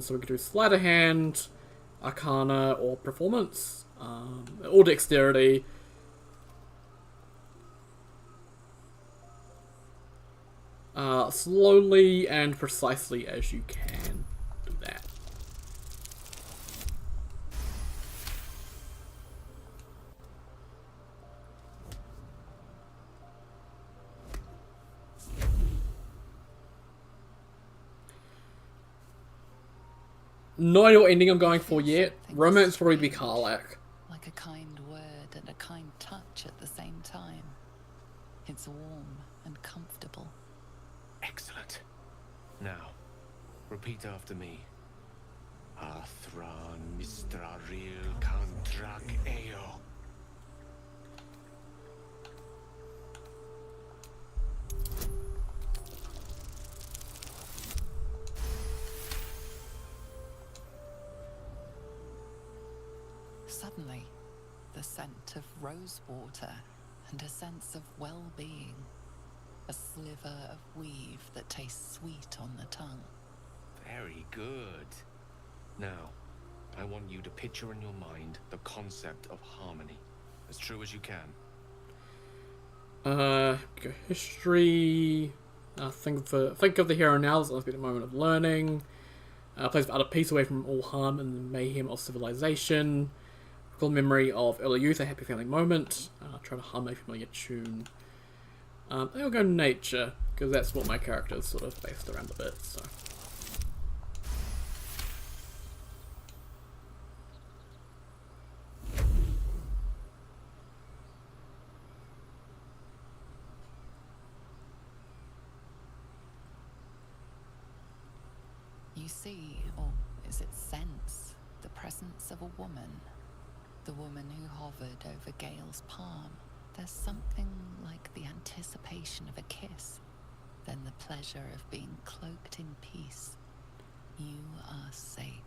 So we could do Sleight of Hand, Arcana, or Performance, or Dexterity. Slowly and precisely as you can do that. No idea what ending I'm going for yet. Romance will probably be Karlach. Like a kind word and a kind touch at the same time. It's warm and comfortable. Excellent. Now, repeat after me. Athran Mistraril Kantrak Eo. Suddenly, the scent of rose water and a sense of well-being. A sliver of weave that tastes sweet on the tongue. Very good. Now, I want you to picture in your mind the concept of harmony, as true as you can. Go history. Think of the here and now. This must be the moment of learning. Place of utter peace away from all harm and the mayhem of civilization. Recall memory of early youth, a happy family moment. Try to hum a familiar tune. I'll go nature, because that's what my character is sort of based around a bit, so. You see, or is it sense, the presence of a woman. The woman who hovered over Gale's palm. There's something like the anticipation of a kiss, then the pleasure of being cloaked in peace. You are safe.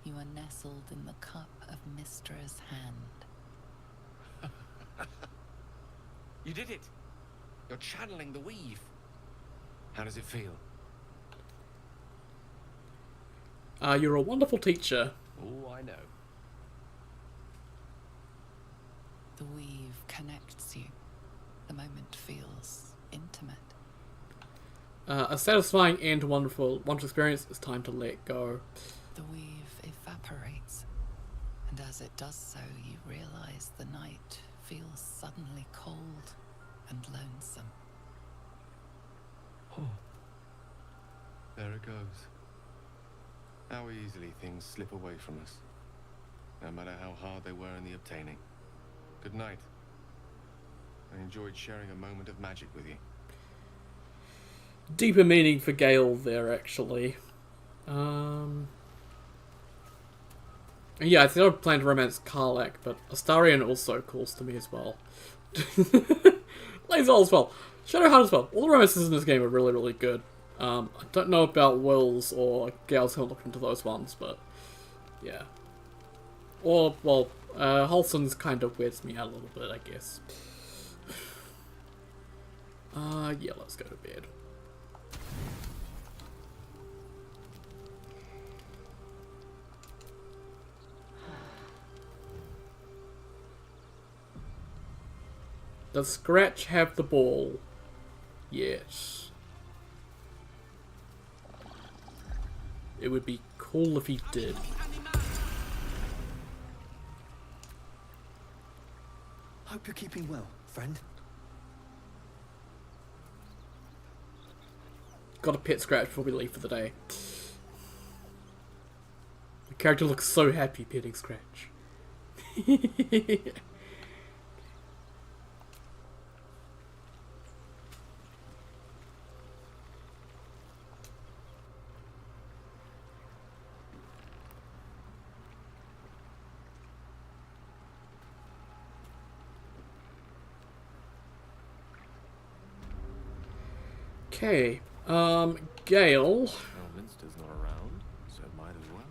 You are nestled in the cup of Mistra's hand. You did it! You're channeling the weave. How does it feel? You're a wonderful teacher. Oh, I know. The weave connects you. The moment feels intimate. A satisfying and wonderful experience. It's time to let go. The weave evaporates, and as it does so, you realize the night feels suddenly cold and lonesome. Oh. There it goes. How easily things slip away from us, no matter how hard they were in the obtaining. Good night. I enjoyed sharing a moment of magic with you. Deeper meaning for Gale there, actually. Yeah, I think I plan to romance Karlach, but Astarion also calls to me as well. Lazar as well. Shadowheart as well. All the romances in this game are really, really good. I don't know about Will's or Gale's, haven't looked into those ones, but yeah. Or, well, Halson's kind of weirds me out a little bit, I guess. Yeah, let's go to bed. Does Scratch have the ball? Yes. It would be cool if he did. Hope you're keeping well, friend. Got to pet Scratch before we leave for the day. The character looks so happy petting Scratch. Okay, Gale. Well, Minster's not around, so might as well.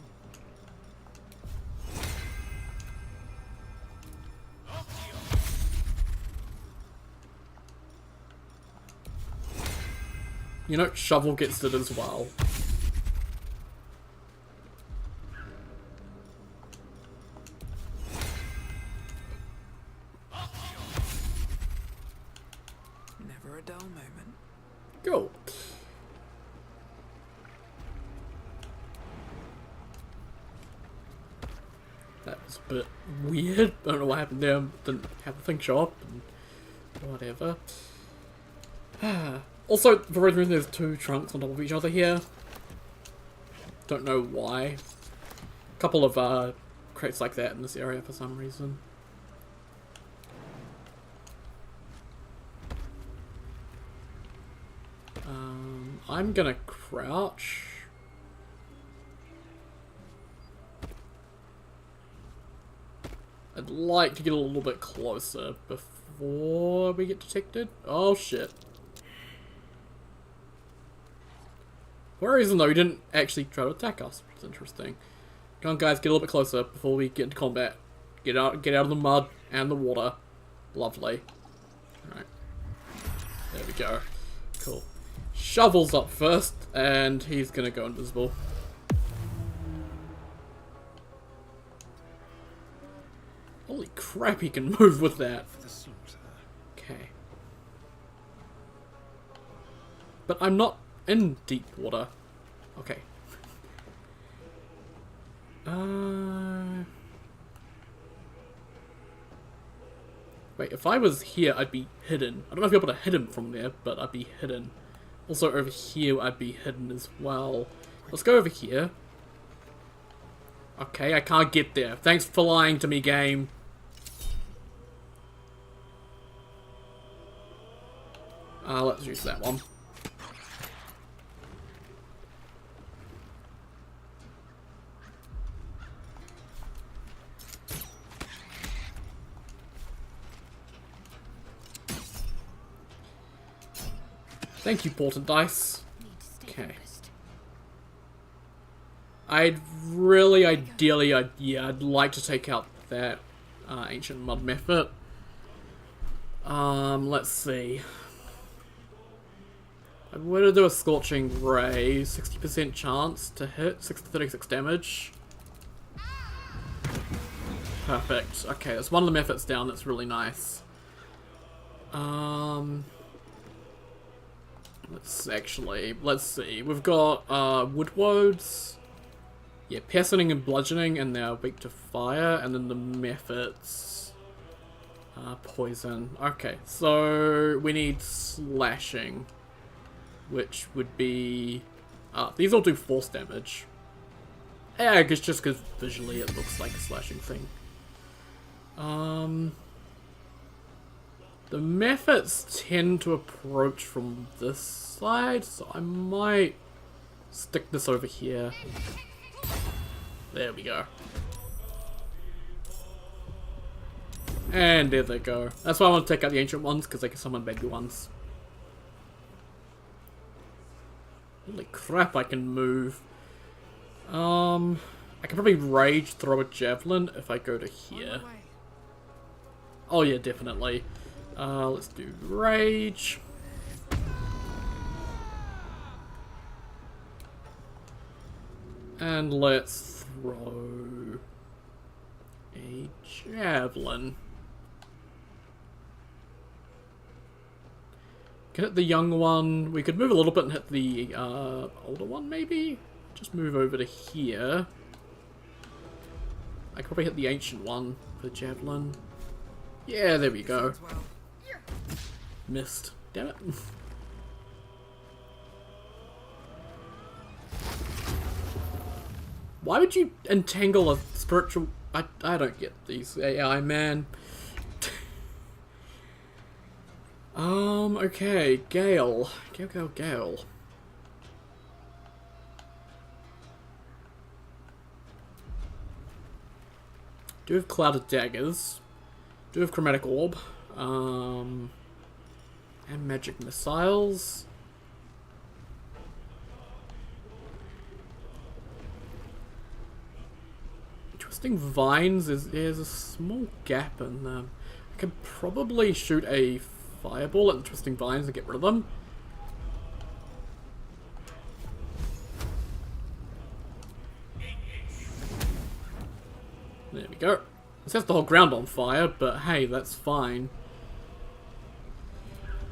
You know, Shovel gets it as well. Never a dull moment. Go. That was a bit weird. I don't know what happened there. Didn't have the thing show up and whatever. Also, for some reason, there's two trunks on top of each other here. Don't know why. couple of crates like that in this area for some reason. I'm gonna crouch. I'd like to get a little bit closer before we get detected. Oh shit. For a reason though, he didn't actually try to attack us. It's interesting. Come on guys, get a little bit closer before we get into combat. Get out of the mud and the water. Lovely. Alright. There we go. Cool. Shovels up first, and he's gonna go invisible. Holy crap, he can move with that. Okay. But I'm not in deep water. Okay. Wait, if I was here, I'd be hidden. I don't know if you're able to hit him from there, but I'd be hidden. Also over here, I'd be hidden as well. Let's go over here. Okay, I can't get there. Thanks for lying to me, game. Let's use that one. Thank you, Portent Dice. Okay. I'd like to take out that ancient mud method. Let's see. I'm going to do a Scorching Ray, 60% chance to hit, 36 damage. Perfect. Okay, that's one of the methods down, that's really nice. Let's see. We've got wood woads. Yeah, piercing and bludgeoning, and they're weak to fire, and then the methods. Poison. Okay, so we need slashing, which would be... these all do force damage. Yeah, I guess just because visually it looks like a slashing thing. The methods tend to approach from this side, so I might stick this over here. There we go. And there they go. That's why I want to take out the ancient ones, because they can summon baby ones. Holy crap, I can move. I can probably rage throw a javelin if I go to here. Oh yeah, definitely. Let's do rage. And let's throw a javelin. Can hit the young one. We could move a little bit and hit the older one, maybe? Just move over to here. I could probably hit the ancient one for the javelin. Yeah, there we go. Missed. Damn it. Why would you entangle a spiritual... I don't get these AI, man. Okay. Gale. Gale. Do have clouded daggers. Do have chromatic orb. And magic missiles. Twisting vines there's a small gap in them. I could probably shoot a fireball at the twisting vines and get rid of them. There we go. It sets the whole ground on fire, but hey, that's fine.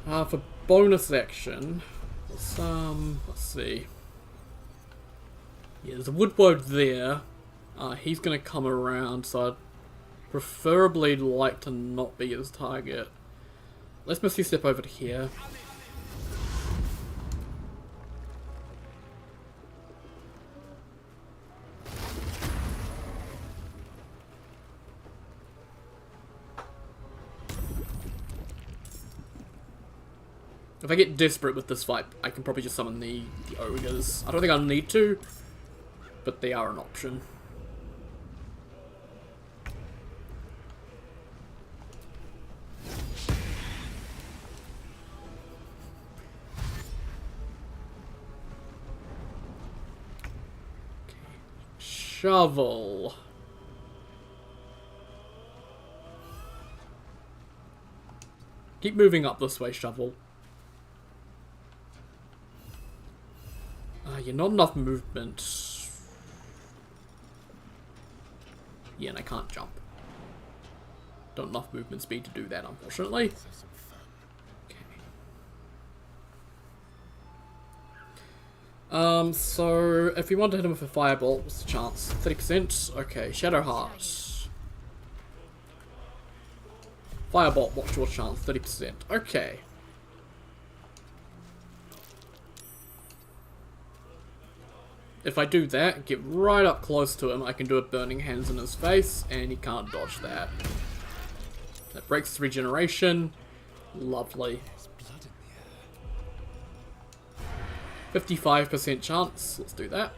For bonus action, let's see. Yeah, there's a woodward there. He's gonna come around, so I'd preferably like to not be his target. Let's misty step over to here. If I get desperate with this fight, I can probably just summon the ogres. I don't think I'll need to, but they are an option. Shovel. Keep moving up this way, shovel. You're not enough movement. Yeah, and I can't jump. Don't enough movement speed to do that, unfortunately. So if you want to hit him with a firebolt, what's the chance? 30%? Okay, Shadow Heart. Firebolt, what's your chance? 30%. Okay. If I do that, get right up close to him, I can do a Burning Hands in his face, and he can't dodge that. That breaks his regeneration. Lovely. 55% chance. Let's do that.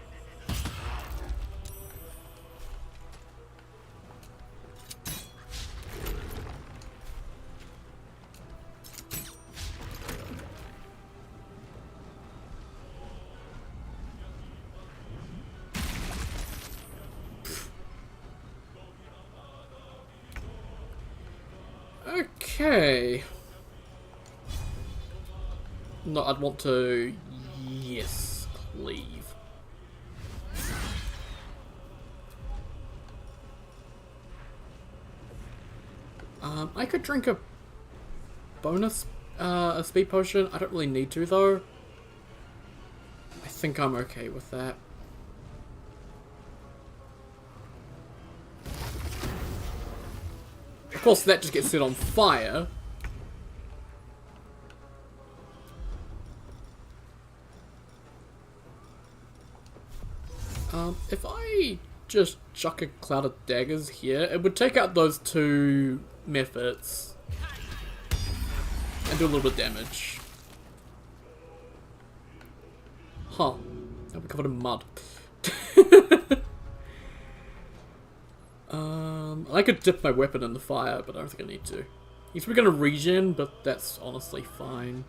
Okay. No, I'd want to... Yes, cleave. I could drink a bonus, a speed potion. I don't really need to, though. I think I'm okay with that. Of course, that just gets set on fire. If I just chuck a cloud of daggers here, it would take out those two methods and do a little bit of damage. Huh. Now we're covered in mud. I could dip my weapon in the fire, but I don't think I need to. He's probably going to regen, but that's honestly fine.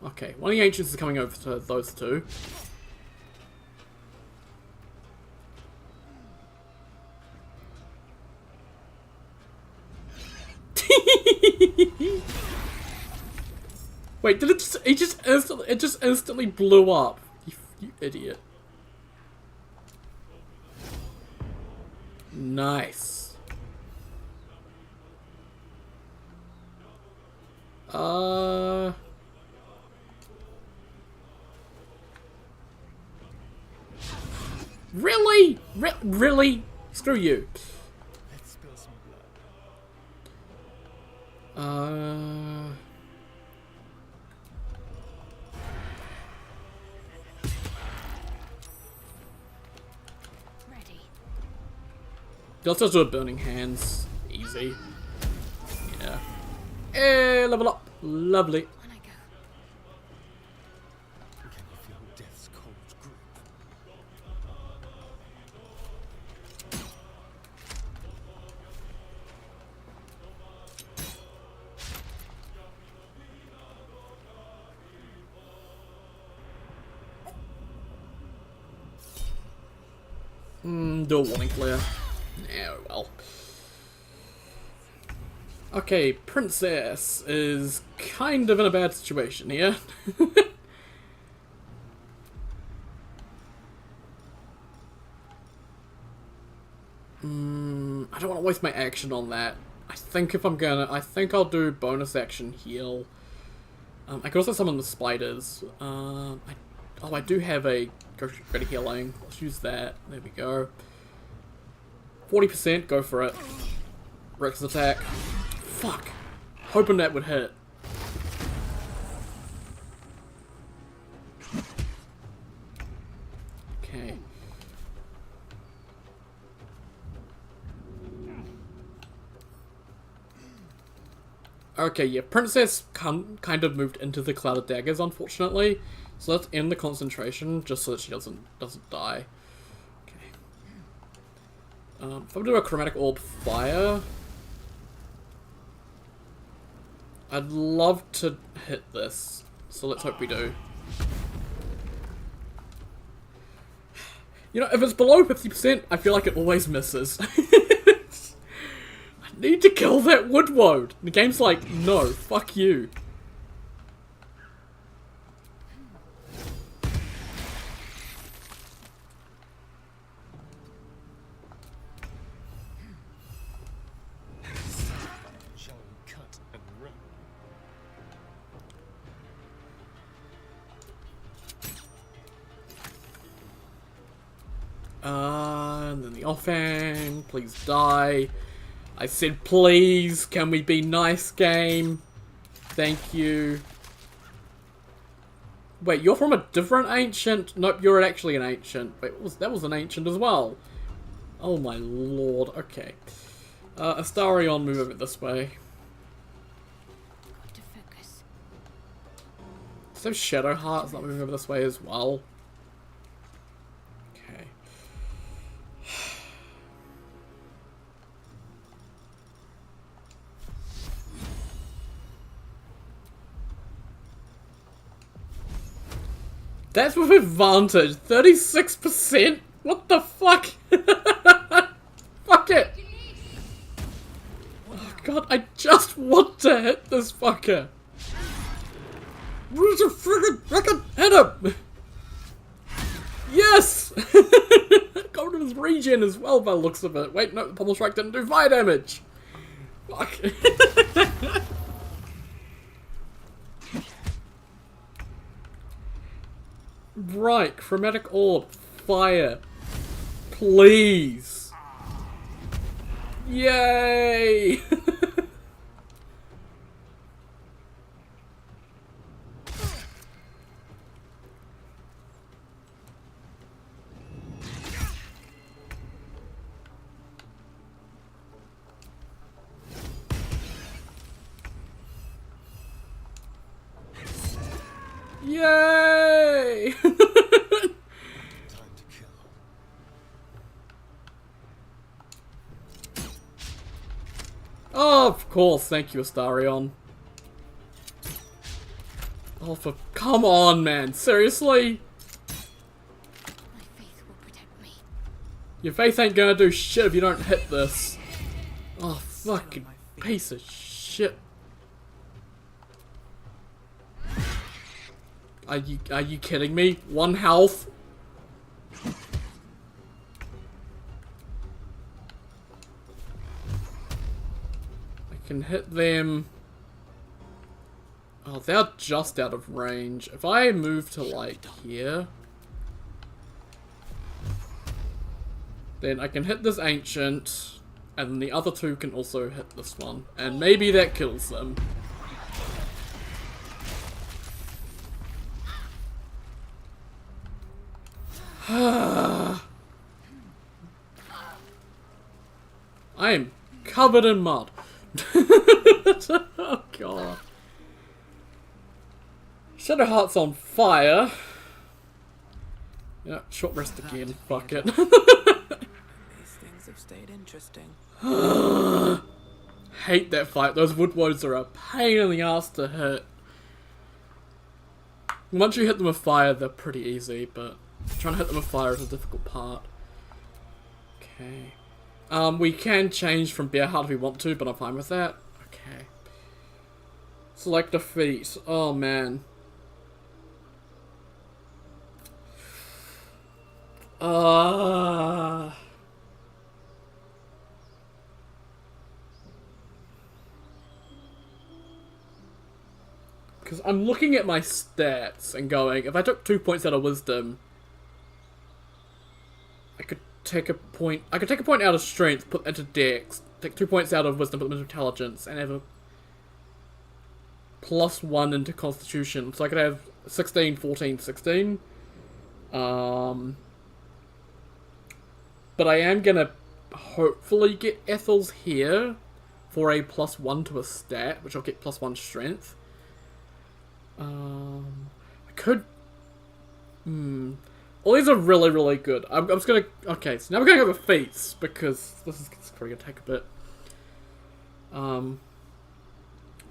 Okay, one of the ancients is coming over to those two. Wait, did it just, it just instantly blew up. You idiot. Nice. Really? Really? Screw you. Let's spill some blood. Let's just do a Burning Hands. Easy. Yeah. Hey, level up. Lovely. Can you feel death's cold grip? Do a Warning Flare. Oh well. Okay, Princess is kind of in a bad situation here. I don't want to waste my action on that. I think I'll do bonus action heal. I could also summon the spiders. I do have a ready healing. Let's use that. There we go. 40%, go for it. Rex attack. Fuck. Hoping that would hit. Okay. Okay, yeah, Princess kind of moved into the Cloud of Daggers, unfortunately. So let's end the concentration, just so that she doesn't die. Okay. If I do a Chromatic Orb Fire... I'd love to hit this, so let's hope we do. You know, if it's below 50%, I feel like it always misses. I need to kill that Woodwode. The game's like, no, fuck you. And then the offhand, please die. I said please, can we be nice, game? Thank you. Wait, you're from a different ancient? Nope, you're actually an ancient. Wait, that was an ancient as well. Oh my lord, okay. Astarion, move over this way. Got to focus. So Shadowheart's not moving over this way as well. Okay. That's with advantage. 36%? What the fuck? Fuck it. Oh god, I just want to hit this fucker. Where's the friggin' hit him? Yes! Got rid of his regen as well by the looks of it. Wait, no, the Pommel Strike didn't do fire damage. Fuck. Right, Chromatic Orb, fire. Please. Yay! Yay! Oh, of course, thank you, Astarion. Oh, come on, man, seriously? My faith will protect me. Your faith ain't gonna do shit if you don't hit this. Oh, fucking piece of shit. Are you kidding me? 1 health? I can hit them. Oh, they're just out of range. If I move to like here, then I can hit this ancient, and the other two can also hit this one, and maybe that kills them. I am covered in mud. Oh god. Shadowheart's on fire. Yeah, short rest again. Fuck it. These things have stayed interesting. Hate that fight. Those Woodwodes are a pain in the ass to hit. Once you hit them with fire, they're pretty easy, but trying to hit them with fire is a difficult part. Okay. We can change from Bearheart if we want to, but I'm fine with that. Okay. Select defeat. Oh, man. Because I'm looking at my stats and going, if I took 2 points out of wisdom, I could take a point out of strength, put into dex, take 2 points out of wisdom, put them into intelligence, and have a +1 into constitution. So I could have 16, 14, 16. But I am gonna hopefully get Ethel's here, for a +1 to a stat, which will get +1 strength. I could... All these are really, really good. I'm just gonna... Okay, so now we're gonna go with feats, because this is probably gonna take a bit.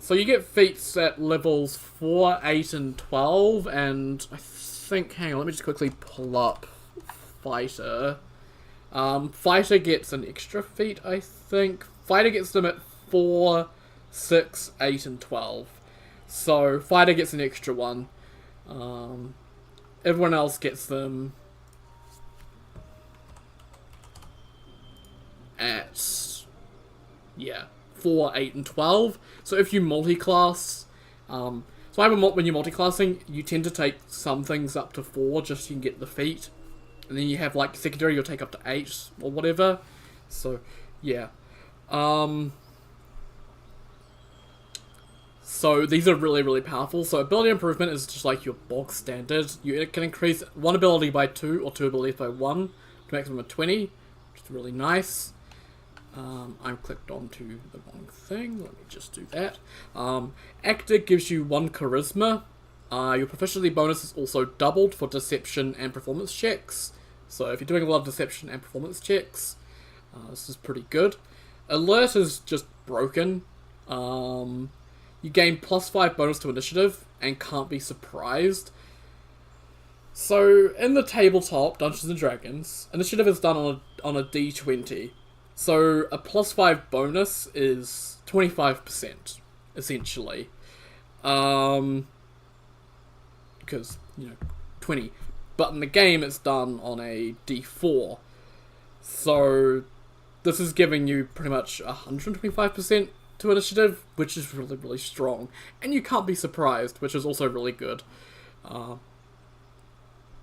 So you get feats at levels 4, 8, and 12, and I think... Hang on, let me just quickly pull up Fighter. Fighter gets an extra feat, I think. Fighter gets them at 4, 6, 8, and 12. So, Fighter gets an extra one. Everyone else gets them at, yeah, 4, 8, and 12. So if you multi-class, when you're multi-classing, you tend to take some things up to 4 just so you can get the feat. And then you have, like, secondary, you'll take up to 8 or whatever. So, yeah. So these are really, really powerful. So ability improvement is just like your bog standard. You can increase one ability by 2 or 2 abilities by 1 to maximum of 20, which is really nice. I'm clicked onto the wrong thing. Let me just do that. Actor gives you 1 charisma. Your proficiency bonus is also doubled for deception and performance checks. So if you're doing a lot of deception and performance checks, this is pretty good. Alert is just broken. You gain +5 bonus to initiative and can't be surprised. So in the tabletop Dungeons and Dragons, initiative is done on a d20. So a +5 bonus is 25%, essentially. Because, 20. But in the game it's done on a d4. So this is giving you pretty much 125% to initiative, which is really, really strong. And you can't be surprised, which is also really good.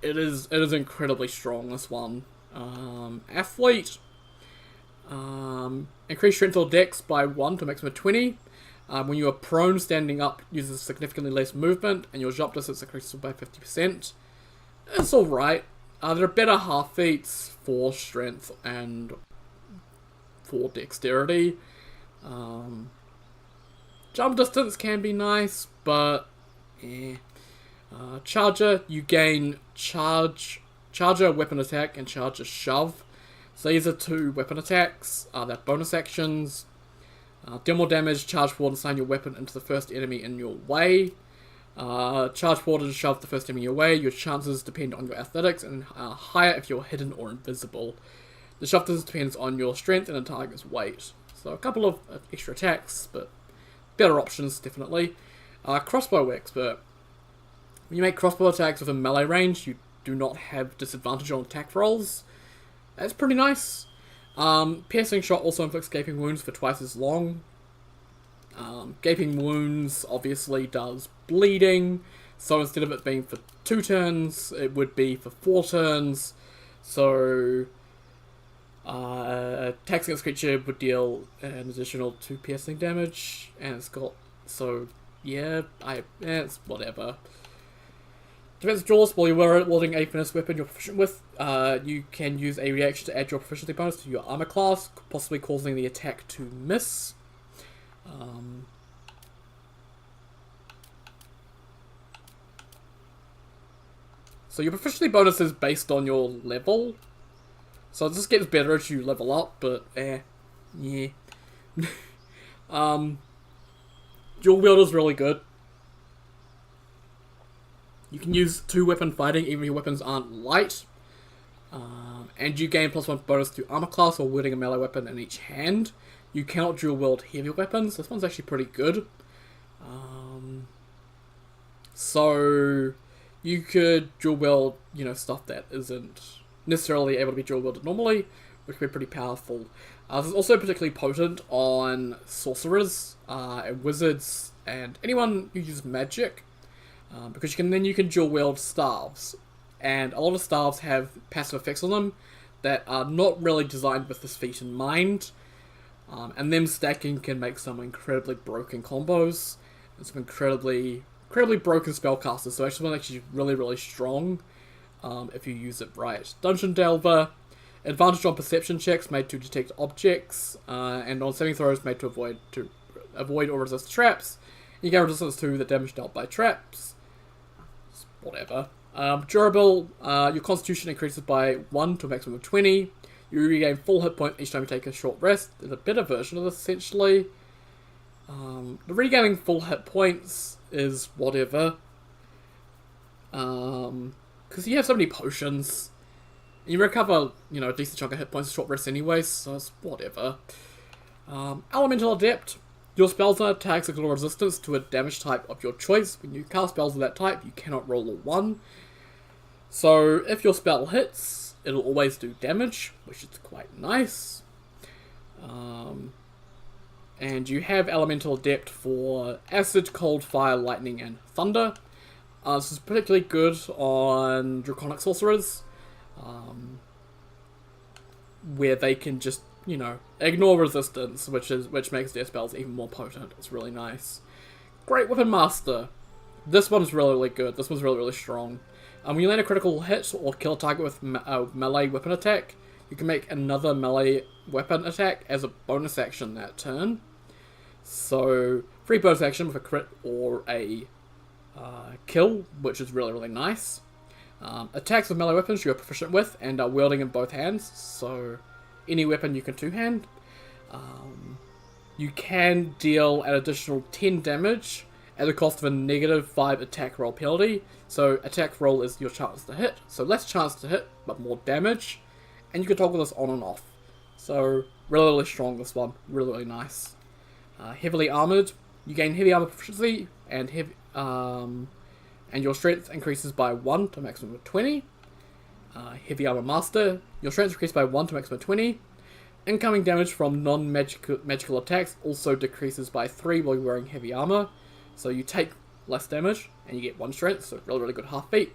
It is incredibly strong, this one. Athlete. Increase strength or dex by 1 to a maximum of 20. When you are prone, standing up uses significantly less movement, and your jump distance increases by 50%. It's alright. There are better half feats for strength and for dexterity. Jump distance can be nice, but Charger, you gain Charger weapon attack and Charger shove. So these are 2 weapon attacks. They're bonus actions. Deal more damage, charge forward and slam your weapon into the first enemy in your way. Charge forward and shove the first enemy in your way. Your chances depend on your athletics and are higher if you're hidden or invisible. The shove distance depends on your strength and the target's weight. So a couple of extra attacks, but better options, definitely. Crossbow expert. When you make crossbow attacks within melee range, you do not have disadvantage on attack rolls. That's pretty nice. Piercing shot also inflicts gaping wounds for twice as long. Gaping wounds obviously does bleeding, so instead of it being for 2 turns, it would be for 4 turns. So attacks against creature would deal an additional 2 piercing damage, and it's got, so yeah, it's whatever. Defensive draws, while you're wielding a finesse weapon you're proficient with, you can use a reaction to add your proficiency bonus to your armor class, possibly causing the attack to miss. So your proficiency bonus is based on your level. So this gets better as you level up, but yeah. Dual wield is really good. You can use 2 weapon fighting even if your weapons aren't light. And you gain +1 bonus to armor class or wielding a melee weapon in each hand. You cannot dual wield heavy weapons. This one's actually pretty good. So you could dual wield, stuff that isn't necessarily able to be dual wielded normally, which would be pretty powerful. This is also particularly potent on sorcerers, and wizards, and anyone who uses magic. Because you can dual wield staves, and a lot of staves have passive effects on them that are not really designed with this feat in mind, and them stacking can make some incredibly broken combos and some incredibly broken spellcasters. So actually, one actually really, really strong if you use it right. Dungeon Delver Advantage on perception checks made to detect objects, and on saving throws made to avoid or resist traps. You gain resistance to the damage dealt by traps. Whatever. Durable, your constitution increases by 1 to a maximum of 20. You regain full hit point each time you take a short rest. There's a better version of this, essentially. The regaining full hit points is whatever. Because you have so many potions. You recover, a decent chunk of hit points short rest anyways, so it's whatever. Elemental Adept. Your spells and attacks ignore resistance to a damage type of your choice. When you cast spells of that type, you cannot roll a 1. So, if your spell hits, it'll always do damage, which is quite nice. And you have Elemental Adept for Acid, Cold, Fire, Lightning, and Thunder. This is particularly good on Draconic Sorcerers, where they can just, ignore resistance, which makes their spells even more potent. It's really nice. Great Weapon Master. This one's really, really good. This one's really, really strong. When you land a critical hit or kill a target with a melee weapon attack, you can make another melee weapon attack as a bonus action that turn. So, free bonus action with a crit or a kill, which is really, really nice. Attacks with melee weapons you're proficient with and are wielding in both hands, so any weapon you can two-hand. You can deal an additional 10 damage at the cost of a -5 attack roll penalty. So attack roll is your chance to hit, so less chance to hit, but more damage. And you can toggle this on and off. So really, really strong, this one. Really, really nice. Heavily armored. You gain heavy armor proficiency and your strength increases by 1 to a maximum of 20. Heavy Armor Master. Your strength increased by 1 to a maximum of 20. Incoming damage from non-magical attacks also decreases by 3 while you're wearing heavy armor. So you take less damage and you get 1 strength, so really, really good half feat.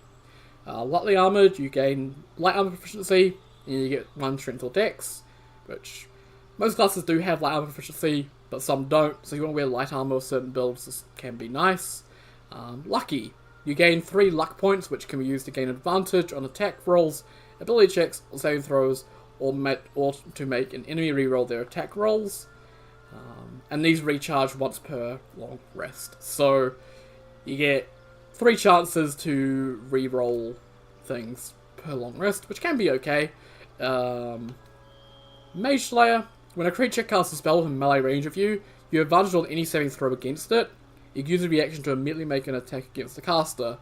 Lightly armored, you gain light armor proficiency and you get 1 strength or dex, which most classes do have light armor proficiency, but some don't, so you want to wear light armor with certain builds, this can be nice. Lucky. You gain 3 luck points, which can be used to gain advantage on attack rolls, ability checks, or saving throws, or to make an enemy reroll their attack rolls. And these recharge once per long rest. So you get 3 chances to reroll things per long rest, which can be okay. Mage Slayer. When a creature casts a spell within melee range of you, you have advantage on any saving throw against it. You can use a reaction to immediately make an attack against the caster.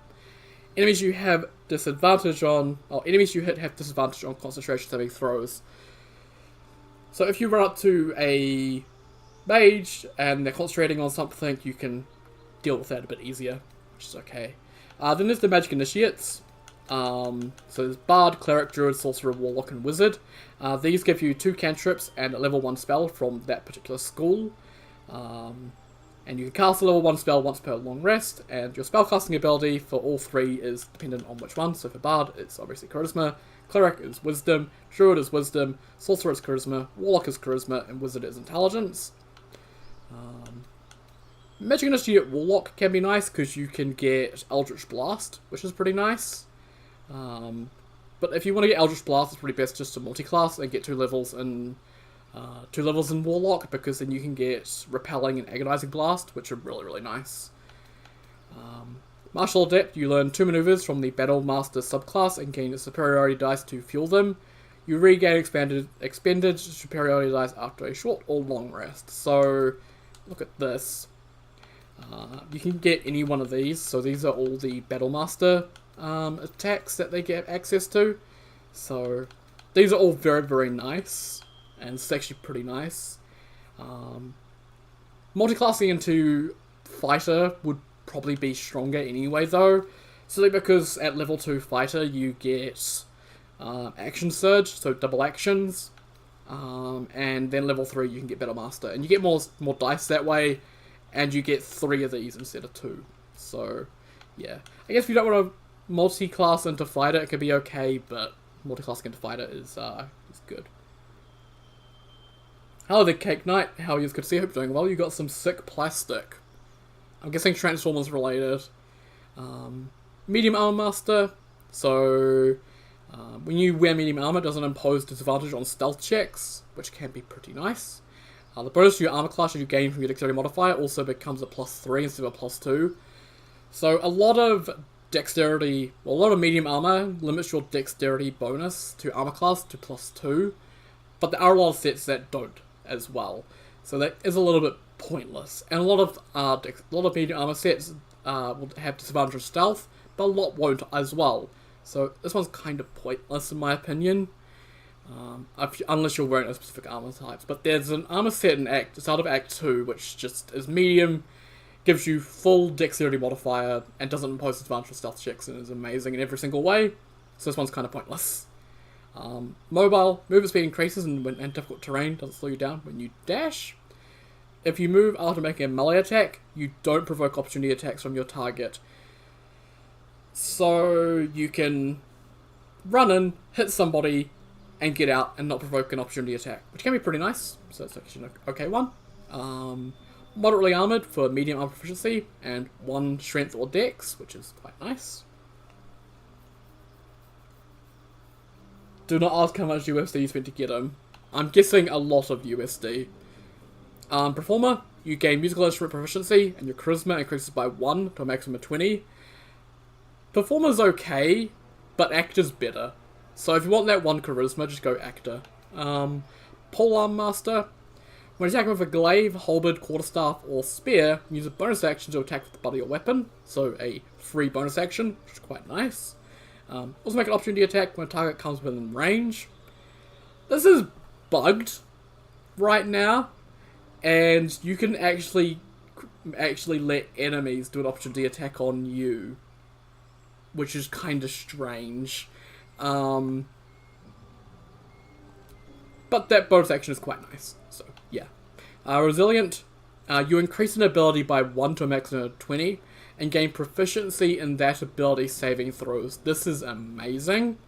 Enemies you have disadvantage on, or enemies you hit have disadvantage on concentration saving throws. So if you run up to a mage and they're concentrating on something, you can deal with that a bit easier, which is okay. Then there's the magic initiates. So there's Bard, Cleric, Druid, Sorcerer, Warlock, and Wizard. These give you 2 cantrips and a level 1 spell from that particular school. And you can cast a level 1 spell once per long rest, and your spellcasting ability for all 3 is dependent on which one. So for Bard, it's obviously Charisma, Cleric is Wisdom, Druid is Wisdom, Sorcerer is Charisma, Warlock is Charisma, and Wizard is Intelligence. Magic Initiate Warlock can be nice because you can get Eldritch Blast, which is pretty nice. But if you want to get Eldritch Blast, it's probably best just to multi-class and get 2 levels in Warlock, because then you can get Repelling and Agonizing Blast, which are really, really nice. Martial Adept, you learn 2 maneuvers from the Battle Master subclass and gain a superiority dice to fuel them. You regain expended superiority dice after a short or long rest. So, look at this. You can get any one of these, so these are all the Battle Master attacks that they get access to. So, these are all very, very nice. And it's actually pretty nice. Multiclassing into Fighter would probably be stronger anyway, though. Simply because at level 2 Fighter you get Action Surge, so double actions. And then level 3 you can get Battle Master. And you get more dice that way, and you get 3 of these instead of 2. So, yeah. I guess if you don't want to multi-class into Fighter, it could be okay, but multi-classing into Fighter is good. Hello there, Cake Knight. How are you? It's good to see you. Hope you're doing well. You got some sick plastic. I'm guessing Transformers related. Medium Armor Master. So, When you wear medium armor, it doesn't impose disadvantage on stealth checks, which can be pretty nice. The bonus to your armor class you gain from your dexterity modifier also becomes a +3 instead of a +2. So a lot of dexterity, well, a lot of medium armor limits your dexterity bonus to armor class to +2, but there are a lot of sets that don't as well. So that is a little bit pointless. And a lot of medium armor sets will have disadvantage on stealth, but a lot won't as well. So this one's kind of pointless in my opinion, unless you're wearing a specific armor types. But there's an armor set in the start of Act 2, which just is medium, gives you full dexterity modifier, and doesn't impose disadvantage on stealth checks, and is amazing in every single way. So this one's kind of pointless. Mobile, movement speed increases in difficult terrain, doesn't slow you down when you dash. If you move after making a melee attack, you don't provoke opportunity attacks from your target. So you can run in, hit somebody, and get out and not provoke an opportunity attack, which can be pretty nice. So it's actually an okay one. Moderately armored for medium armor proficiency, and 1 strength or dex, which is quite nice. Do not ask how much USD you spent to get him. I'm guessing a lot of USD. Performer, you gain musical instrument proficiency, and your charisma increases by 1 to a maximum of 20. Performer's okay, but actor's better. So if you want that 1 charisma, just go actor. Polearm Master, when attacking with a glaive, halberd, quarterstaff, or spear, use a bonus action to attack with the butt of your weapon, so a free bonus action, which is quite nice. Also make an opportunity attack when a target comes within range. This is bugged right now, and you can actually let enemies do an opportunity attack on you, which is kind of strange. But that bonus action is quite nice, so yeah. Resilient, you increase an ability by 1 to a maximum of 20, and gain proficiency in that ability saving throws. This is amazing.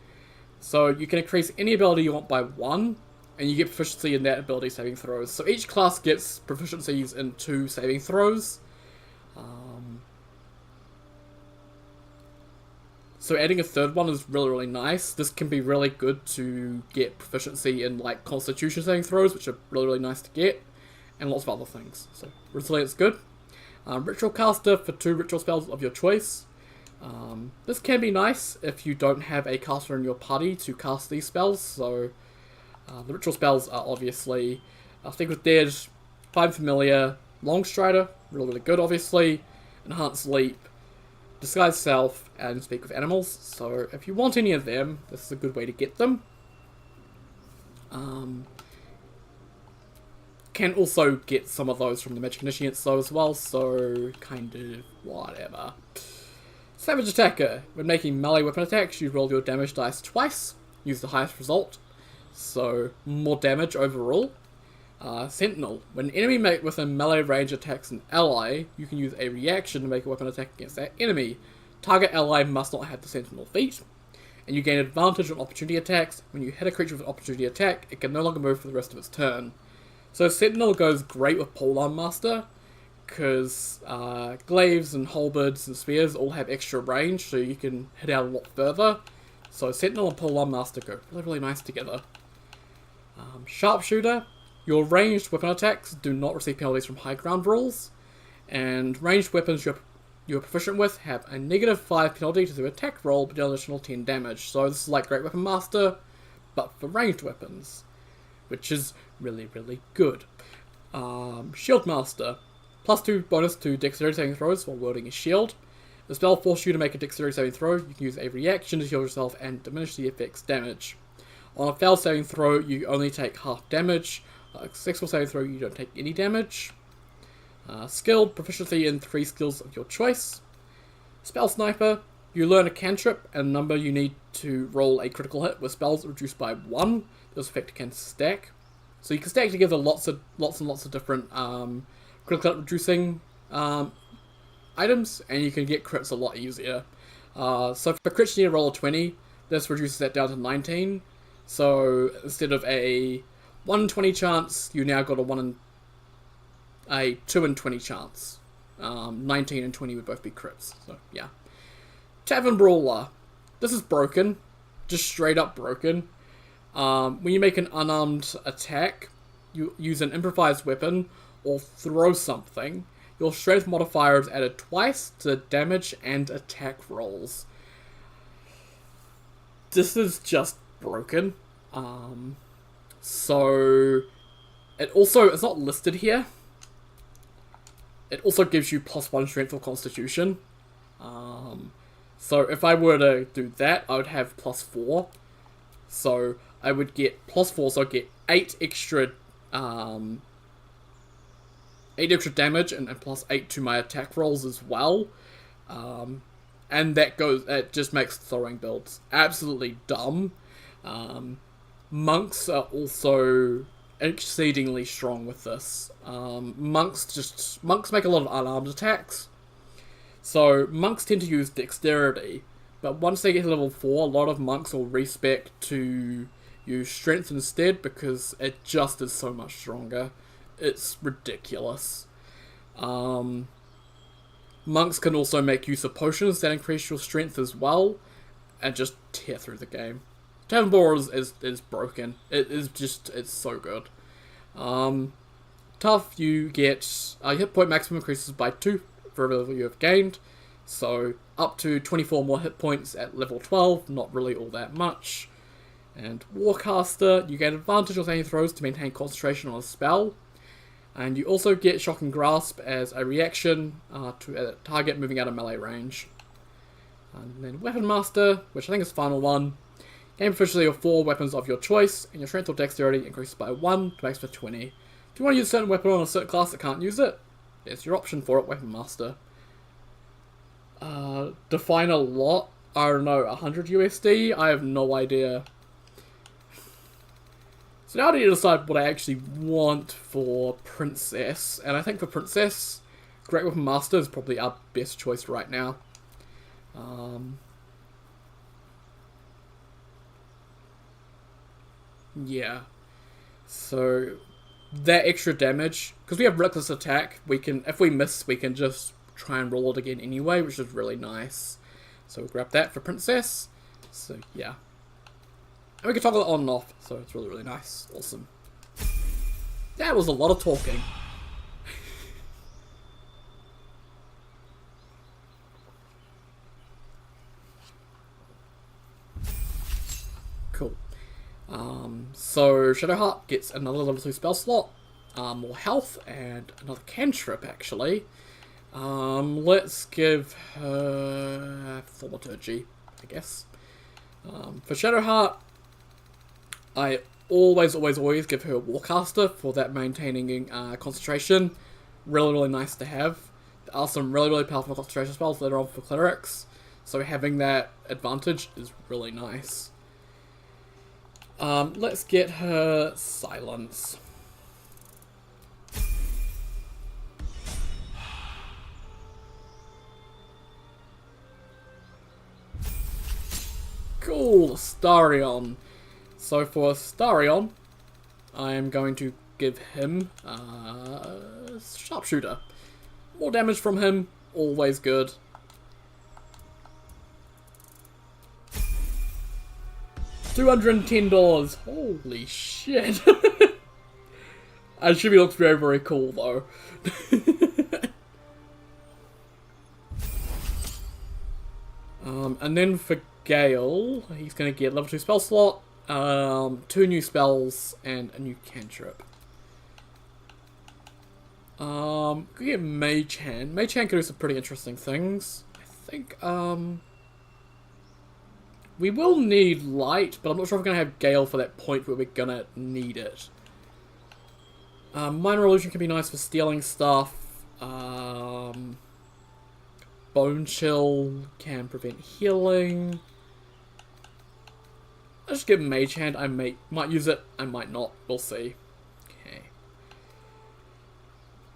So you can increase any ability you want by 1, and you get proficiency in that ability saving throws. So each class gets proficiencies in 2 saving throws. So adding a third one is really, really nice. This can be really good to get proficiency in like Constitution saving throws, which are really, really nice to get, and lots of other things. So Resilience good. Ritual Caster for 2 ritual spells of your choice. This can be nice if you don't have a caster in your party to cast these spells. So the ritual spells are obviously Speak with Dead, Find Familiar, Longstrider, really, really good obviously, Enhanced Leap, Disguise Self, and Speak with Animals. So if you want any of them, this is a good way to get them. Can also get some of those from the Magic Initiates though as well, so kind of whatever. Savage Attacker. When making melee weapon attacks, you roll your damage dice twice. Use the highest result, so more damage overall. Sentinel. When an enemy with a melee range attacks an ally, you can use a reaction to make a weapon attack against that enemy. Target ally must not have the Sentinel feat. And you gain advantage on opportunity attacks. When you hit a creature with an opportunity attack, it can no longer move for the rest of its turn. So Sentinel goes great with Polearm Master, because glaives and halberds and spears all have extra range, so you can hit out a lot further. So Sentinel and Polearm Master go really, really nice together. Sharpshooter. Your ranged weapon attacks do not receive penalties from high ground rules, and ranged weapons you're proficient with have a -5 penalty to the attack roll, but an additional 10 damage. So this is like Great Weapon Master, but for ranged weapons, which is really, really good. Shield Master. +2 bonus to dexterity saving throws while wielding a shield. The spell forces you to make a dexterity saving throw. You can use a reaction to heal yourself and diminish the effect's damage. On a failed saving throw, you only take half damage. Successful saving throw, you don't take any damage. Skilled, proficiency in 3 skills of your choice. Spell Sniper. You learn a cantrip, and the number you need to roll a critical hit with spells reduced by 1. This effect can stack. So you can stack together lots and lots of different critical hit reducing items, and you can get crits a lot easier. So for crits you need to roll a 20, this reduces that down to 19. So instead of a 1 in 20 chance, you now got a 2 in 20 chance. 19 and 20 would both be crits, so yeah. Tavern Brawler. This is broken. just straight up broken. When you make an unarmed attack, you use an improvised weapon or throw something, your strength modifier is added twice to damage and attack rolls. This is just broken. So it's not listed here. It also gives you +1 strength or constitution. So if I were to do that, I would have +4. So I would get +4, so I'd get 8 extra damage and +8 to my attack rolls as well. And it just makes throwing builds absolutely dumb. Monks are also exceedingly strong with this. Monks make a lot of unarmed attacks. So monks tend to use dexterity, but once they get to level 4, a lot of monks will respec to use strength instead because it just is so much stronger. It's ridiculous. Monks can also make use of potions that increase your strength as well, and just tear through the game. Tavern Brawler is broken. It's so good. Tough, you get hit point maximum increases by 2 for every level you have gained, so up to 24 more hit points at level 12, not really all that much. And Warcaster, you get advantage on any throws to maintain concentration on a spell. And you also get Shocking Grasp as a reaction to a target moving out of melee range. And then Weapon Master, which I think is the final one. Gain proficiency of 4 weapons of your choice, and your strength or dexterity increases by 1 to max for 20. If you want to use a certain weapon on a certain class that can't use it, it's your option for it, Weapon Master. Define a lot? I don't know, 100 USD? I have no idea. So now I need to decide what I actually want for Princess, and I think for Princess, Great Weapon Master is probably our best choice right now. Yeah. So that extra damage, because we have Reckless Attack, we can, if we miss, we can just try and roll it again anyway, which is really nice. So we'll grab that for Princess. So yeah. And we can toggle it on and off, so it's really, really nice. Awesome. That was a lot of talking. Cool. So Shadowheart gets another level 2 spell slot, more health, and another cantrip, actually. Let's give her Thaumaturgy, I guess. For Shadowheart, I always give her Warcaster for that maintaining concentration. Really, really nice to have. There are some really, really powerful concentration spells later on for clerics, so having that advantage is really nice. Let's get her Silence. Cool, Starion. So for Starion, I am going to give him Sharpshooter. More damage from him, always good. $210. Holy shit. Ashimi looks very, very cool though. And then for Gale, he's going to get level 2 spell slot, 2 new spells, and a new cantrip. Could get Mage Hand. Mage Hand could do some pretty interesting things. I think, we will need Light, but I'm not sure if we're going to have Gale for that point where we're going to need it. Minor Illusion can be nice for stealing stuff. Bone Chill can prevent healing. I'll just give Mage Hand. I might use it, I might not. We'll see. Okay.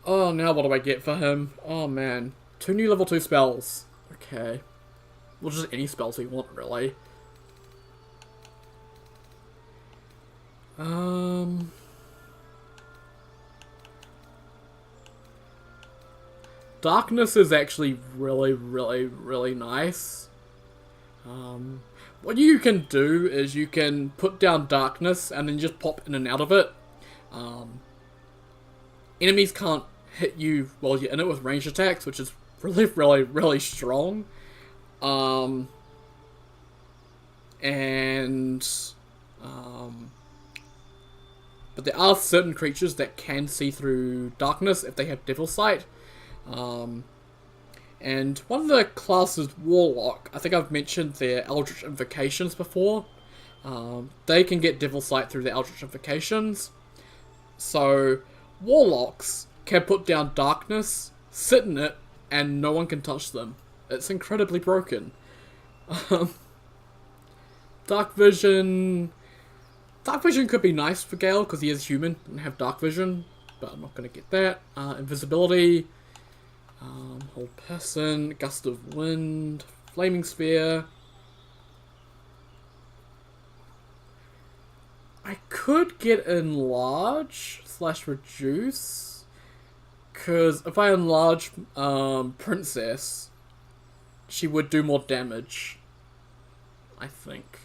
Oh, now what do I get for him? Oh man. 2 new level 2 spells. Okay. Well, just any spells we want, really. Darkness is actually really, really, really nice. what you can do is you can put down darkness and then just pop in and out of it. Enemies can't hit you while you're in it with ranged attacks, which is really strong. But there are certain creatures that can see through darkness if they have Devil Sight. And one of the classes, Warlock, I think I've mentioned their Eldritch Invocations before. They can get Devil Sight through their Eldritch Invocations. So, Warlocks can put down darkness, sit in it, and no one can touch them. It's incredibly broken. Dark Vision could be nice for Gale because he is human and have dark vision, but I'm not going to get that. Invisibility, hold person, gust of wind, flaming sphere. I could get enlarge / reduce, because if I enlarge Princess, she would do more damage, I think.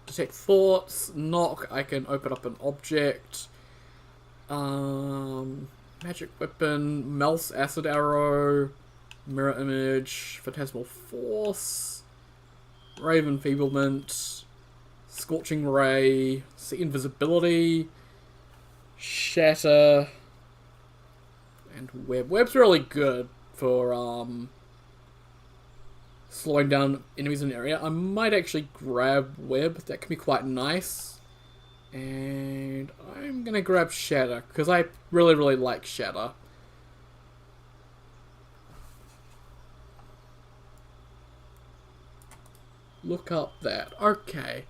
Detect thoughts, knock, I can open up an object. Magic weapon, mouse acid arrow, mirror image, phantasmal force, rave enfeeblement, scorching ray, see invisibility, shatter, and web. Web's really good for slowing down enemies in the area. I might actually grab web, that can be quite nice. And I'm gonna grab shatter, because I really like shatter. Look up that. Okay.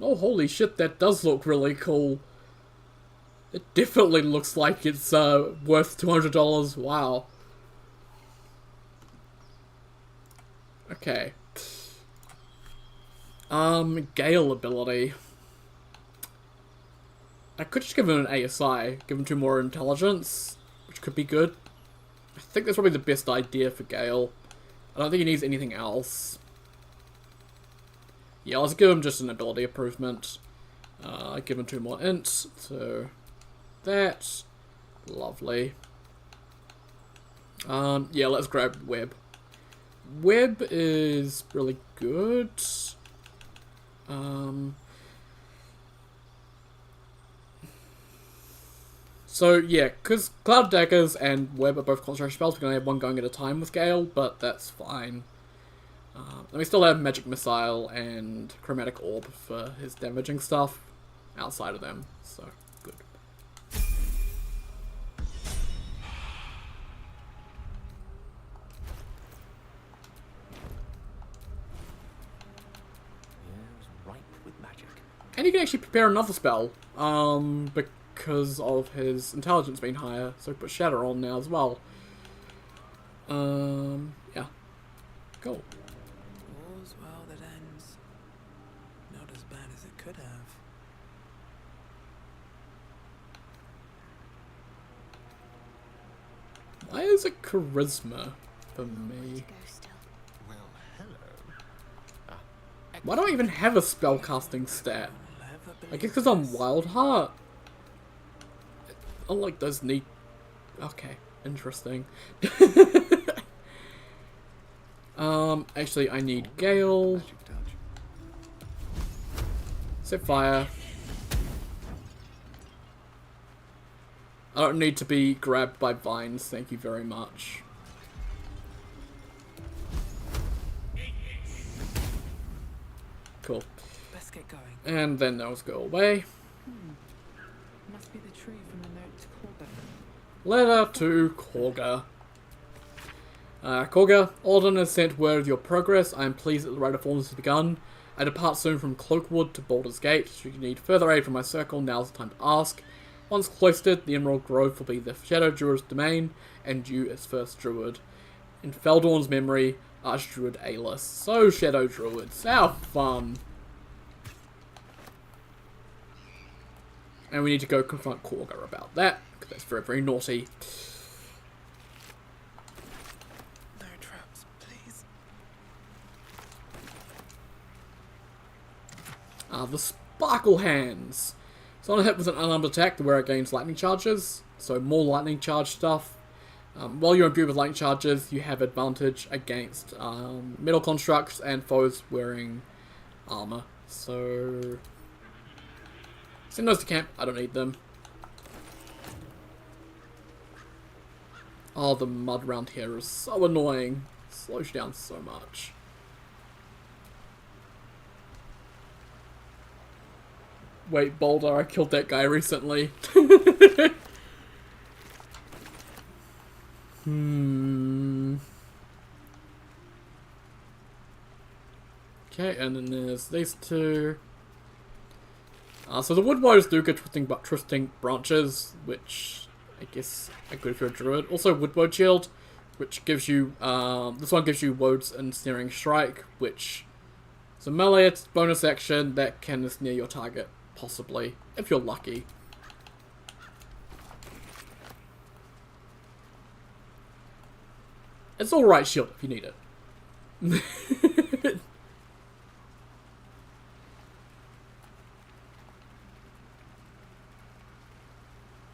Oh, holy shit, that does look really cool. It definitely looks like it's worth $200. Wow. Okay. Gale ability. I could just give him an ASI, give him 2 more intelligence, which could be good. I think that's probably the best idea for Gale. I don't think he needs anything else. Yeah, let's give him just an ability improvement. Give him 2 more ints, so that. Lovely. Yeah, let's grab web. Web is really good. So yeah, because Cloud Daggers and Web are both concentration spells, we're going to have one going at a time with Gale, but that's fine. And we still have Magic Missile and Chromatic Orb for his damaging stuff outside of them, so good. And he can actually prepare another spell, because of his intelligence being higher, so put Shatter on now as well. Yeah. Cool. All's well that ends. Not as bad as it could have. Why is it Charisma for me? Why do I even have a spellcasting stat? I guess because I'm Wild Heart. Unlike those neat... Okay, interesting. Actually, I need Gale. Set fire. I don't need to be grabbed by vines, thank you very much. Cool. Let's get going. And then those go away. Must be the tree from the note to Korga. Letter to Korga. Korga, Alden has sent word of your progress. I am pleased that the rite of forms has begun. I depart soon from Cloakwood to Baldur's Gate. Should you need further aid from my circle, now's the time to ask. Once cloistered, the Emerald Grove will be the Shadow Druid's domain, and you as first Druid. In Feldorn's memory, Archdruid Aelus. So, Shadow Druids, how fun! And we need to go confront Korga about that, because that's very naughty. the Sparkle Hands. So on a hit with an unarmed attack, the wearer gains lightning charges, so more lightning charge stuff. While you're imbued with lightning charges, you have advantage against metal constructs and foes wearing armor. So send those to camp, I don't need them. Oh, the mud around here is so annoying. It slows you down so much. Wait, Baldur, I killed that guy recently. Okay, and then there's these two. So the wood warriors do get twisting branches, which I guess are good if you're a druid. Also woodwood shield, which gives you this one gives you Wode's ensnaring strike, which is a melee bonus action that can ensnare your target. Possibly, if you're lucky. It's alright shield if you need it.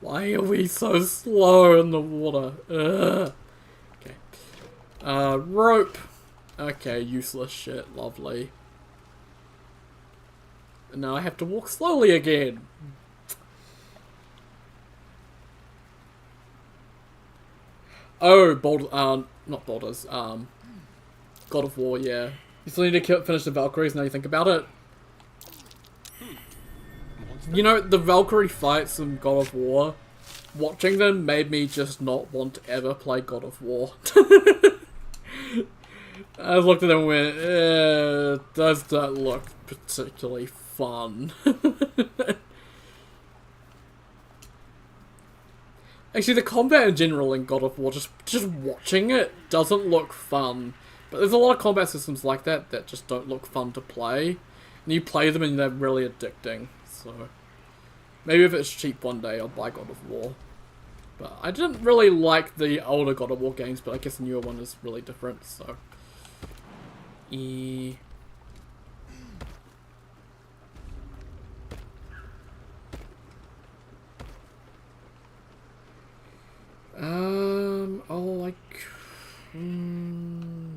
Why are we so slow in the water? Ugh. Okay. Rope. Okay, useless shit. Lovely. And now I have to walk slowly again. Oh, not Baldur's, God of War, yeah. You still need to finish the Valkyries now you think about it. You know, the Valkyrie fights in God of War, watching them made me just not want to ever play God of War. I looked at them and went, does that look particularly fun? Actually, the combat in general in God of War, just watching it doesn't look fun. But there's a lot of combat systems like that that just don't look fun to play. And you play them and they're really addicting. So maybe if it's cheap one day, I'll buy God of War. But I didn't really like the older God of War games, but I guess the newer one is really different, so...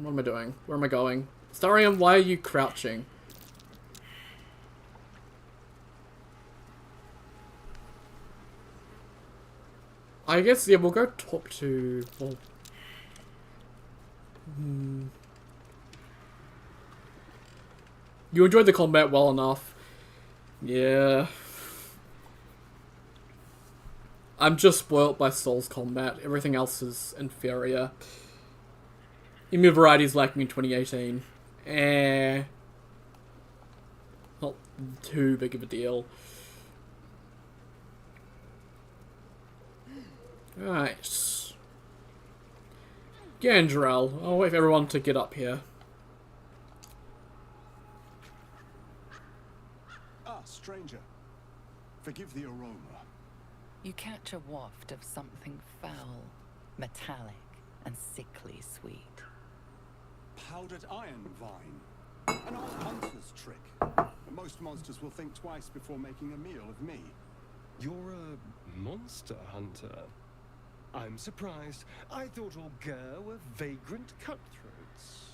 what am I doing? Where am I going? Starion, why are you crouching? I guess, yeah, we'll go talk to... Well, you enjoyed the combat well enough. Yeah. I'm just spoilt by Souls combat. Everything else is inferior. Emu varieties lacking in 2018. Not too big of a deal. Right. Gandrel. I'll wait for everyone to get up here. Ah, stranger. Forgive the aroma. You catch a waft of something foul, metallic, and sickly sweet. Powdered iron vine. An old hunter's trick. Most monsters will think twice before making a meal of me. You're a monster hunter. I'm surprised. I thought all Gur were vagrant cutthroats.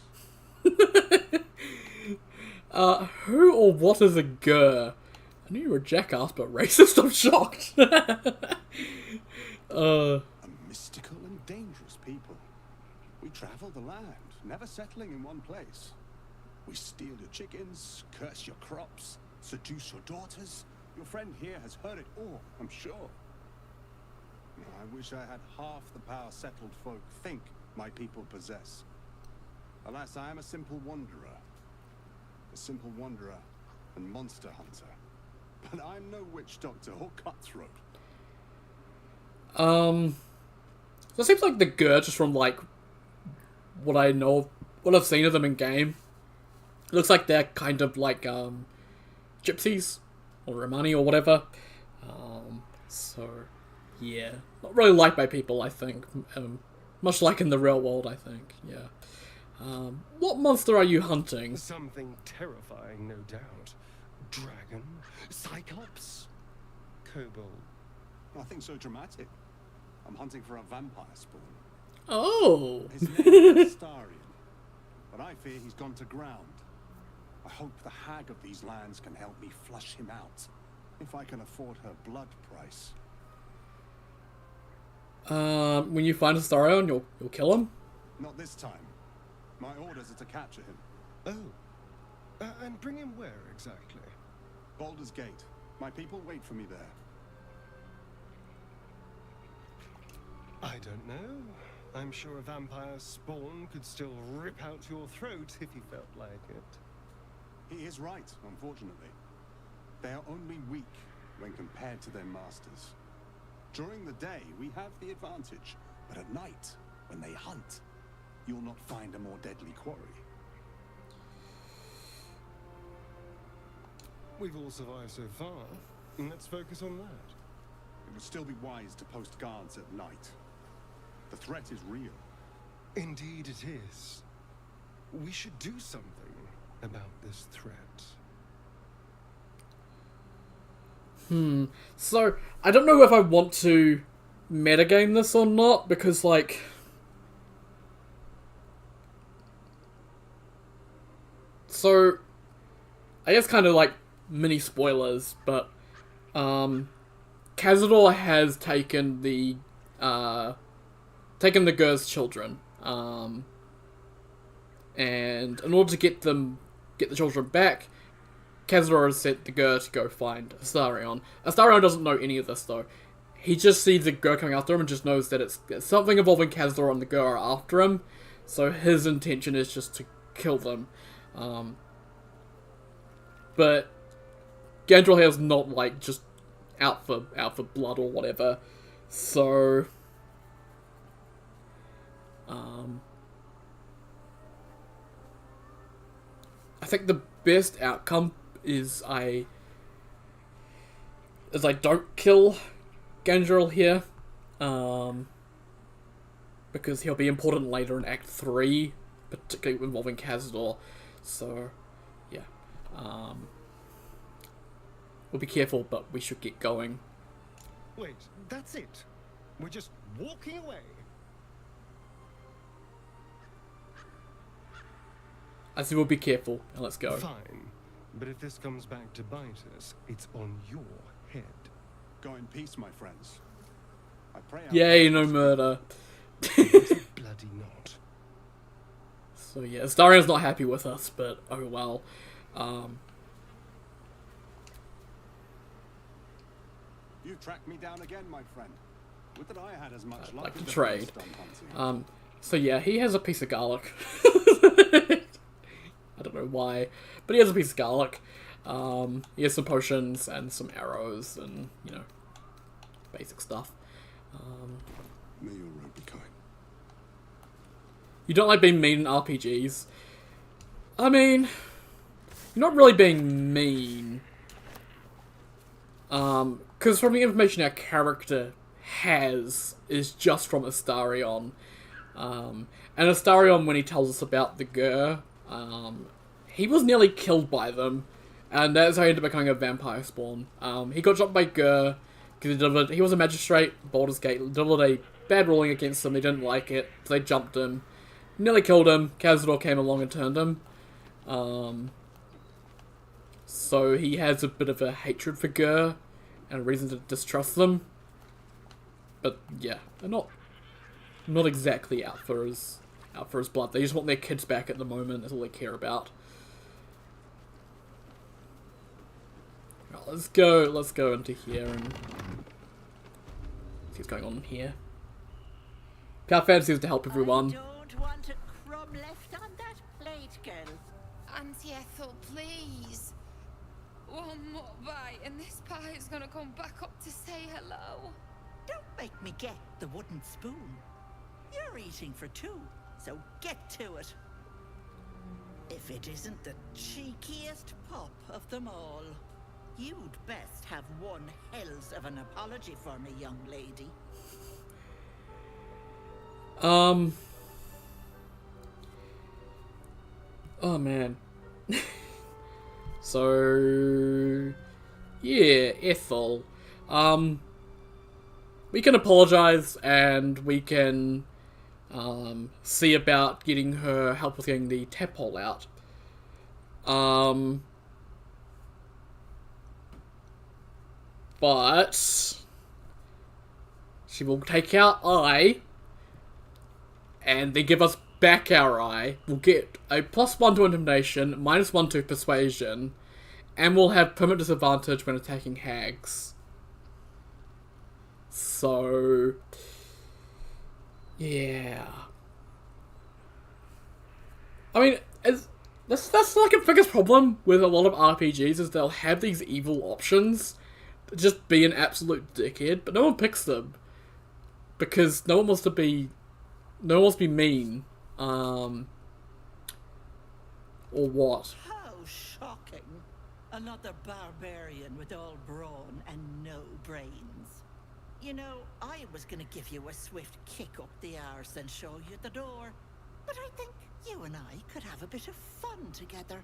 Who or what is a Gur? I knew you were a jackass, but racist, I'm shocked. A mystical and dangerous people. We travel the land, never settling in one place. We steal your chickens, curse your crops, seduce your daughters. Your friend here has heard it all, I'm sure. I wish I had half the power settled folk think my people possess. Alas, I am a simple wanderer. A simple wanderer and monster hunter. But I'm no witch doctor or cutthroat. So it seems like the Gur, just from like what I know, what I've seen of them in game, it looks like they're kind of like gypsies or Romani or whatever. So yeah, not really liked by people, I think. Much like in the real world, I think. Yeah. What monster are you hunting? Something terrifying, no doubt. Dragon? Cyclops? Kobold? Nothing so dramatic. I'm hunting for a vampire spawn. Oh. His name is Astarion, but I fear he's gone to ground. I hope the hag of these lands can help me flush him out, if I can afford her blood price. When you find Astarion, you'll kill him? Not this time. My orders are to capture him. Oh. And bring him where exactly? Baldur's Gate. My people wait for me there. I don't know. I'm sure a vampire spawn could still rip out your throat if he felt like it. He is right, unfortunately. They are only weak when compared to their masters. During the day, we have the advantage, but at night, when they hunt, you'll not find a more deadly quarry. We've all survived so far. Let's focus on that. It would still be wise to post guards at night. The threat is real. Indeed it is. We should do something about this threat. So, I don't know if I want to metagame this or not, because, like... So, I guess kind of like mini spoilers, but, Cazador has taken the Gur's children, and in order to get the children back, Cazador has sent the Gur to go find Astarion. Astarion doesn't know any of this, though. He just sees the Gur coming after him and just knows that it's something involving Cazador and the Gur are after him, so his intention is just to kill them. But Gandrel here is not, like, just out for blood or whatever, so... I think the best outcome is I don't kill Gandrel here, because he'll be important later in Act 3, particularly involving Cazador, so, yeah. We'll be careful, but we should get going. Wait, that's it? We're just walking away? I said we'll be careful, and let's go. Fine, but if this comes back to bite us, it's on your head. Go in peace, my friends. I pray. Yay, no murder. Bloody not. So yeah, Astarion's not happy with us, but oh well. You've tracked me down again, my friend. Would that I had as much luck Like as to the trade. first done hunting. So yeah, he has a piece of garlic. I don't know why, but he has a piece of garlic. He has some potions and some arrows and, you know, basic stuff. May your road be kind. You don't like being mean in RPGs. I mean, you're not really being mean. Because from the information our character has is just from Astarion. And Astarion, when he tells us about the Gur, he was nearly killed by them, and that's how he ended up becoming a vampire spawn. He got shot by Gur, because he was a magistrate, Baldur's Gate, delivered a bad ruling against them, they didn't like it, so they jumped him, nearly killed him, Cazador came along and turned him. So he has a bit of a hatred for Gur, and a reason to distrust them. But yeah, they're not exactly out for his blood. They just want their kids back at the moment. That's all they care about. Right, let's go into here and see what's going on here. Powerfan seems to help everyone. Don't want a crumb left on that plate, girl. Auntie Ethel, please. One more bite and this pie is gonna come back up to say hello. Don't make me get the wooden spoon. You're eating for two, so get to it. If it isn't the cheekiest pop of them all, you'd best have one hells of an apology for me, young lady. Oh man. So yeah, Ethel. We can apologize and we can see about getting her help with getting the tadpole out. But she will take our eye and then give us back our eye. We'll get a +1 to intimidation, -1 to persuasion, and we'll have permanent disadvantage when attacking hags. So yeah. I mean, that's like a biggest problem with a lot of RPGs is they'll have these evil options to just be an absolute dickhead, but no one picks them because no one wants to be mean, or what. How shocking! Another barbarian with all brawn and no brains. You know, I was gonna give you a swift kick up the arse and show you the door, but I think you and I could have a bit of fun together.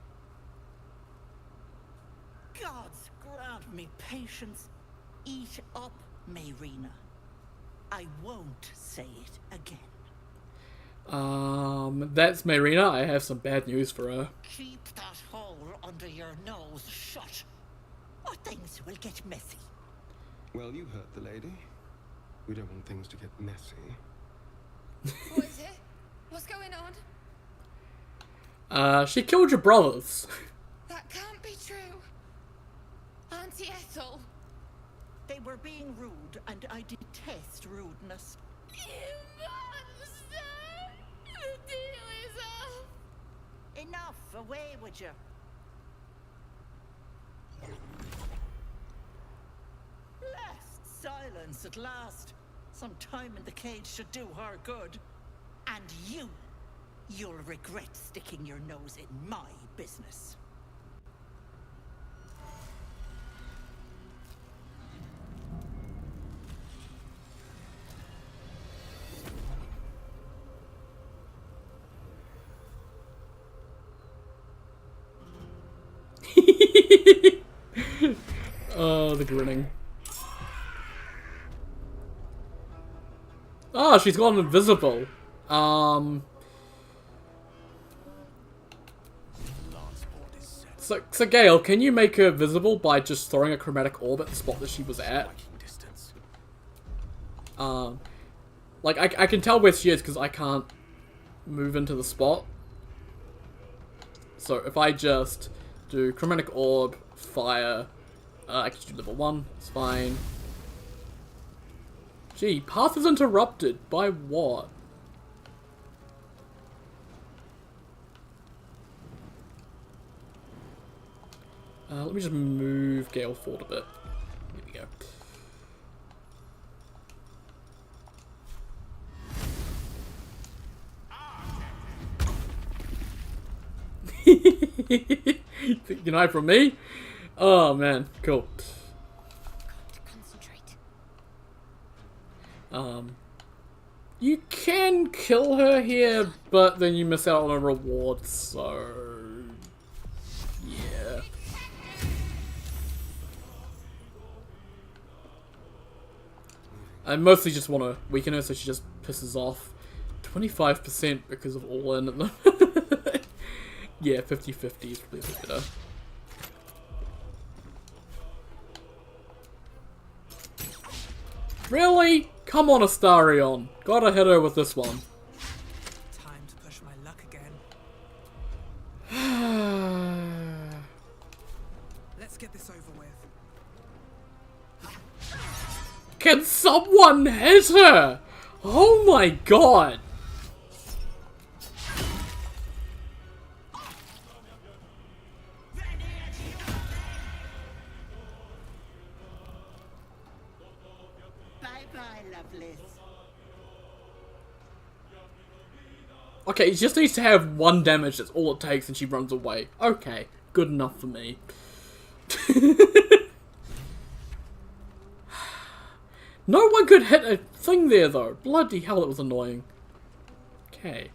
Gods grant me patience. Eat up, Mayrina. I won't say it again. That's Mayrina. I have some bad news for her. Keep that hole under your nose shut, or things will get messy. Well, you heard the lady. We don't want things to get messy. What is it? What's going on? She killed your brothers. That can't be true. Auntie Ethel. They were being rude, and I detest rudeness. You monster! The deal is off. Enough, away with you. Blessed silence at last. Some time in the cage should do her good. And you'll regret sticking your nose in my business. Oh, the grinning. Oh, she's gone invisible. So Gale, can you make her visible by just throwing a chromatic orb at the spot that she was at? Like, I can tell where she is because I can't move into the spot. So if I just do chromatic orb, fire, I can just do level 1, it's fine. Gee, path is interrupted. By what? Let me just move Gale forward a bit. Here we go. You know from me? Oh man, cool. You can kill her here, but then you miss out on a reward, so yeah. I mostly just want to weaken her so she just pisses off. 25% because of all in at the yeah, 50-50 is probably a bit better. Really? Come on, Astarion. Gotta hit her with this one. Time to push my luck again. Let's get this over with. Can someone hit her? Oh my god. Okay, she just needs to have 1 damage, that's all it takes, and she runs away. Okay, good enough for me. No one could hit a thing there, though. Bloody hell, it was annoying. Okay.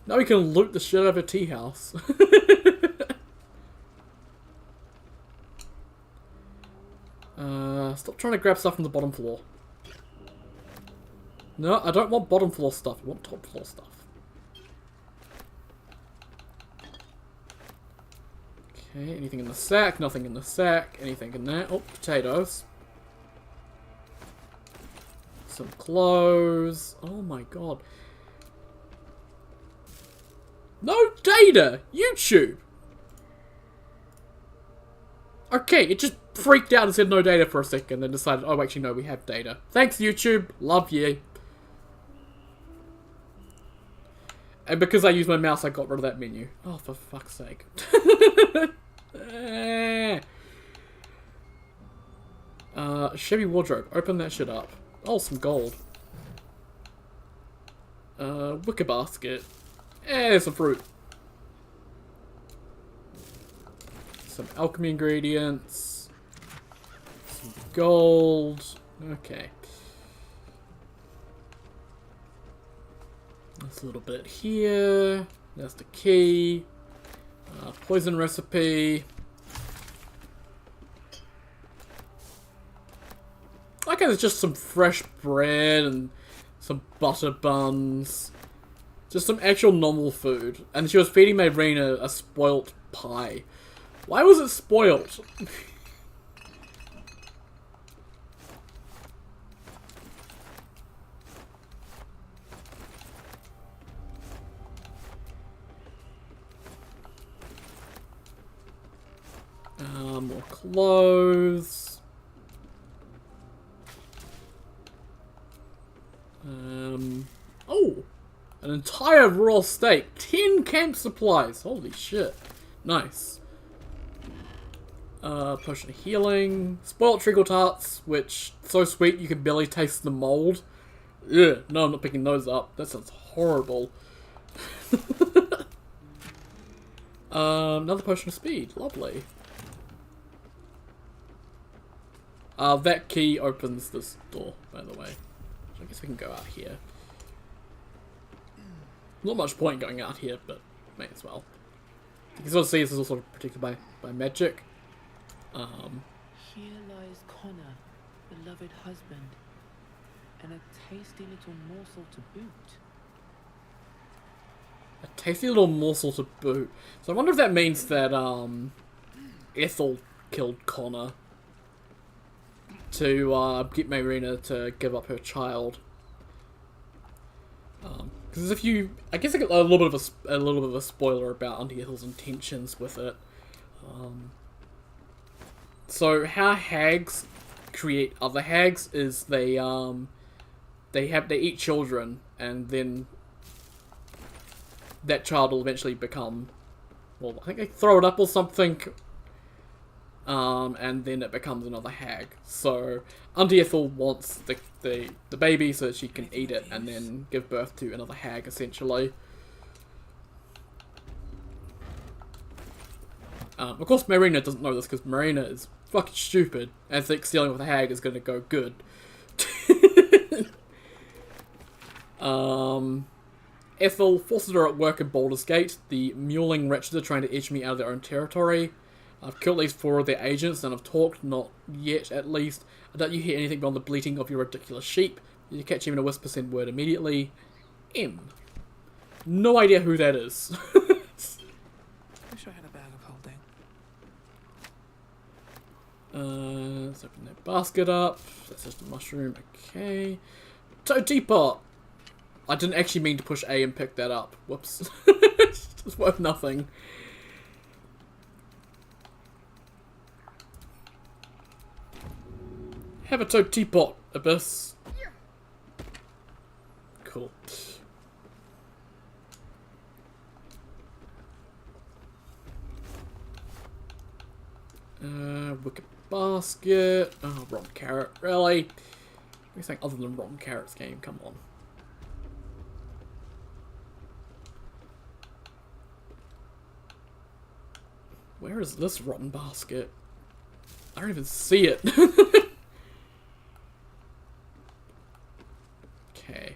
Now we can loot the shit out of a tea house. Stop trying to grab stuff from the bottom floor. No, I don't want bottom floor stuff. I want top floor stuff. Okay, anything in the sack? Nothing in the sack. Anything in there? Oh, potatoes. Some clothes. Oh my god. No data! YouTube! Okay, it just freaked out and said no data for a second, then decided, oh, actually, no, we have data. Thanks, YouTube. Love you. And because I used my mouse, I got rid of that menu. Oh, for fuck's sake. Chevy wardrobe. Open that shit up. Oh, some gold. Wicker basket. There's some fruit. Some alchemy ingredients. Some gold. Okay. There's a little bit here. That's the key. Poison recipe. Okay, there's just some fresh bread and some butter buns. Just some actual normal food. And she was feeding Marina a spoilt pie. Why was it spoilt? More clothes. Oh! An entire raw steak. 10 camp supplies. Holy shit. Nice. Potion of healing. Spoiled treacle tarts, which so sweet you can barely taste the mold. Ugh, no, I'm not picking those up. That sounds horrible. Another potion of speed. Lovely. That key opens this door, by the way. So I guess we can go out here. Not much point going out here, but may as well. You can sort of see this is also protected by magic. Here lies Connor, beloved husband, and a tasty little morsel to boot. A tasty little morsel to boot. So I wonder if that means that Ethel killed Connor to get Marina to give up her child. Because if you, I guess I get a little bit of a spoiler about Auntie Ethel's intentions with it. So how hags create other hags is they eat children, and then that child will eventually become, well, I think they throw it up or something, and then it becomes another hag. So Auntie Ethel wants the baby so that she can eat it and then give birth to another hag, essentially. Of course, Marina doesn't know this because Marina is fucking stupid and thinks dealing with a hag is going to go good. Ethel forces her at work in Baldur's Gate. The mewling wretches are trying to edge me out of their own territory. I've killed at least 4 of their agents, and I've talked, not yet at least. I doubt you hear anything beyond the bleating of your ridiculous sheep. Did you catch even a whisper, send word immediately. M. No idea who that is. Wish I had a bag of holding. Let's open that basket up. That's just a mushroom. Okay. Toad teapot. I didn't actually mean to push A and pick that up. Whoops. It's worth nothing. Have a toad teapot, Abyss. Cool. Wicked basket. Oh, rotten carrot. Really? Anything other than rotten carrots game? Come on. Where is this rotten basket? I don't even see it. Okay.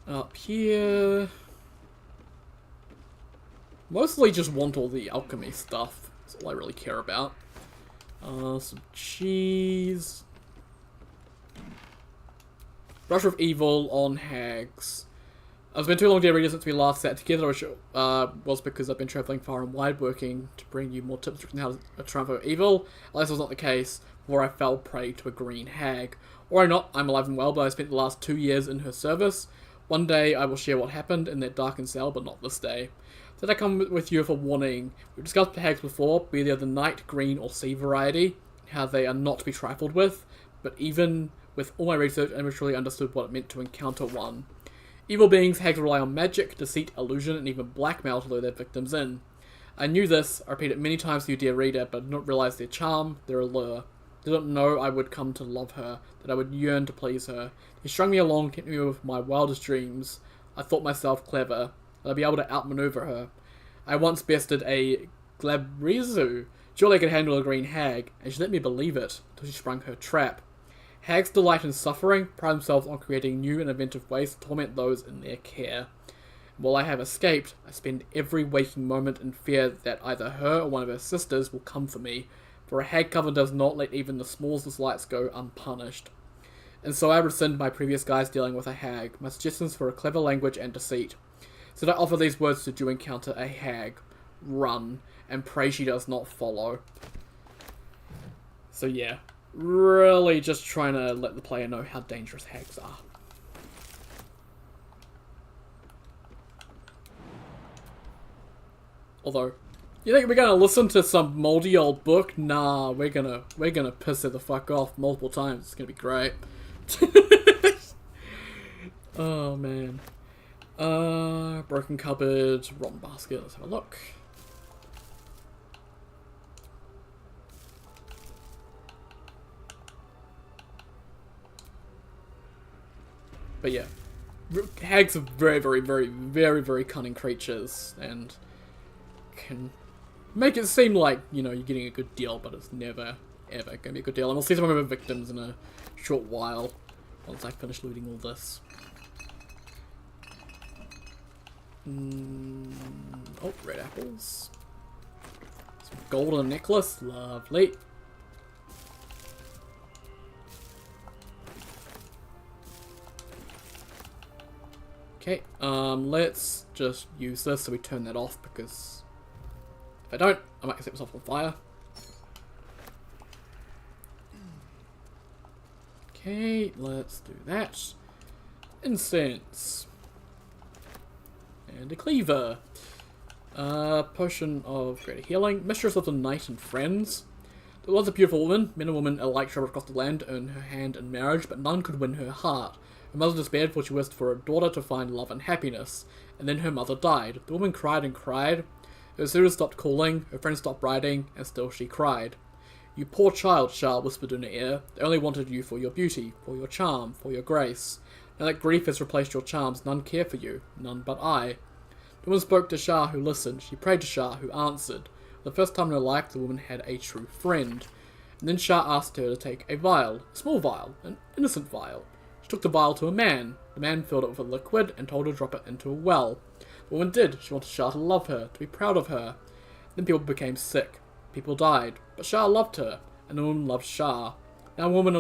Up here. Mostly just want all the alchemy stuff. That's all I really care about. Some cheese. Brush with evil on hags. It's been too long, dear reader, since we last sat together, which was because I've been travelling far and wide, working to bring you more tips on how to triumph over evil. Alas, was not the case, for I fell prey to a green hag. Or not, I'm alive and well, but I spent the last 2 years in her service. One day I will share what happened in that darkened cell, but not this day. Did I come with you with a warning? We've discussed hags before, be they of the night, green, or sea variety, how they are not to be trifled with, but even with all my research, I never truly understood what it meant to encounter one. Evil beings, hags rely on magic, deceit, illusion, and even blackmail to lure their victims in. I knew this, I repeated it many times to you, dear reader, but did not realise their charm, their allure. Did not know I would come to love her, that I would yearn to please her. He strung me along, kept me with my wildest dreams. I thought myself clever, that I'd be able to outmaneuver her. I once bested a Glabrizu. Surely I could handle a green hag, and she let me believe it, until she sprung her trap. Hags delight in suffering, pride themselves on creating new and inventive ways to torment those in their care. While I have escaped, I spend every waking moment in fear that either her or one of her sisters will come for me, for a hag coven does not let even the smallest slights go unpunished. And so I rescind my previous guise dealing with a hag, my suggestions for a clever language and deceit. So I offer these words should you encounter a hag. Run, and pray she does not follow. So yeah, really just trying to let the player know how dangerous hags are. Although, you think we're gonna listen to some moldy old book? Nah, we're gonna piss her the fuck off multiple times. It's gonna be great. Oh man. Broken cupboard, rotten basket. Let's have a look. But yeah, hags are very, very, very, very, very cunning creatures, and can make it seem like, you know, you're getting a good deal, but it's never, ever going to be a good deal. And we'll see some of our victims in a short while, once I finish looting all this. Oh, red apples. Some golden necklace, lovely. Okay, let's just use this so we turn that off, because if I don't, I might set myself on fire. Okay, let's do that. Incense. And a cleaver. Potion of greater healing. Mistress of the night and friends. There was a beautiful woman. Men and women alike traveled across the land to earn her hand in marriage, but none could win her heart. Her mother despaired, for she wished for her daughter to find love and happiness. And then her mother died. The woman cried and cried. Her suitors stopped calling, her friends stopped writing, and still she cried. You poor child, Shah whispered in her ear. They only wanted you for your beauty, for your charm, for your grace. Now that grief has replaced your charms, none care for you, none but I. The woman spoke to Shah, who listened. She prayed to Shah, who answered. For the first time in her life, the woman had a true friend. And then Shah asked her to take a vial, a small vial, an innocent vial. She took the vial to a man. The man filled it with a liquid and told her to drop it into a well. The woman did. She wanted Shah to love her, to be proud of her. Then people became sick. People died. But Shah loved her, and the woman loved Shah. Now men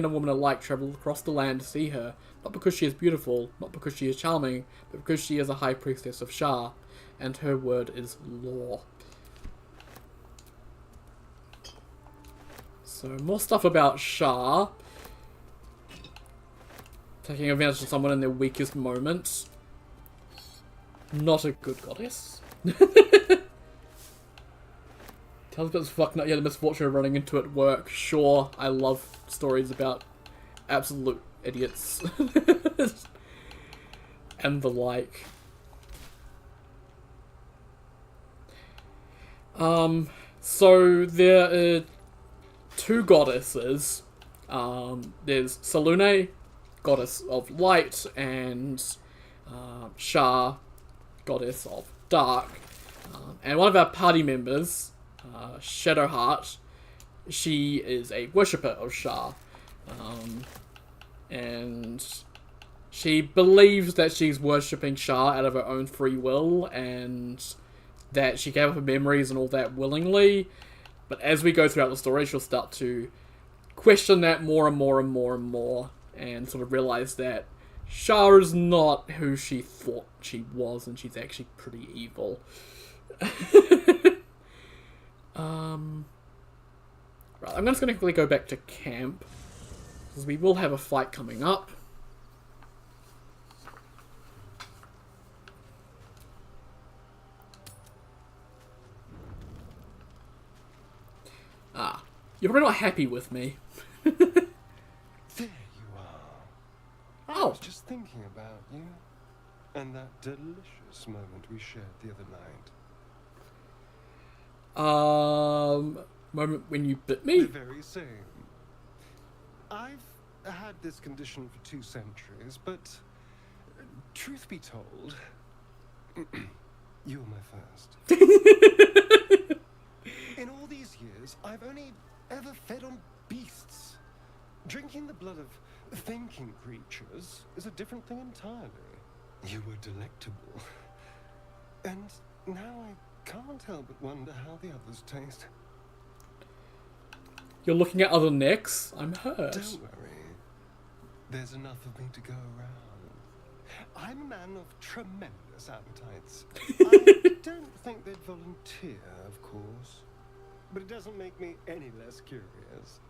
and women alike travel across the land to see her, not because she is beautiful, not because she is charming, but because she is a high priestess of Shah, and her word is law. So, more stuff about Shah. Taking advantage of someone in their weakest moments. Not a good goddess. Tell us about this fuck nut, yeah, the misfortune of running into at work. Sure, I love stories about absolute idiots. And the like. So there are two goddesses. There's Salune, goddess of light, and Shah, goddess of dark. And one of our party members, Shadowheart, she is a worshipper of Shah. And she believes that she's worshipping Shah out of her own free will, and that she gave up her memories and all that willingly. But as we go throughout the story, she'll start to question that more and more and more and more, and sort of realize that Shara's not who she thought she was, and she's actually pretty evil. Right, I'm just going to quickly go back to camp, because we will have a fight coming up. Ah, you're probably not happy with me. There you are. I was just thinking about you, and that delicious moment we shared the other night. Moment when you bit me? The very same. I've had this condition for 2 centuries, but truth be told, you're my first. In all these years, I've only ever fed on beasts. Drinking the blood of thinking creatures is a different thing entirely. You were delectable. And now I can't help but wonder how the others taste. You're looking at other necks? I'm hurt. Don't worry. There's enough of me to go around. I'm a man of tremendous appetites. I don't think they'd volunteer, of course. But it doesn't make me any less curious.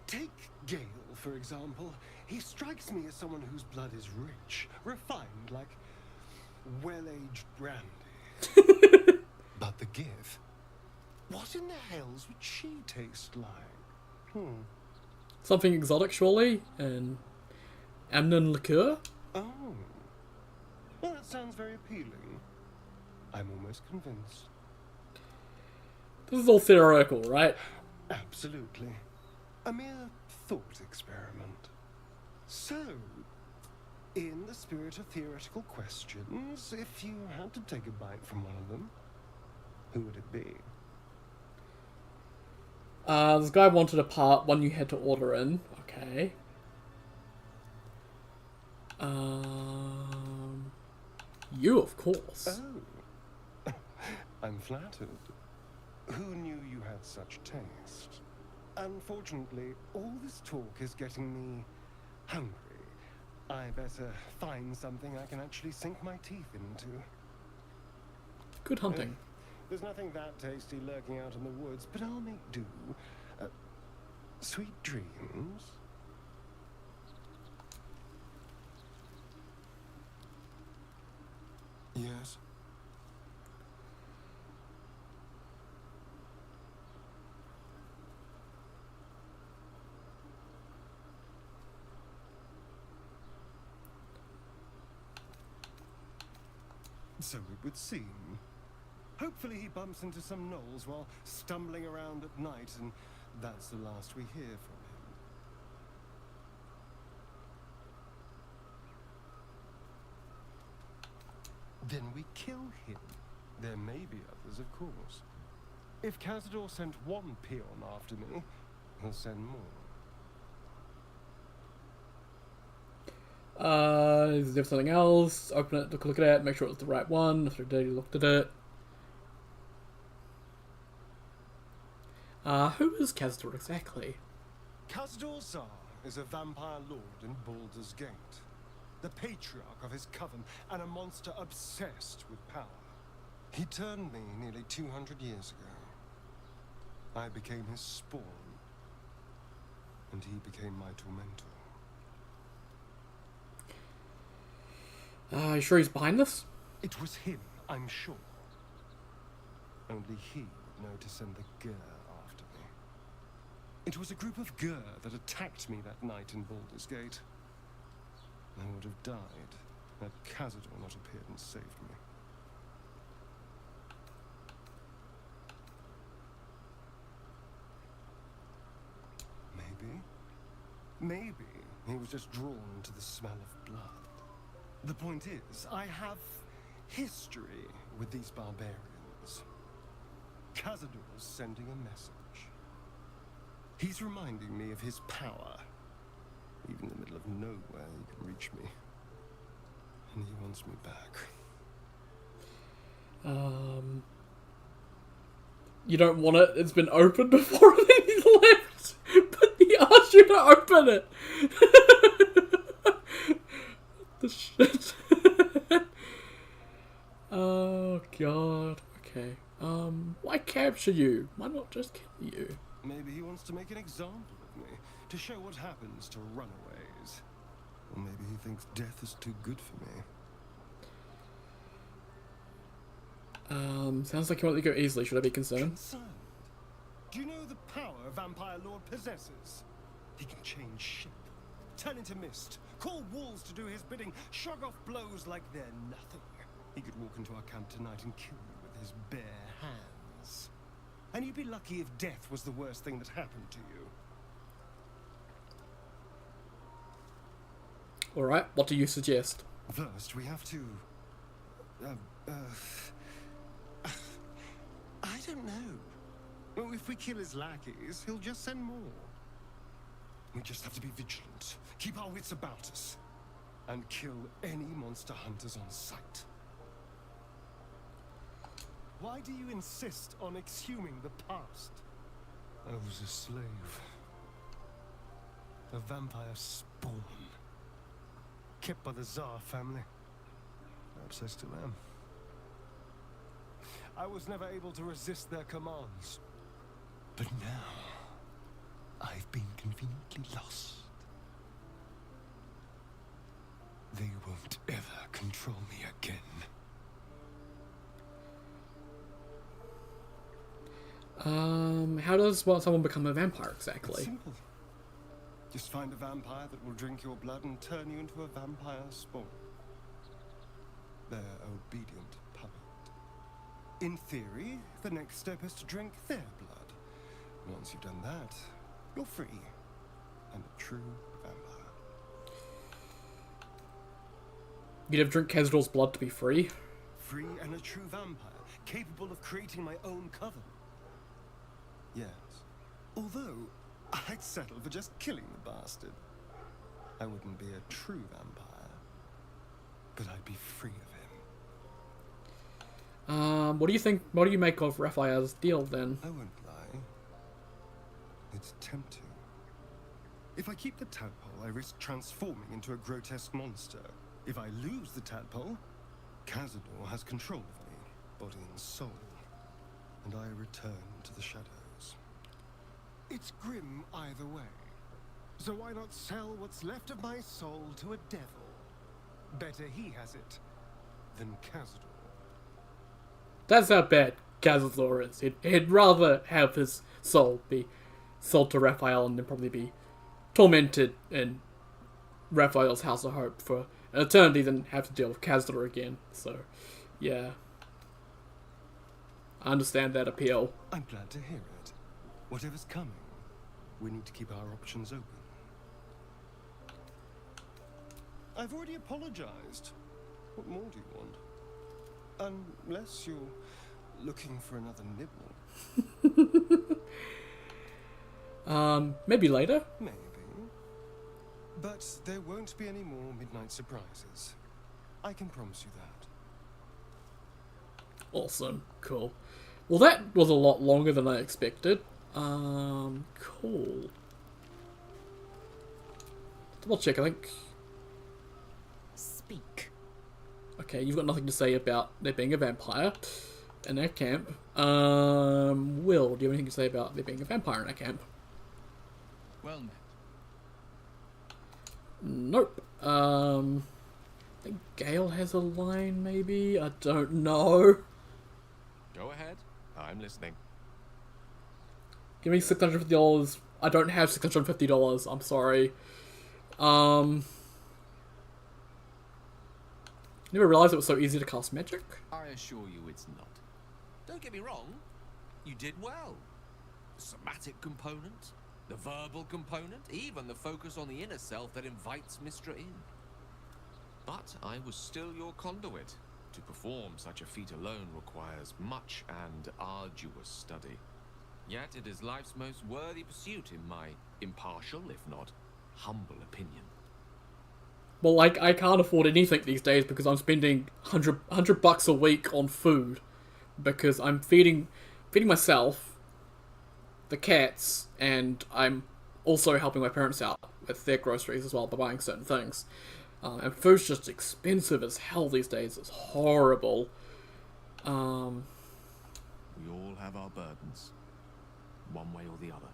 Take Gale, for example. He strikes me as someone whose blood is rich, refined, like well-aged brandy. But the Give, what in the hells would she taste like? Something exotic, surely? And Amnon liqueur? Oh. Well, that sounds very appealing. I'm almost convinced. This is all theoretical, right? Absolutely. A mere thought experiment. So, in the spirit of theoretical questions, if you had to take a bite from one of them, who would it be? This guy wanted a part, one you had to order in. Okay. You, of course. Oh. I'm flattered. Who knew you had such taste? Unfortunately, all this talk is getting me hungry. I better find something I can actually sink my teeth into. Good hunting. There's nothing that tasty lurking out in the woods, but I'll make do. Sweet dreams. Yes. So it would seem. Hopefully he bumps into some gnolls while stumbling around at night, and that's the last we hear from him. Then we kill him. There may be others, of course. If Cazador sent one peon after me, he'll send more. Is there something else? Open it, look at it, make sure it's the right one. If you've already looked at it. Who is Cazador exactly? Cazador Zar is a vampire lord in Baldur's Gate, the patriarch of his coven, and a monster obsessed with power. He turned me nearly 200 years ago. I became his spawn, and he became my tormentor. You sure he's behind this? It was him, I'm sure. Only he would know to send the Gur after me. It was a group of Gur that attacked me that night in Baldur's Gate. I would have died had Cazador not appeared and saved me. Maybe he was just drawn to the smell of blood. The point is, I have history with these barbarians. Cazador's sending a message. He's reminding me of his power. Even in the middle of nowhere, he can reach me. And he wants me back. you don't want it. It's been opened before and then he left. But he asked you to open it. The shit. Oh god. Okay. Why capture you? Why not just kill you? Maybe he wants to make an example of me, to show what happens to runaways. Or maybe he thinks death is too good for me. Sounds like you want to go easily. Should I be concerned? Do you know the power a vampire lord possesses? He can change shape, turn into mist, call walls to do his bidding, shrug off blows like they're nothing. He could walk into our camp tonight and kill you with his bare hands. And you'd be lucky if death was the worst thing that happened to you. Alright, what do you suggest? First, we have to... I don't know. Well, if we kill his lackeys, he'll just send more. We just have to be vigilant, keep our wits about us, and kill any monster hunters on sight. Why do you insist on exhuming the past? I was a slave. A vampire spawn. Kept by the Tsar family. Perhaps I still am. I was never able to resist their commands. But now, I've been conveniently lost. They won't ever control me again. How does someone become a vampire exactly? It's simple. Just find a vampire that will drink your blood and turn you into a vampire spawn. Their obedient puppet. In theory, the next step is to drink their blood. Once you've done that, you're free. And a true vampire. You'd have to drink Khazrul's blood to be free? Free and a true vampire, capable of creating my own coven. Yes. Although, I'd settle for just killing the bastard. I wouldn't be a true vampire, but I'd be free of him. What do you think, what do you make of Raphael's deal then? I won't lie. It's tempting. If I keep the tadpole, I risk transforming into a grotesque monster. If I lose the tadpole, Cazador has control of me, body and soul, and I return to the shadows. It's grim either way. So why not sell what's left of my soul to a devil? Better he has it than Cazador. That's how bad Cazador is. He'd rather have his soul be sold to Raphael and then probably be tormented in Raphael's House of Hope for an eternity than have to deal with Cazador again. So, yeah. I understand that appeal. I'm glad to hear it. Whatever's coming, we need to keep our options open. I've already apologized. What more do you want? Unless you're looking for another nibble. Maybe later? Maybe. But there won't be any more midnight surprises. I can promise you that. Awesome. Cool. Well, that was a lot longer than I expected. Cool. Double check, I think. Speak. Okay, you've got nothing to say about there being a vampire in our camp. Will, do you have anything to say about there being a vampire in our camp? Well met. Nope. I think Gale has a line, maybe? I don't know. Go ahead. I'm listening. Give me $650. I don't have $650. I'm sorry. Never realized it was so easy to cast magic. I assure you it's not. Don't get me wrong. You did well. The somatic component, the verbal component, even the focus on the inner self that invites Mistra in. But I was still your conduit. To perform such a feat alone requires much and arduous study. Yet it is life's most worthy pursuit in my impartial, if not humble opinion. Well, like, I can't afford anything these days because I'm spending $100 a week on food. Because I'm feeding feeding myself, the cats, and I'm also helping my parents out with their groceries as well by buying certain things. And food's just expensive as hell these days. It's horrible. We all have our burdens, one way or the other.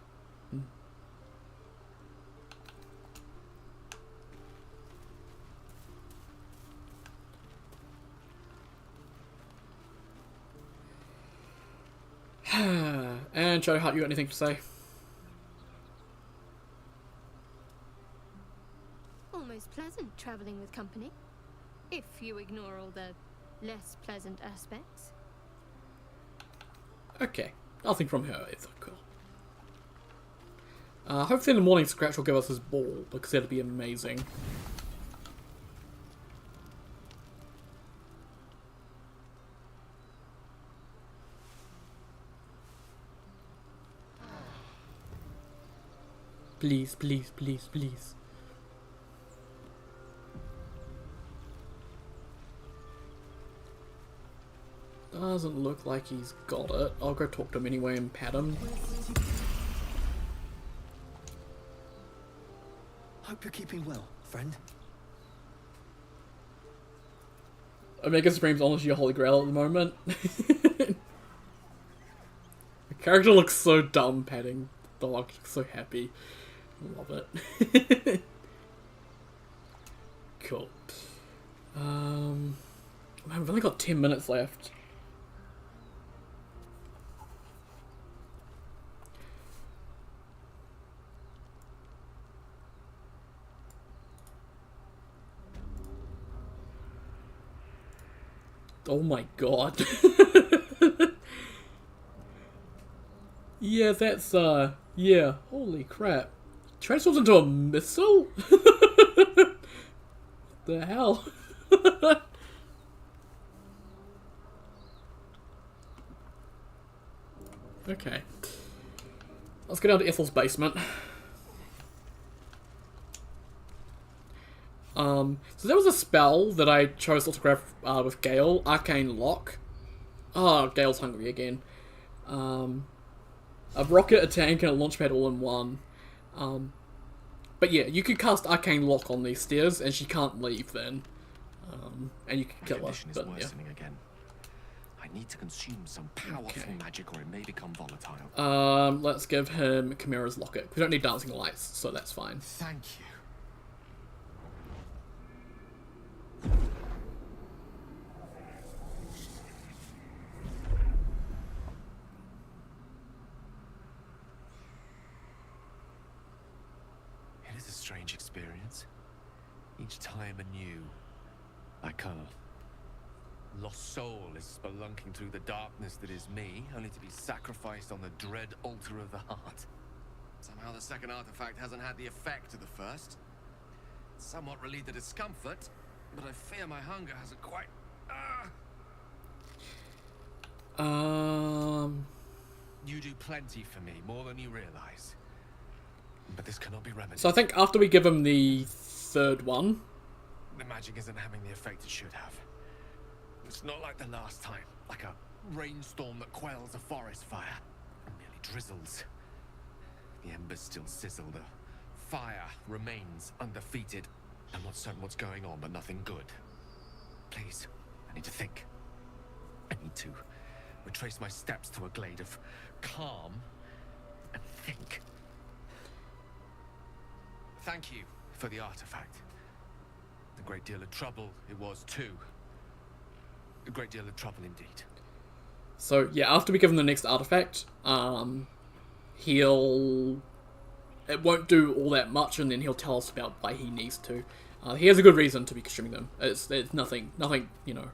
And Shadowheart, you got anything to say? Almost pleasant traveling with company, if you ignore all the less pleasant aspects. Okay, nothing from her either. Cool. Hopefully in the morning Scratch will give us his ball, because that'd be amazing. Please, please, please, please. Doesn't look like he's got it. I'll go talk to him anyway and pat him. Hope you're keeping well, friend. Omega Supreme's honestly a holy grail at the moment. The character looks so dumb patting the dog, looks so happy. Love it. Cool. Man, we've only got 10 minutes left. Oh my god. Yeah, that's, yeah, holy crap. Transforms into a missile? The hell? Okay. Let's go down to Ethel's basement. So there was a spell that I chose not to grab with Gale, Arcane Lock. Oh, Gale's hungry again. A rocket, a tank, and a launch pad all in one. But yeah, you could cast Arcane Lock on these stairs, and she can't leave then. And you can kill her, but yeah. Again. I need to consume some powerful magic or it may become volatile. Let's give him Chimera's Locket. We don't need dancing lights, so that's fine. Thank you. It is a strange experience. Each time anew, like a lost soul is spelunking through the darkness that is me, only to be sacrificed on the dread altar of the heart. Somehow the second artifact hasn't had the effect of the first. It's somewhat relieved the discomfort, but I fear my hunger hasn't quite... You do plenty for me, more than you realize. But this cannot be remedied. So I think after we give him the third one... The magic isn't having the effect it should have. It's not like the last time, like a rainstorm that quells a forest fire. It merely drizzles. The embers still sizzle, the fire remains undefeated. I'm not certain what's going on, but nothing good. Please, I need to think. I need to retrace my steps to a glade of calm and think. Thank you for the artifact. A great deal of trouble it was too. A great deal of trouble indeed. So yeah, after we give him the next artifact, he'll... It won't do all that much, and then he'll tell us about why he needs to. He has a good reason to be consuming them. It's nothing, you know.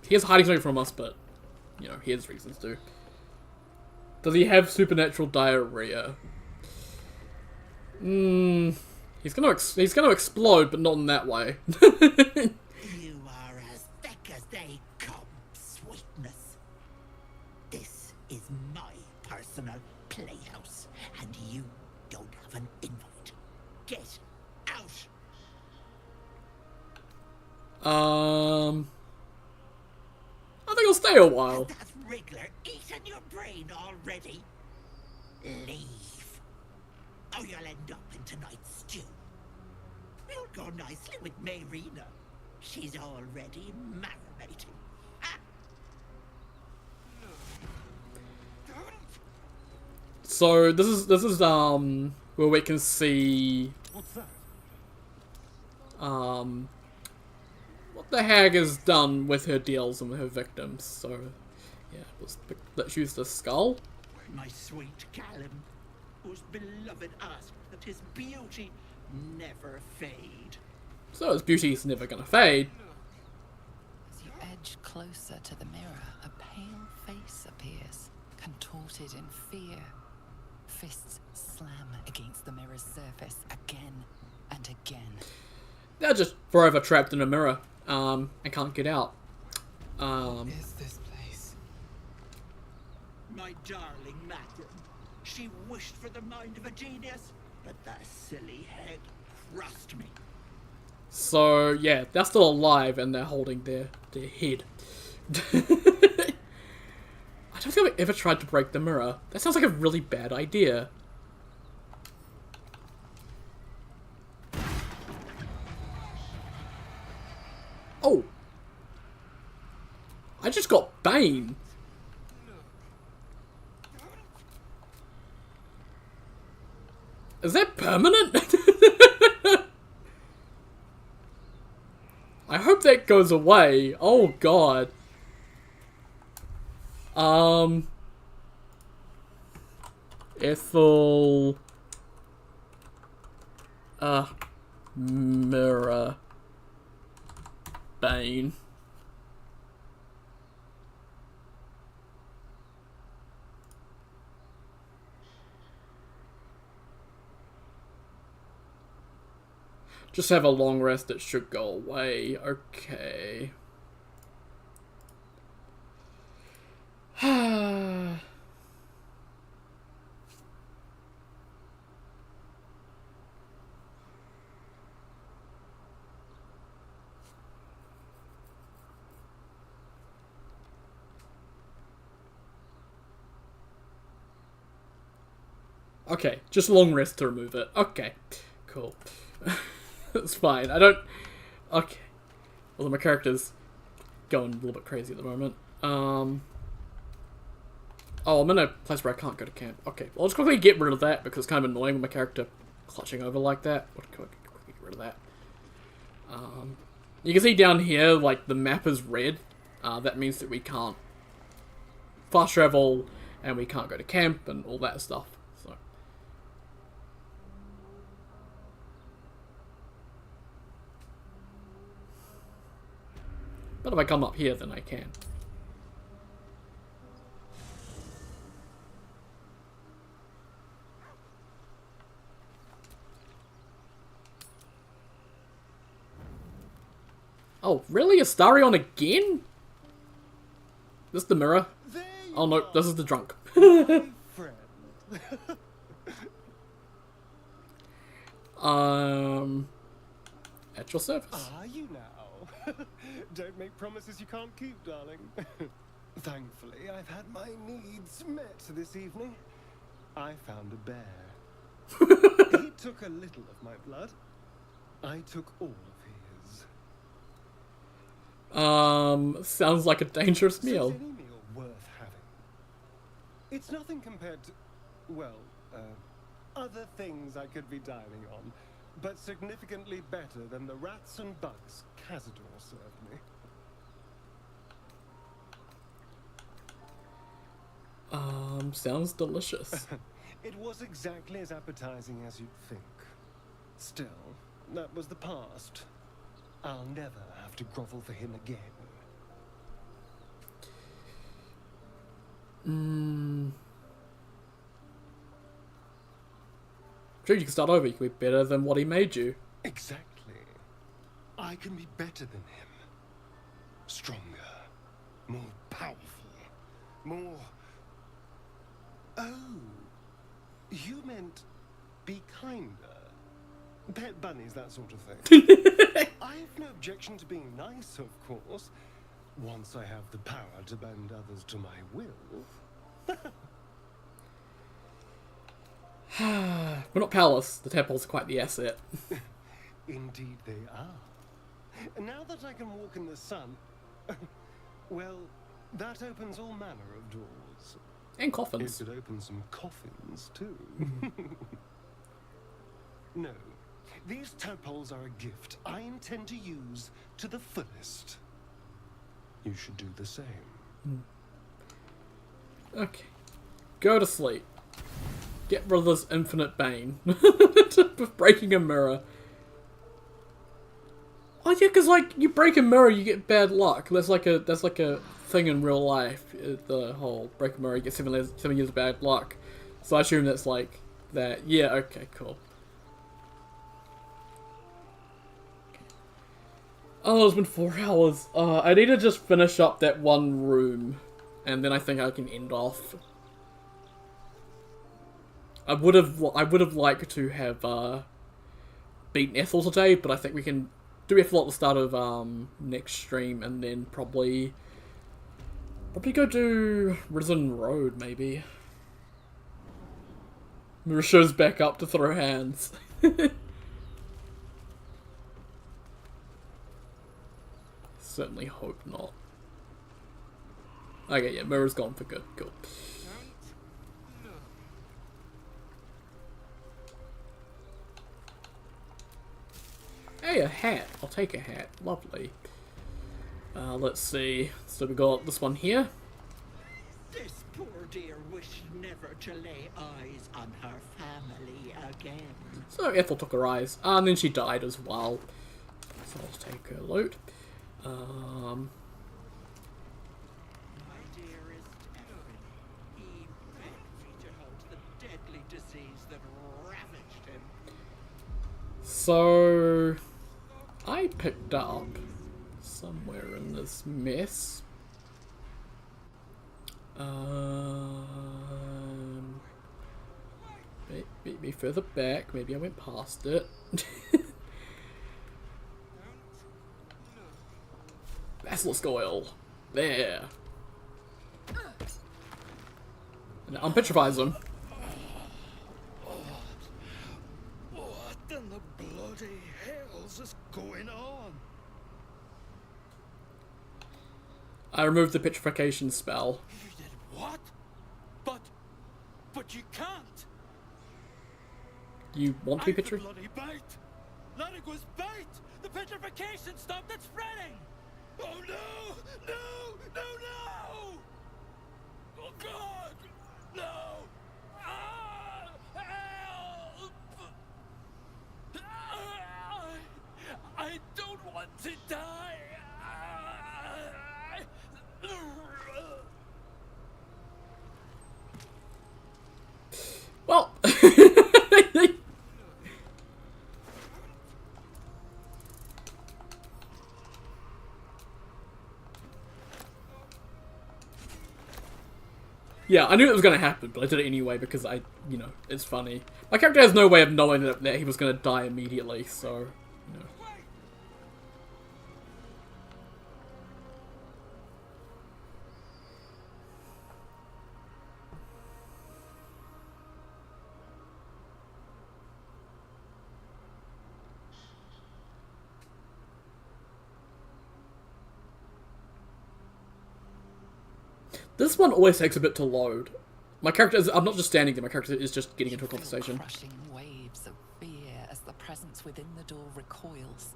He is hiding something from us, but, you know, he has reasons to. Does he have supernatural diarrhea? He's gonna explode, but not in that way. You are as thick as they come, sweetness. This is my personal playhouse, and you don't have an invite. Get out! I think I'll stay a while. That wriggler eaten your brain already? Leave. Or you'll end up in tonight's stew. You'll go nicely with Mayrina. She's already marinating. So this is where we can see What's that? what the hag has done with her deals and with her victims. So yeah, let's use the skull. My sweet Callum, whose beloved asked that his beauty never fade. So his beauty's never gonna fade. As you edge closer to the mirror, a pale face appears, contorted in fear. Fists slam against the mirror's surface again and again. They're just forever trapped in a mirror, and can't get out. Is this place? My darling madam, she wished for the mind of a genius, but that silly head crushed me. So yeah, they're still alive and they're holding their head. I don't think I've ever tried to break the mirror. That sounds like a really bad idea. Oh! I just got Bane. Is that permanent? I hope that goes away. Oh god. Ethel... Mirror... Bane. Just have a long rest, it should go away. Okay. Okay, just long rest to remove it. Okay, cool. That's fine. I don't... Okay. Although my character's going a little bit crazy at the moment. Oh, I'm in a place where I can't go to camp. Okay, well, I'll just quickly get rid of that because it's kind of annoying with my character clutching over like that. I'll quickly get rid of that. You can see down here, like, the map is red. That means that we can't fast travel and we can't go to camp and all that stuff. So. But if I come up here, then I can. Oh, really? Astarion again? This is the mirror? Oh no, this is the drunk. At your service. Are you now? Don't make promises you can't keep, darling. Thankfully, I've had my needs met this evening. I found a bear. He took a little of my blood. I took all of his. Sounds like a dangerous meal. Any meal worth having. It's nothing compared to, well, other things I could be dining on, but significantly better than the rats and bugs Cazador served me. Sounds delicious. It was exactly as appetizing as you'd think. Still, that was the past. I'll never have to grovel for him again. Sure, you can start over. You can be better than what he made you. Exactly. I can be better than him. Stronger. More powerful. More... Oh. You meant be kinder. Pet bunnies, that sort of thing. I have no objection to being nice, of course. once I have the power to bend others to my will. We're not powerless. The tadpoles are quite the asset. Indeed they are. Now that I can walk in the sun, well, that opens all manner of doors. And coffins. It could open some coffins, too. No, these tadpoles are a gift I intend to use to the fullest. You should do the same. Okay. Go to sleep. Get rid of this infinite bane. Breaking a mirror. Oh yeah, because like you break a mirror, you get bad luck. That's like a thing in real life. The whole break a mirror, you get 7 years of bad luck. So I assume that's like that. Yeah. Okay. Cool. Oh, it's been 4 hours. I need to just finish up that one room, and then I think I can end off. I would have liked to have beaten Ethel today, but I think we can do Ethel at the start of next stream, and then probably go do Risen Road maybe. Marisha's back up to throw hands. Certainly hope not. Okay, yeah, Mirror's gone for good. Cool. Hey, a hat. I'll take a hat. Lovely. Let's see. So we got this one here. This poor dear wished never to lay eyes on her family again. So Ethel took her eyes, and then she died as well. So I'll take her loot. My dearest Erin, he begged me to halt the deadly disease that ravaged him. So I picked up somewhere in this mess. Maybe further back. Maybe I went past it. Basilisk oil. There. And that unpetrifies them. What in the bloody hell's is going on? I removed the petrification spell. You did what? But you can't. You want to be petrified? Bloody bait! Lannig was bait! The petrification stopped it spreading! Oh no! No! No! No! Oh God! No! Ah! Help! Ah! I don't want to die! Ah! Well, yeah, I knew it was going to happen, but I did it anyway because it's funny. My character has no way of knowing that he was going to die immediately, so, you know. This one always takes a bit to load. My character is, I'm not just standing there, my character is just getting into a conversation. Crushing waves of fear as the presence within the door recoils.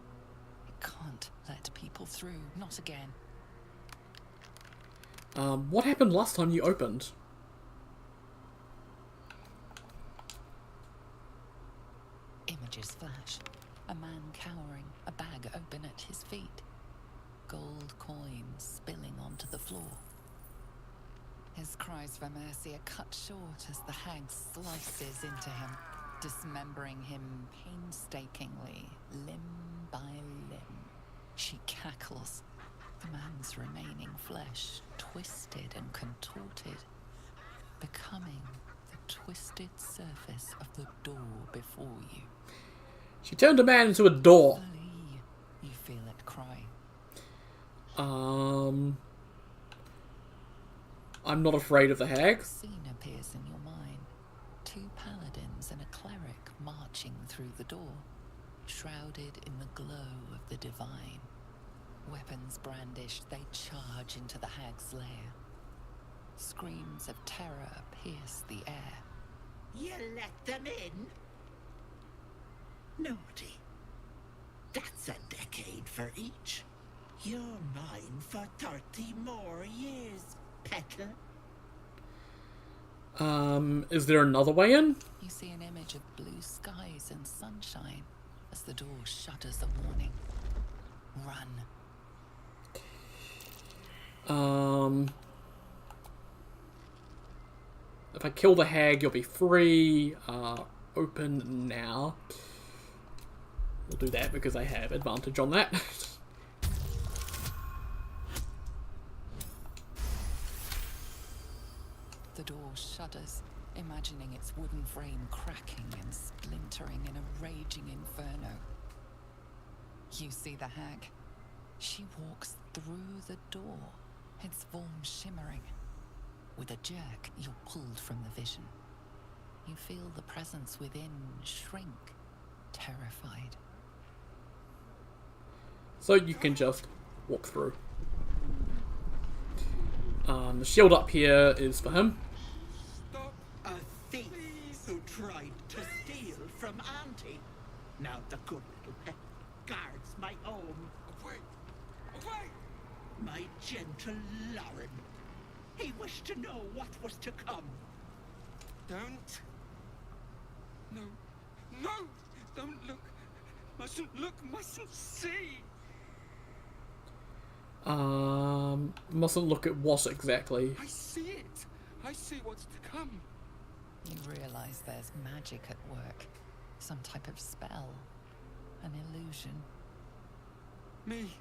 It can't let people through, not again. What happened last time you opened? Images flash. A man cowering, a bag open at his feet. Gold coins spilling onto the floor. His cries for mercy are cut short as the hag slices into him, dismembering him painstakingly, limb by limb. She cackles, the man's remaining flesh twisted and contorted, becoming the twisted surface of the door before you. She turned a man into a door. You feel it cry. I'm not afraid of the hag. Scene appears in your mind. 2 paladins and a cleric marching through the door, shrouded in the glow of the divine. Weapons brandished, they charge into the hag's lair. Screams of terror pierce the air. You let them in? Naughty. That's a decade for each. You're mine for 30 more years, peddler. Is there another way in? You see an image of blue skies and sunshine as the door shudders a warning. Run. If I kill the hag, you'll be free. Open now. We'll do that because I have advantage on that. The door shudders, imagining its wooden frame cracking and splintering in a raging inferno. You see the hag. She walks through the door, its form shimmering. With a jerk, you're pulled from the vision. You feel the presence within shrink, terrified. So you can just walk through. The shield up here is for him. Stop a thief who tried to steal from Auntie. Now the good little pet guards my home. Away! Away! My gentle Lauren. He wished to know what was to come. Don't. No. No! Don't look. Mustn't look, mustn't see. Mustn't look at what exactly? I see it. I see what's to come. You realize there's magic at work. Some type of spell. An illusion. Me.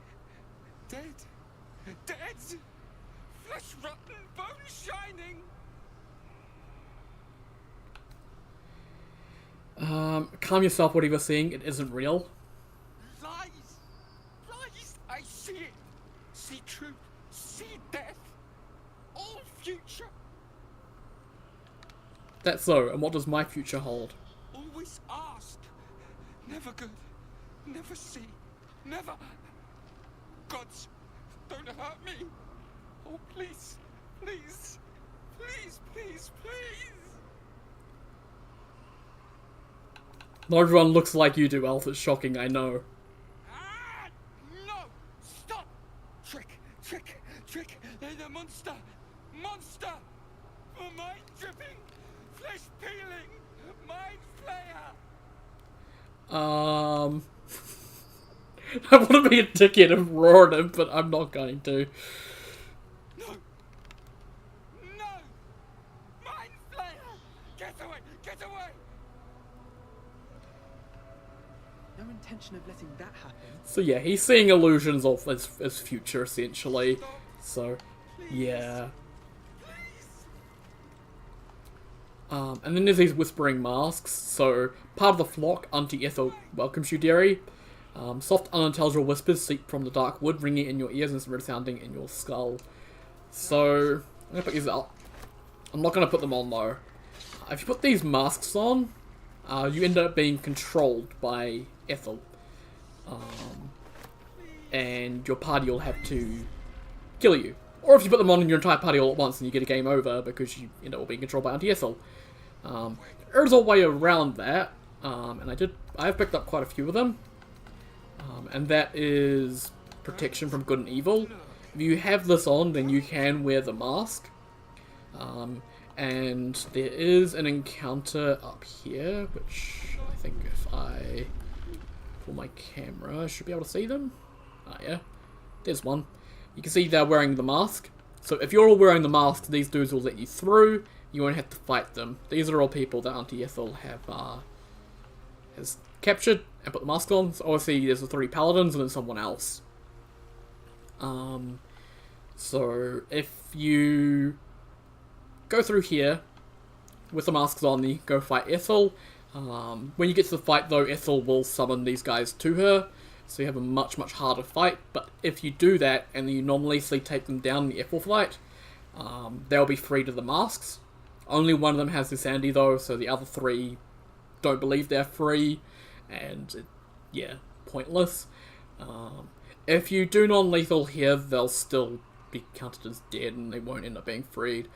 Dead. Dead! Flesh rotten, bone shining! Calm yourself, what he was seeing. It isn't real. Lies! Lies! I see it! See truth, see death, all future. That's so, and what does my future hold? Always ask. Never good, never see, never. Gods, don't hurt me. Oh, please, please, please, please, please. Not everyone looks like you do, Elf. It's shocking, I know. Ah! No! Stop! Trick! Trick! Trick! They're the monster! Monster! For mind dripping! Flesh peeling! Mind flayer! I want to be a dickhead and roar at him, but I'm not going to. No! No! Mind flayer! Get away! Get away! No intention of letting that happen. So yeah, he's seeing illusions of his future, essentially. So, yeah. And then there's these whispering masks. So, part of the flock, Auntie Ethel welcomes you, dearie. Soft, unintelligible whispers seep from the dark wood, ringing in your ears and resounding in your skull. So, I'm gonna put these out. I'm not gonna put them on though. If you put these masks on, you end up being controlled by Ethel. And your party will have to kill you. Or if you put them on in your entire party all at once, and you get a game over because you end up being controlled by Auntie Ethel. There's a way around that, and I've picked up quite a few of them. And that is protection from good and evil. If you have this on, then you can wear the mask. And there is an encounter up here, which I think if I pull my camera, I should be able to see them. Ah, yeah. There's one. You can see they're wearing the mask. So if you're all wearing the mask, these dudes will let you through. You won't have to fight them. These are all people that Auntie Ethel has captured and put the mask on. So obviously there's the 3 paladins and then someone else. So if you go through here with the masks on, you go fight Ethel. When you get to the fight though, Ethel will summon these guys to her. so you have a much harder fight. But if you do that, and you nominally take them down in the Ethel fight, they'll be free to the masks. Only one of them has insanity though, so the other 3 don't believe they're free, and yeah, pointless. If you do non-lethal here, they'll still be counted as dead and they won't end up being freed.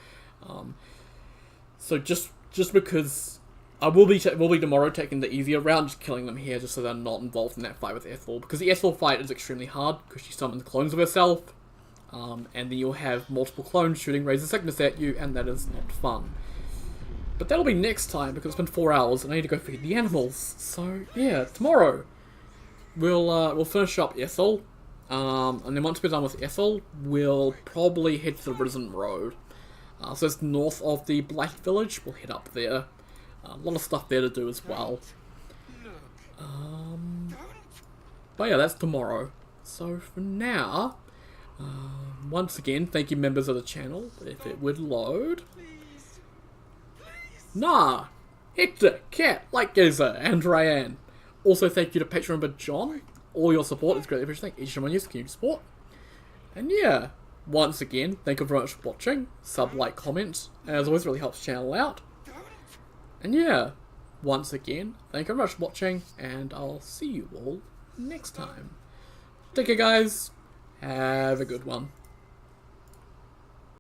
So just because I will be tomorrow taking the easier route, just killing them here just so they're not involved in that fight with Ethel, because the Ethel fight is extremely hard because she summons clones of herself, and then you'll have multiple clones shooting Razor Sickness at you, and that is not fun. But that'll be next time because it's been 4 hours and I need to go feed the animals. So yeah, tomorrow we'll finish up Ethel, and then once we're done with Ethel, we'll probably head to the Risen Road. So it's north of the Blighted village. We'll head up there. A lot of stuff there to do as well. But yeah, that's tomorrow. So for now, once again, thank you members of the channel. If it would load. Nah, Hector, Cat, Lightgazer, and Ryan. Also thank you to Patreon member John. All your support is greatly appreciated. Each of my news community support. And yeah, once again, thank you very much for watching. Sub, like, comment. As always, really helps the channel out. And yeah, once again, thank you very much for watching, and I'll see you all next time. Take care, guys. Have a good one.